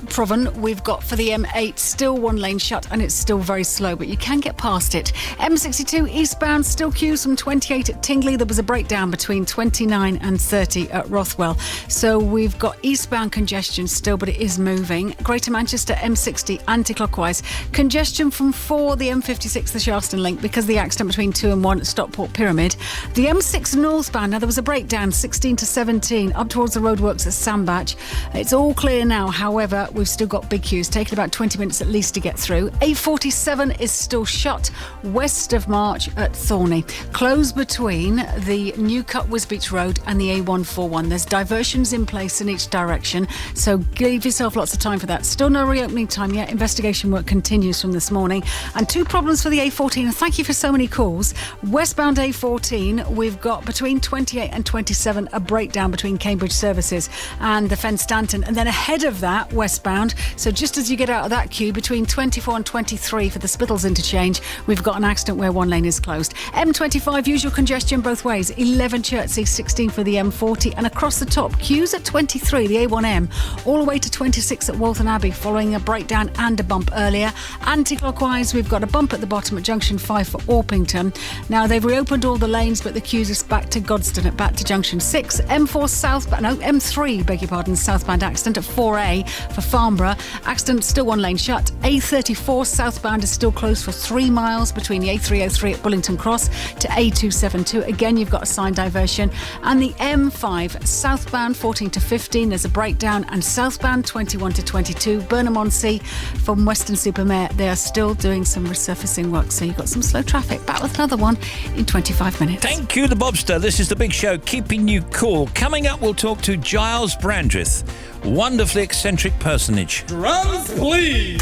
Proven, we've got for the M8 still one lane shut and it's still very slow, but you can get past it. M62 eastbound, still queues from 28 at Tingley. There was a breakdown between 29 and 30 at Rothwell. So we've got eastbound congestion still, but it is moving. Greater Manchester M60 anti-clockwise. Congestion from 4, the M56, the Sharston link, because of the accident between 2 and 1 at Stockport Pyramid. The M6 northbound, now there was a breakdown 16 to 17 up towards the roadworks at Sandbach. It's all clear now, however, we've still got big queues, taking about 20 minutes at least to get through. A47 is still shut west of March at Thorney. Closed between the New Cut Wisbeach Road and the A141. There's diversions in place in each direction, so give yourself lots of time for that. Still no reopening time yet. Investigation work continues from this morning. And 2 problems for the A14, and thank you for so many calls. Westbound A14, we've got between 28 and 27 a breakdown between Cambridge Services and the Fen Stanton, and then ahead of that westbound, so just as you get out of that queue between 24 and 23 for the Spittals interchange, we've got an accident where one lane is closed. M25, usual congestion both ways. 11 Chertsey, 16 for the M40, and across the top queues at 23, the A1M, all the way to 26 at Waltham Abbey following a breakdown and a bump earlier. Anti-clockwise, we've got a bump at the bottom at junction 5 for Orpington. Now they've reopened all the lanes, but the queues are back to Godstone at back to junction 6. M3, beg your pardon, southbound accident at 4A for Farnborough. Accident still one lane shut. A34 southbound is still closed for 3 miles between the A303 at Bullington Cross to A272. Again, you've got a sign diversion. And the M5 southbound 14 to 15, there's a breakdown, and southbound 21 to 22, Burnham-on-Sea from Weston-super-Mare, they are still doing some resurfacing work, so you've got some slow traffic. Back with another one in 25 minutes. Thank you, the Bobster. This is The Big Show, keeping you cool. Coming up, we'll talk to Giles Brandreth, wonderfully eccentric personage. Drums, please.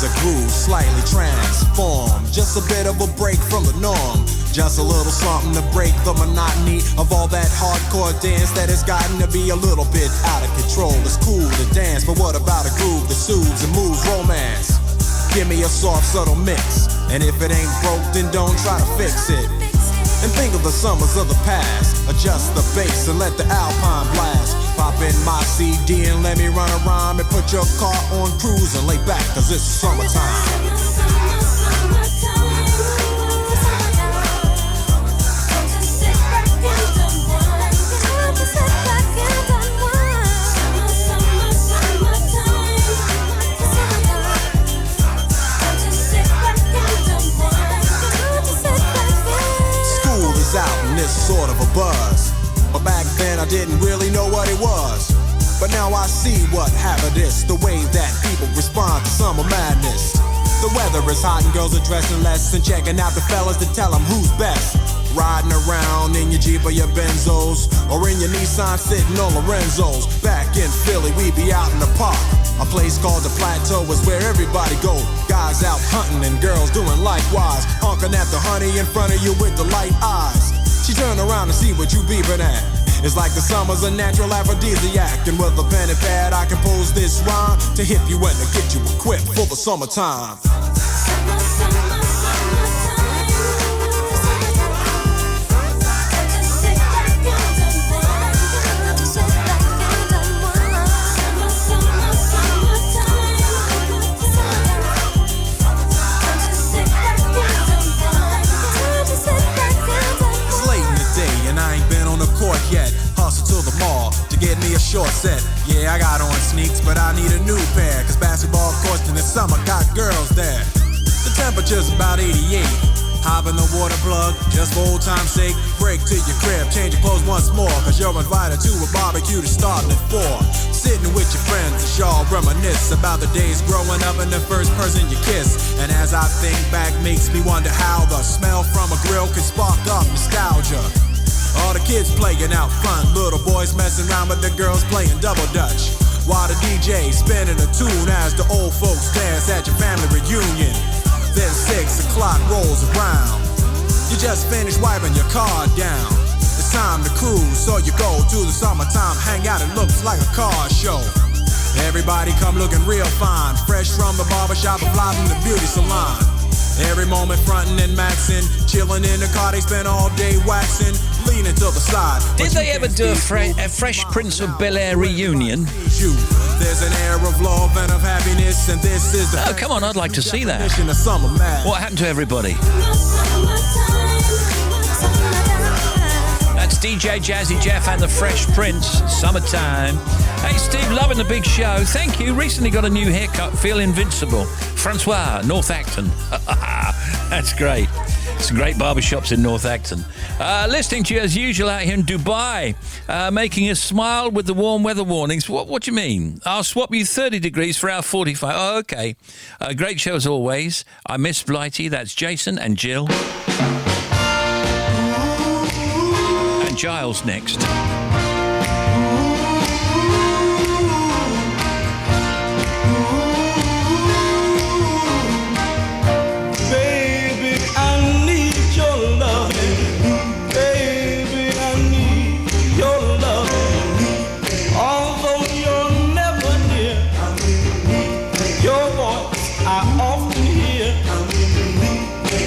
A groove slightly transformed, just a bit of a break from the norm, just a little something to break the monotony of all that hardcore dance that has gotten to be a little bit out of control. It's cool to dance, but what about a groove that soothes and moves romance? Give me a soft, subtle mix, and if it ain't broke, then don't try to fix it. And think of the summers of the past, adjust the bass and let the Alpine blast. Pop in my CD and let me run a rhyme and put your car on cruise and lay back, cause it's summertime. this sort of a buzz. But back then I didn't really know what it was. But now I see what happened is the way that people respond to summer madness. The weather is hot and girls are dressing less and checking out the fellas to tell them who's best. Riding around in your Jeep or your Benzos, or in your Nissan sitting on Lorenzo's. Back in Philly, we be out in the park. A place called the Plateau is where everybody go. Guys out hunting and girls doing likewise. Honking at the honey in front of you with the light eyes. She turn around and see what you beeping at. It's like the summer's a natural aphrodisiac. And with a pen and pad I compose this rhyme to hip you and to get you equipped for the summertime. Yet, hustle to the mall to get me a short set. Yeah, I got on sneaks, but I need a new pair. Cause basketball courts in the summer got girls there. The temperature's about 88. Hop in the water plug, just for old time's sake. Break to your crib, change your clothes once more. Cause you're invited to a barbecue to start at 4. Sitting with your friends as y'all reminisce about the days growing up and the first person you kiss. And as I think back, makes me wonder how the smell from a grill can spark up nostalgia. All the kids playing out front, little boys messing around with the girls playing double dutch. While the DJ spinning a tune as the old folks dance at your family reunion. Then 6 o'clock rolls around. You just finished wiping your car down. It's time to cruise, so you go to the summertime hangout. It looks like a car show. Everybody come looking real fine, fresh from the barbershop or fly from the beauty salon. Every moment frontin' and maxin', chillin' in the car, they spend all day waxin', leaning to the side. Did they ever do a Fresh Prince of Bel-Air reunion? There's an air of love and of happiness, and this is the... Oh, come on, I'd like to see that. What happened to everybody? That's DJ Jazzy Jeff and the Fresh Prince, Summertime. Hey, Steve, loving the big show. Thank you. Recently got a new haircut. Feel invincible. Francois, North Acton. That's great. Some great barbershops in North Acton. Listening to you as usual out here in Dubai. Making us smile with the warm weather warnings. What do you mean? I'll swap you 30 degrees for our 45. Oh, okay. Great show as always. I miss Blighty. That's Jason and Jill. And Giles next.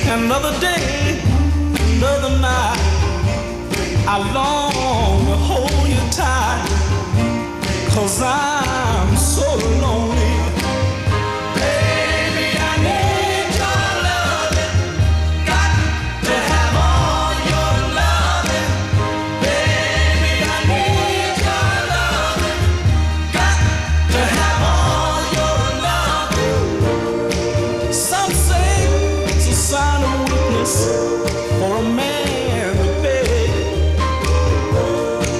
Another day, another night, I long to hold you tight, 'cause I'm so lonely. Baby, I need your loving, got to have all your loving. Baby, I need your loving, got to have all your loving. Some say it's a sign of for a man to beg,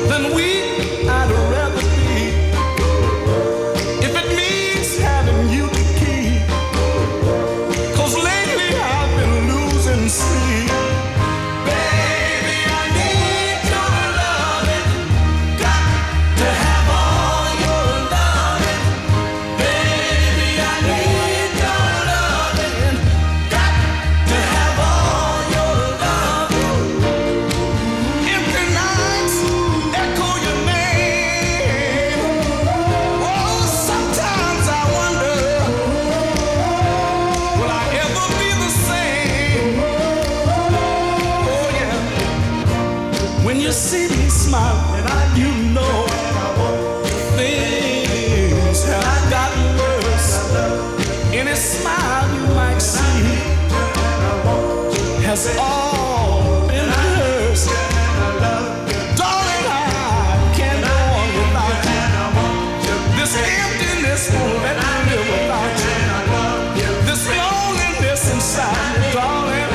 then weak I'd rather be, if it means having you to keep, 'cause lately I've been losing sleep. Baby, I need your loving, got to have all your loving. Baby, I need your loving, got to have all. You see me smiling, you know things have gotten worse. Any smile you might see has all been rehearsed. Darling, I can't go on without you. This emptiness won't let me live without you. This loneliness inside me, darling,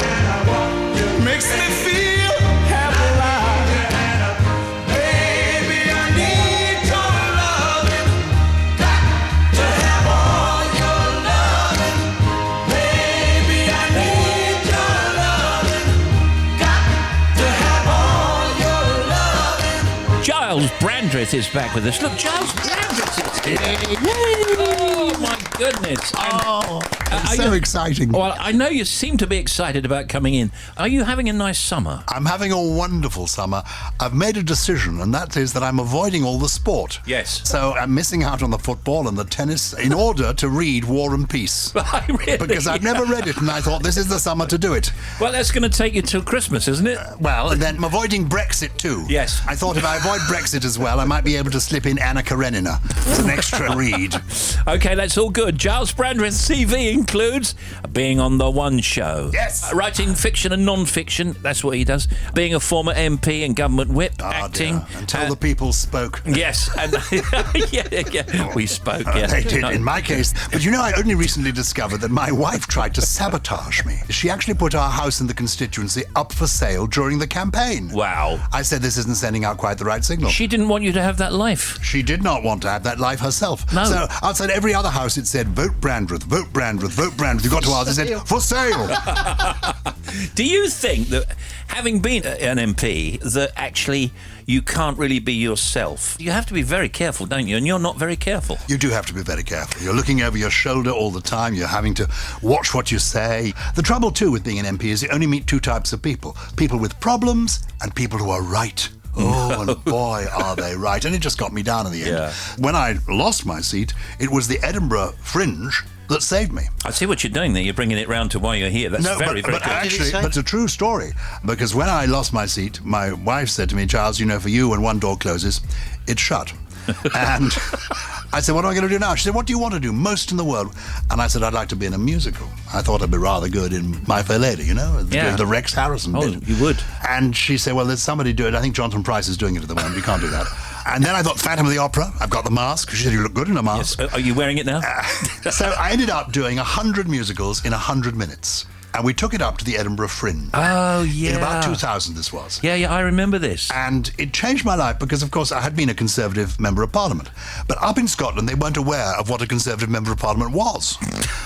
makes me feel happy like Giles Brandreth is back with us. Look, Giles Brandreth is here. Oh, my goodness. It's so exciting. Well, I know you seem to be excited about coming in. Are you having a nice summer? I'm having a wonderful summer. I've made a decision, and that is that I'm avoiding all the sport. Yes. So I'm missing out on the football and the tennis in order to read War and Peace. Really? Because I've never read it, and I thought this is the summer to do it. Well, that's going to take you till Christmas, isn't it? Well, and then I'm avoiding Brexit too. Yes. I thought if I avoid Brexit as well, I might be able to slip in Anna Karenina. It's an extra read. Okay, that's all good. Giles Brandreth's CV includes being on The One Show. Yes. Writing fiction and non-fiction, that's what he does. Being a former MP and government whip, acting. Dear. Until the people spoke. Yes, and yeah, we spoke, yeah. They did, in my case. But you know, I only recently discovered that my wife tried to sabotage me. She actually put our house in the constituency up for sale during the campaign. Wow. I said this isn't sending out quite the right signal. She didn't want you to have that life. She did not want to have that life herself. No. So outside every other house it said, vote Brandreth, vote Brandreth, vote Brandreth. You got to ours, it said, for sale. Do you think that, having been an MP, that actually you can't really be yourself? You have to be very careful, don't you? And you're not very careful. You do have to be very careful. You're looking over your shoulder all the time. You're having to watch what you say. The trouble, too, with being an MP is you only meet two types of people. People with problems and people who are right. Oh, and boy, are they right. And it just got me down in the end. Yeah. When I lost my seat, it was the Edinburgh Fringe that saved me. I see what you're doing there. You're bringing it round to why you're here. That's very but good. actually, it's a true story. Because when I lost my seat, my wife said to me, Giles, you know, for you, when one door closes, it's shut. And I said, what am I going to do now? She said, what do you want to do most in the world? And I said, I'd like to be in a musical. I thought I'd be rather good in My Fair Lady, you know, the Rex Harrison bit. You would. And she said, well, there's somebody do it. I think Jonathan Pryce is doing it at the moment. You can't do that. And then I thought, Phantom of the Opera. I've got the mask. She said, you look good in a mask. Yes. Are you wearing it now? So I ended up doing 100 musicals in 100 minutes. And we took it up to the Edinburgh Fringe. Oh, yeah. In about 2000 this was. Yeah, I remember this. And it changed my life because, of course, I had been a Conservative Member of Parliament. But up in Scotland, they weren't aware of what a Conservative Member of Parliament was.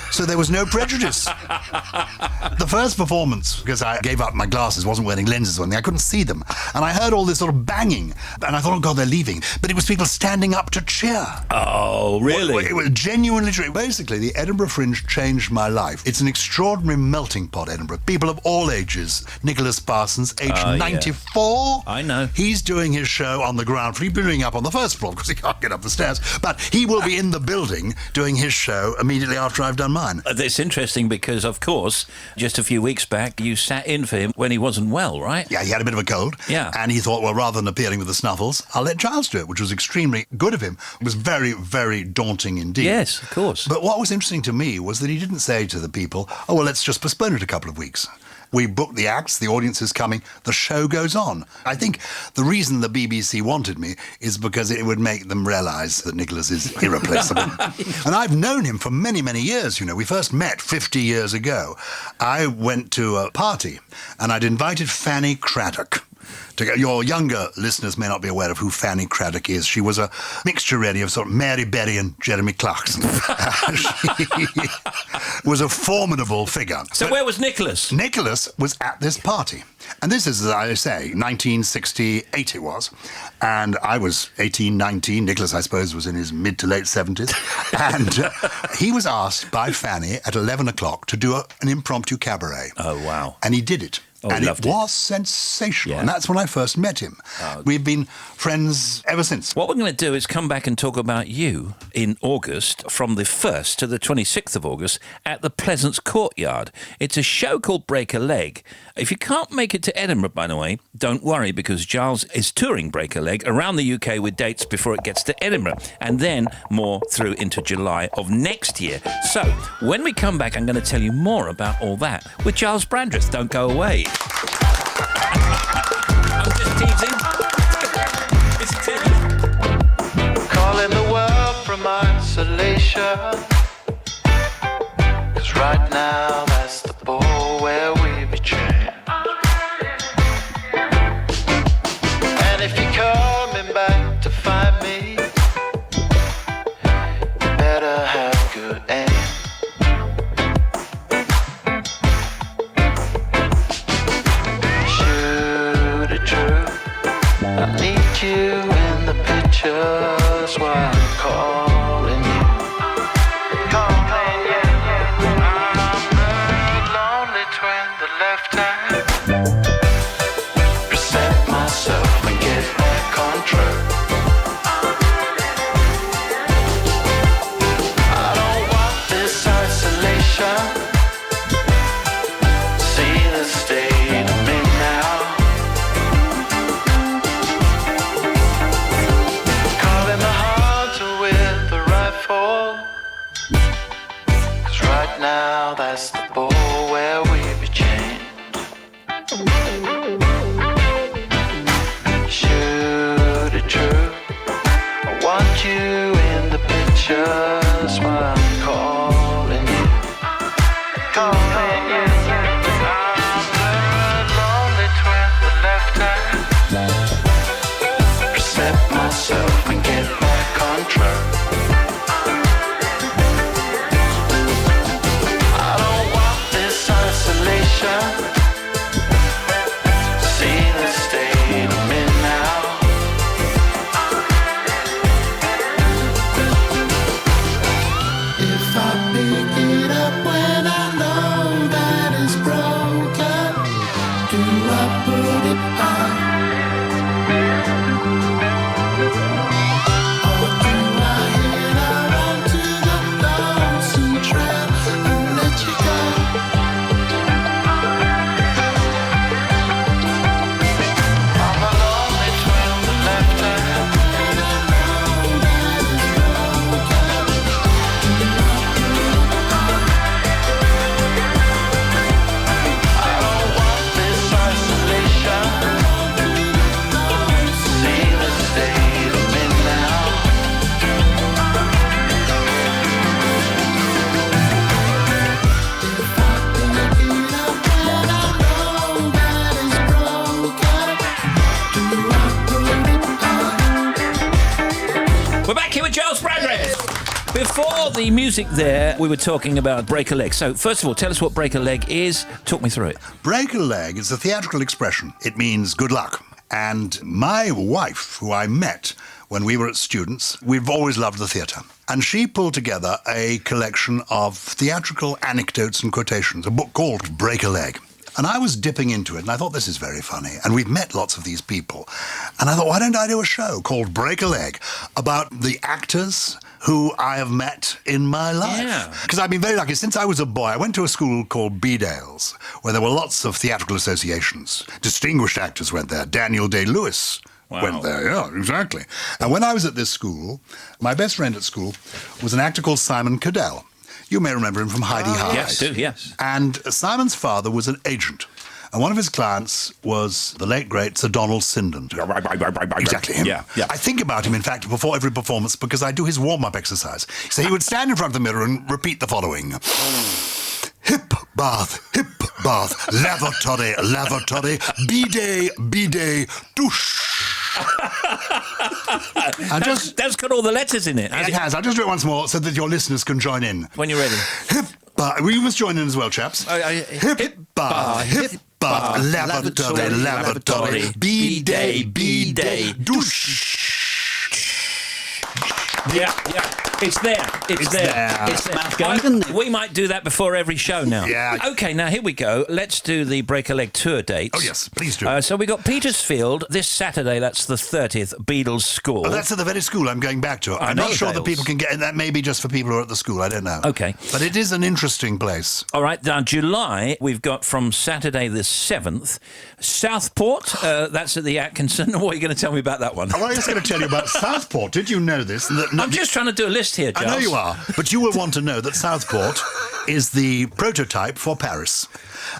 So there was no prejudice. The first performance, because I gave up my glasses, wasn't wearing lenses or anything, I couldn't see them. And I heard all this sort of banging. And I thought, oh, God, they're leaving. But it was people standing up to cheer. Oh, really? It was genuinely true. Basically, the Edinburgh Fringe changed my life. It's an extraordinary melting pot, Edinburgh. People of all ages. Nicholas Parsons, aged 94. I know. He's doing his show on the ground floor. He's been doing it up on the first floor because he can't get up the stairs. But he will be in the building doing his show immediately after I've done mine. It's interesting because, of course, just a few weeks back, you sat in for him when he wasn't well, right? Yeah, he had a bit of a cold. Yeah. And he thought, well, rather than appearing with the snuffles, I'll let Giles do it, which was extremely good of him. It was very, very daunting indeed. Yes, of course. But what was interesting to me was that he didn't say to the people, oh, well, let's just postpone it a couple of weeks. We booked the acts, the audience is coming, the show goes on. I think the reason the BBC wanted me is because it would make them realise that Nicholas is irreplaceable. And I've known him for many, many years, you know. We first met 50 years ago. I went to a party and I'd invited Fanny Craddock. Your younger listeners may not be aware of who Fanny Craddock is. She was a mixture, really, of sort of Mary Berry and Jeremy Clarkson. She was a formidable figure. So where was Nicholas? Nicholas was at this party. And this is, as I say, 1968 it was. And I was 18, 19. Nicholas, I suppose, was in his mid to late 70s. And he was asked by Fanny at 11 o'clock to do an impromptu cabaret. Oh, wow. And he did it. Oh, and it was sensational. Yeah. And that's when I first met him. We've been friends ever since. What we're going to do is come back and talk about you in August, from the 1st to the 26th of August, at the Pleasance Courtyard. It's a show called Break a Leg. If you can't make it to Edinburgh, by the way, don't worry, because Giles is touring Break a Leg around the UK with dates before it gets to Edinburgh, and then more through into July of next year. So, when we come back, I'm going to tell you more about all that with Giles Brandreth. Don't go away. I'm just teasing. It's calling the world from isolation, 'cause right now that's the ball where we be trained. And if you're coming back to find me, you better have good aim. I need you in pictures while I'm calling you. Calling you. I'm a lonely twin that left time. Reset myself and get back on track. I don't want this isolation. See the state of me now. Calling the hunter with the rifle. 'Cause right now that's the ball where we be chained. Shoot it true. I want you in the pictures while I'm calling you. Calling you. I'm the lonely twin that left time. Reset myself and get back on track. I don't want this isolation. See the state of me now. If I pick it up when I know that it's broken, do I put it on? Or do I head out onto the lonesome trail and let you go? I'm a lonely twin that left time. And I know that it's broken. I don't want this isolation. See the state of me now. We're back here with Giles Bradley. Before the music there, we were talking about break a leg. So, first of all, tell us what break a leg is. Talk me through it. Break a leg is a theatrical expression. It means good luck. And my wife, who I met when we were at Students, we've always loved the theatre. And she pulled together a collection of theatrical anecdotes and quotations, a book called Break a Leg. And I was dipping into it, and I thought, this is very funny. And we've met lots of these people. And I thought, why don't I do a show called Break a Leg about the actors who I have met in my life? Because I've been very lucky. Since I was a boy, I went to a school called Bedales, where there were lots of theatrical associations. Distinguished actors went there. Daniel Day-Lewis went there, yeah, exactly. And when I was at this school, my best friend at school was an actor called Simon Cadell. You may remember him from Heidi Hyde. Yes, do, yes. And Simon's father was an agent. And one of his clients was the late, great Sir Donald Sinden. Exactly him. Yeah. I think about him, in fact, before every performance because I do his warm-up exercise. So he would stand in front of the mirror and repeat the following. Hip bath, lavatory, bidet, douche. And that's got all the letters in it. It has. I'll just do it once more so that your listeners can join in. When you're ready. We must join in as well, chaps. Hip bath, lavatory, bidet, douche. Yeah. It's there. It's there. We might do that before every show now. Yeah. Okay, now here we go. Let's do the Break a Leg tour dates. Oh, yes, please do. So we got Petersfield this Saturday. That's the 30th, Beadles School. Oh, that's at the very school I'm going back to. I'm not sure that people can get in. That may be just for people who are at the school. I don't know. Okay. But it is an interesting place. All right. Now, July, we've got from Saturday the 7th, Southport. That's at the Atkinson. What are you going to tell me about that one? Well, I was going to tell you about Southport. Did you know this? I'm just trying to do a list here, Giles. I know you are, but you will want to know that Southport is the prototype for Paris.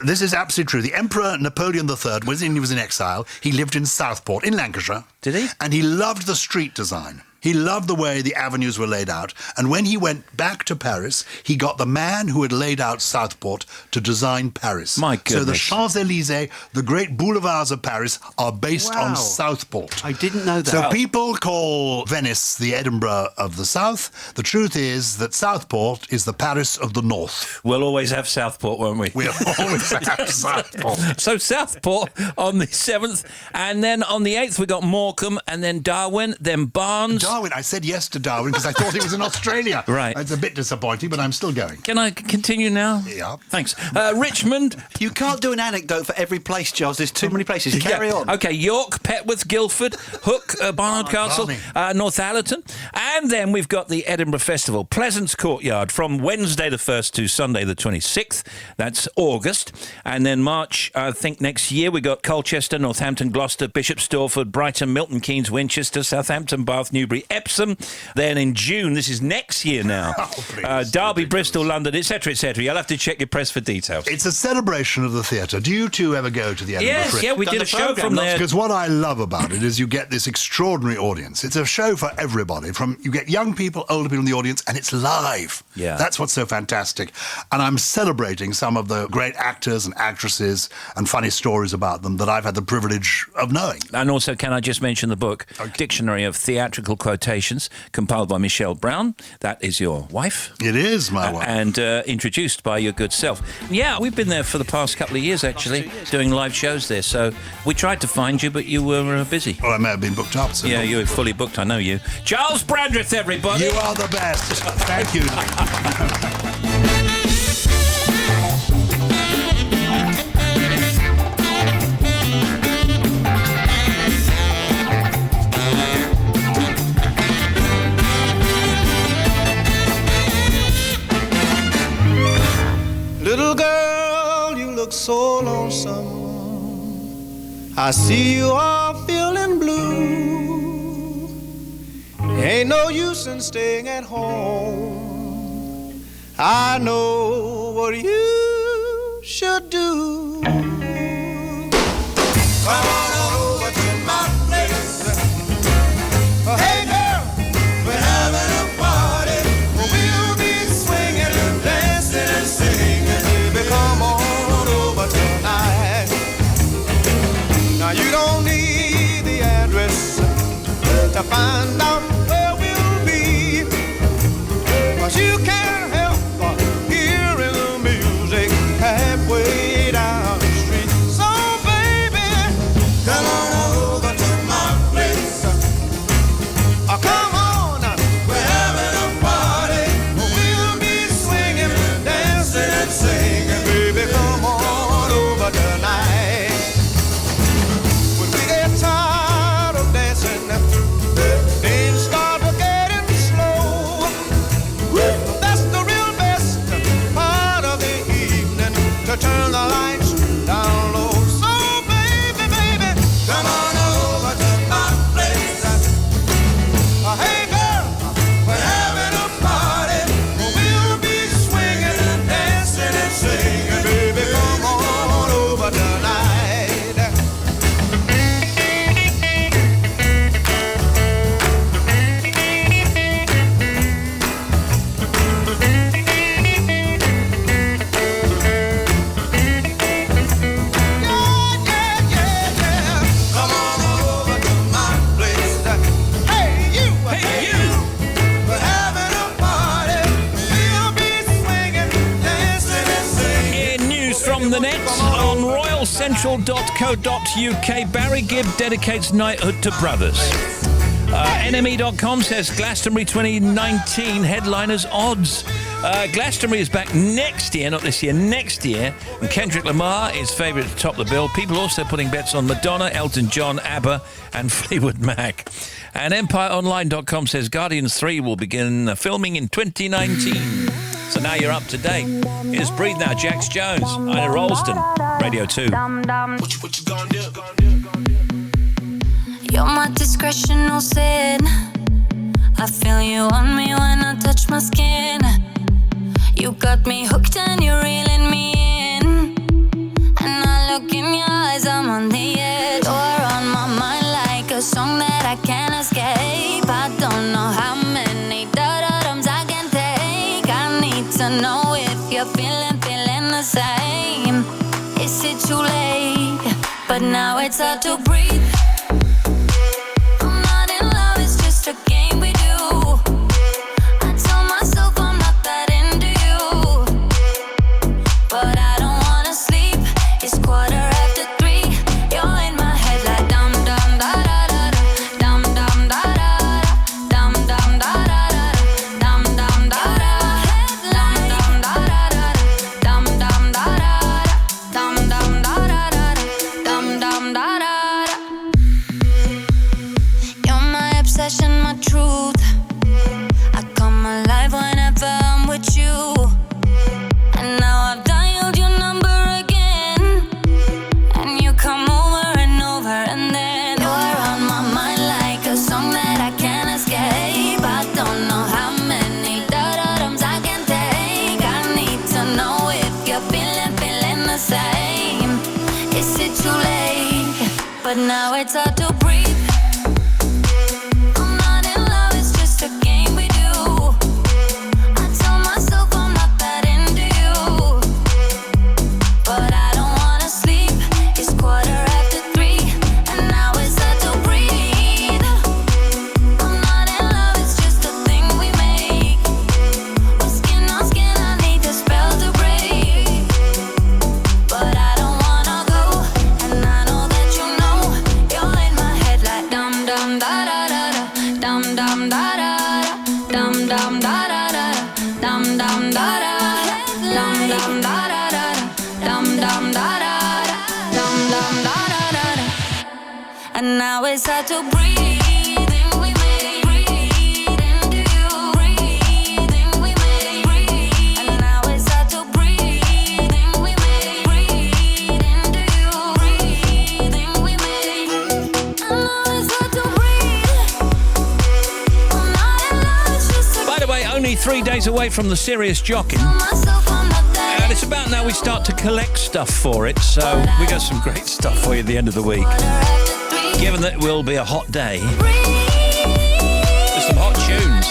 This is absolutely true. The Emperor Napoleon III, when he was in exile, he lived in Southport, in Lancashire. Did he? And he loved the street design. He loved the way the avenues were laid out. And when he went back to Paris, he got the man who had laid out Southport to design Paris. My goodness. So the Champs-Élysées, the great boulevards of Paris, are based on Southport. I didn't know that. So people call Venice the Edinburgh of the South. The truth is that Southport is the Paris of the North. We'll always have Southport, won't we? We'll always have Southport. So Southport on the 7th, and then on the 8th we got Morecambe, and then Darwin, then Barnes. Darwin, I said yes to Darwin because I thought he was in Australia. Right. It's a bit disappointing, but I'm still going. Can I continue now? Yeah. Thanks. Richmond. You can't do an anecdote for every place, Giles. There's too many places. Carry on. Okay, York, Petworth, Guildford, Hook, Barnard Castle, Northallerton. And then we've got the Edinburgh Festival, Pleasance Courtyard, from Wednesday the 1st to Sunday the 26th. That's August. And then March, I think next year, we got Colchester, Northampton, Gloucester, Bishop Stortford, Brighton, Milton Keynes, Winchester, Southampton, Bath, Newbury, Epsom. Then in June, this is next year now, Derby, Bristol, London, etc., etc. You'll have to check your press for details. It's a celebration of the theatre. Do you two ever go to the Edinburgh Yes, Fringe? yeah, we did a show from there. Because what I love about it is you get this extraordinary audience. It's a show for everybody. You get young people, older people in the audience, and it's live. Yeah. That's what's so fantastic. And I'm celebrating some of the great actors and actresses and funny stories about them that I've had the privilege of knowing. And also, can I just mention the book, Dictionary of Theatrical Quotations, compiled by Michelle Brown. That is your wife. It is my wife. And introduced by your good self. Yeah, we've been there for the past couple of years, actually, doing live shows there. So we tried to find you, but you were busy. Well, I may have been booked up. So yeah, you were fully booked, I know you. Charles Brandreth, everybody. You are the best. Thank you. Little girl, you look so lonesome. I see you are feeling blue. Ain't no use in staying at home. I know what you should do. Come on over to my place. Hey girl, we're having a party. We'll be swinging and dancing and singing. Baby, come on over tonight. Now you don't need the address to find out where we'll be, 'cause you can't help but hearing the music halfway down the street. So baby, come on over to my place. Oh, come on, we're having a party. We'll be swinging, dancing and singing. Baby, come on over tonight. When we get tired of dancing, things start getting slow. That's the real best part of the evening, to turn the lights down low. So baby, baby, come on over to my place. Hey girl, we're having a party. We'll be swinging and dancing and singing. Baby, come on over tonight. Come on over to my place. Hey you, we're having a party. We'll be swinging, dancing and singing. In news from the net on royalcentral.co.uk, Barry Gibb dedicates knighthood to brothers. NME.com says Glastonbury 2019 headliners odds. Glastonbury is back next year, not this year, next year. And Kendrick Lamar is favourite to top the bill. People also putting bets on Madonna, Elton John, ABBA and Fleetwood Mac. And EmpireOnline.com says Guardians 3 will begin filming in 2019. So now you're up to date. Here's Breathe Now, Jax Jones, Ina Ralston, Radio 2. What you gonna do? You're my discretional sin. I feel you on me when I touch my skin. You got me hooked and you're reeling me in. And I look in your eyes, I'm on the edge. You're on my mind like a song that I can't escape. I don't know it's hard to breathe. I'm not in love, it's just a game we do. I told myself I'm not that into you, but I don't wanna sleep. It's 3:15. You're in my head like dum dum da da da da, dum dum da da da, dum dum da da da, dum dum da da, dum dum da da da, dum dum da da, dum dum da da da, dum dum da da. You're my obsession, my truth. I come alive whenever I'm with you. And now I've dialed your number again, and you come over and over, and then you're on my mind like a song that I can't escape. I don't know how many da-da-dums I can take. I need to know if you're feeling the same. Is it too late? But now it's hard to breathe. I'm not in love, it's just a game we do. I tell myself I'm not that into you, but I don't wanna sleep. It's 3:15, and now it's hard to breathe. I'm not in love, it's just a thing we make. We're skin on skin, I need the spell to break, but I don't wanna go, and I know that you know. You're in my head like dum dum da da da da, dum dum da da da, dum dum da da da, dum dum da da, dum dum da da da, dum dum da da, dum dum da da da. And now it's hard to breathe. We make breathe into you. Breathing we make breathe. And now it's hard to breathe. We make breathe into you. Breathing we make. And now it's hard to breathe. I'm not in love, it's just a By the way, only 3 days away from the serious jocking. And it's about now we start to collect stuff for it, so we got some great stuff for you at the end of the week. Given that it will be a hot day, there's some hot tunes.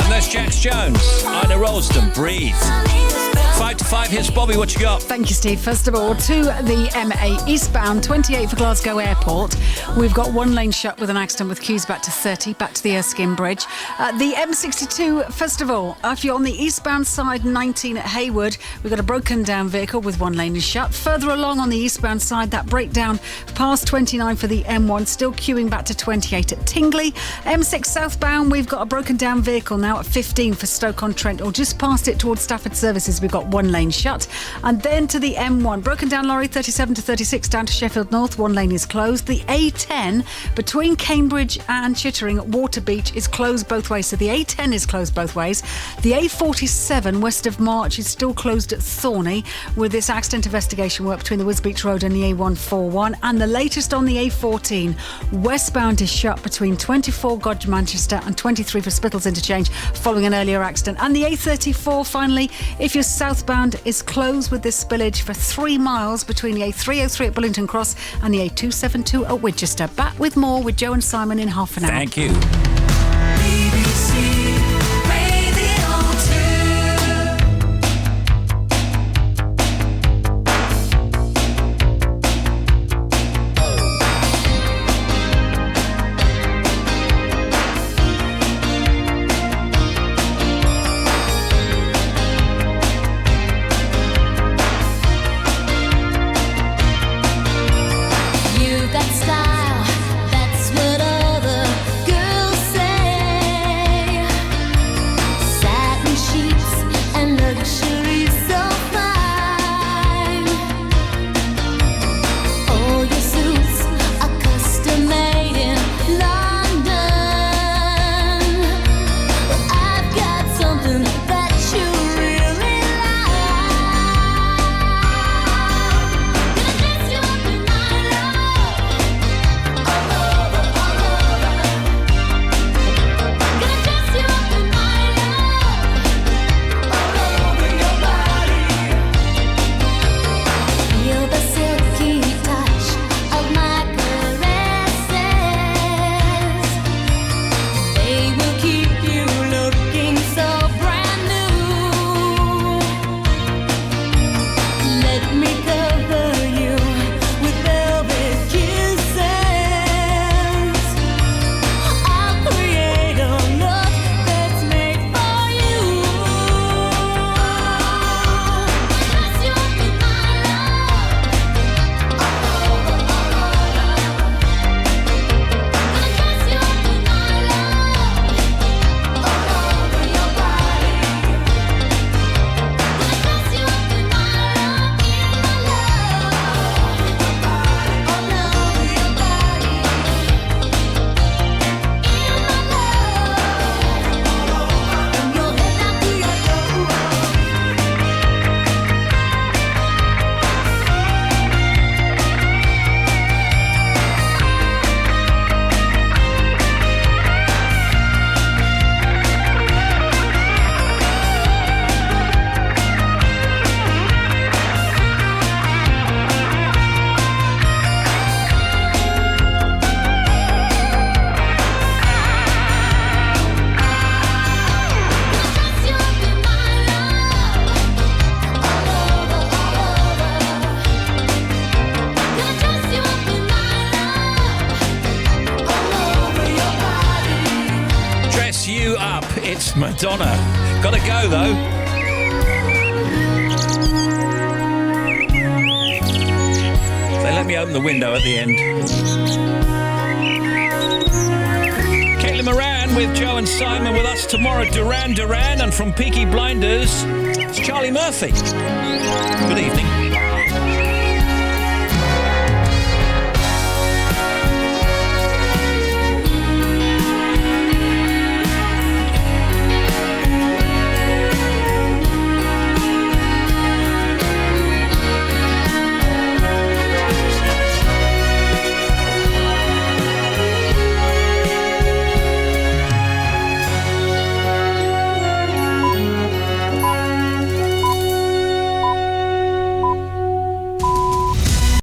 And there's Jax Jones, Ida Ralston, Breathe. 5 to 5, here's Bobby, what you got? Thank you, Steve. First of all, to the M8 eastbound, 28 for Glasgow Airport. We've got one lane shut with an accident with queues back to 30, back to the Erskine Bridge. The M62, first of all, if you're on the eastbound side, 19 at Haywood, we've got a broken down vehicle with one lane is shut. Further along on the eastbound side, that breakdown past 29 for the M1, still queuing back to 28 at Tingley. M6 southbound, we've got a broken down vehicle now at 15 for Stoke-on-Trent, or just past it towards Stafford Services, we've got one lane shut. And then to the M1, broken down lorry 37 to 36 down to Sheffield North, one lane is closed. The A10 between Cambridge and Chittering at Waterbeach is closed both ways, so the A10 is closed both ways. The A47 west of March is still closed at Thorney with this accident investigation work between the Wisbeach Road and the A141. And the latest on the A14 westbound is shut between 24 Godge Manchester and 23 for Spittles Interchange following an earlier accident. And the A34 finally, if you're southbound, is closed with this spillage for 3 miles between the A303 at Bullington Cross and the A272 at Winchester. Back with more with Joe and Simon in half an hour. Thank you. You've got style, that's what all the girls Madonna. Gotta go, though. They let me open the window at the end. Caitlin Moran with Joe and Simon with us tomorrow. Duran Duran, and from Peaky Blinders, it's Charlie Murphy. Good evening.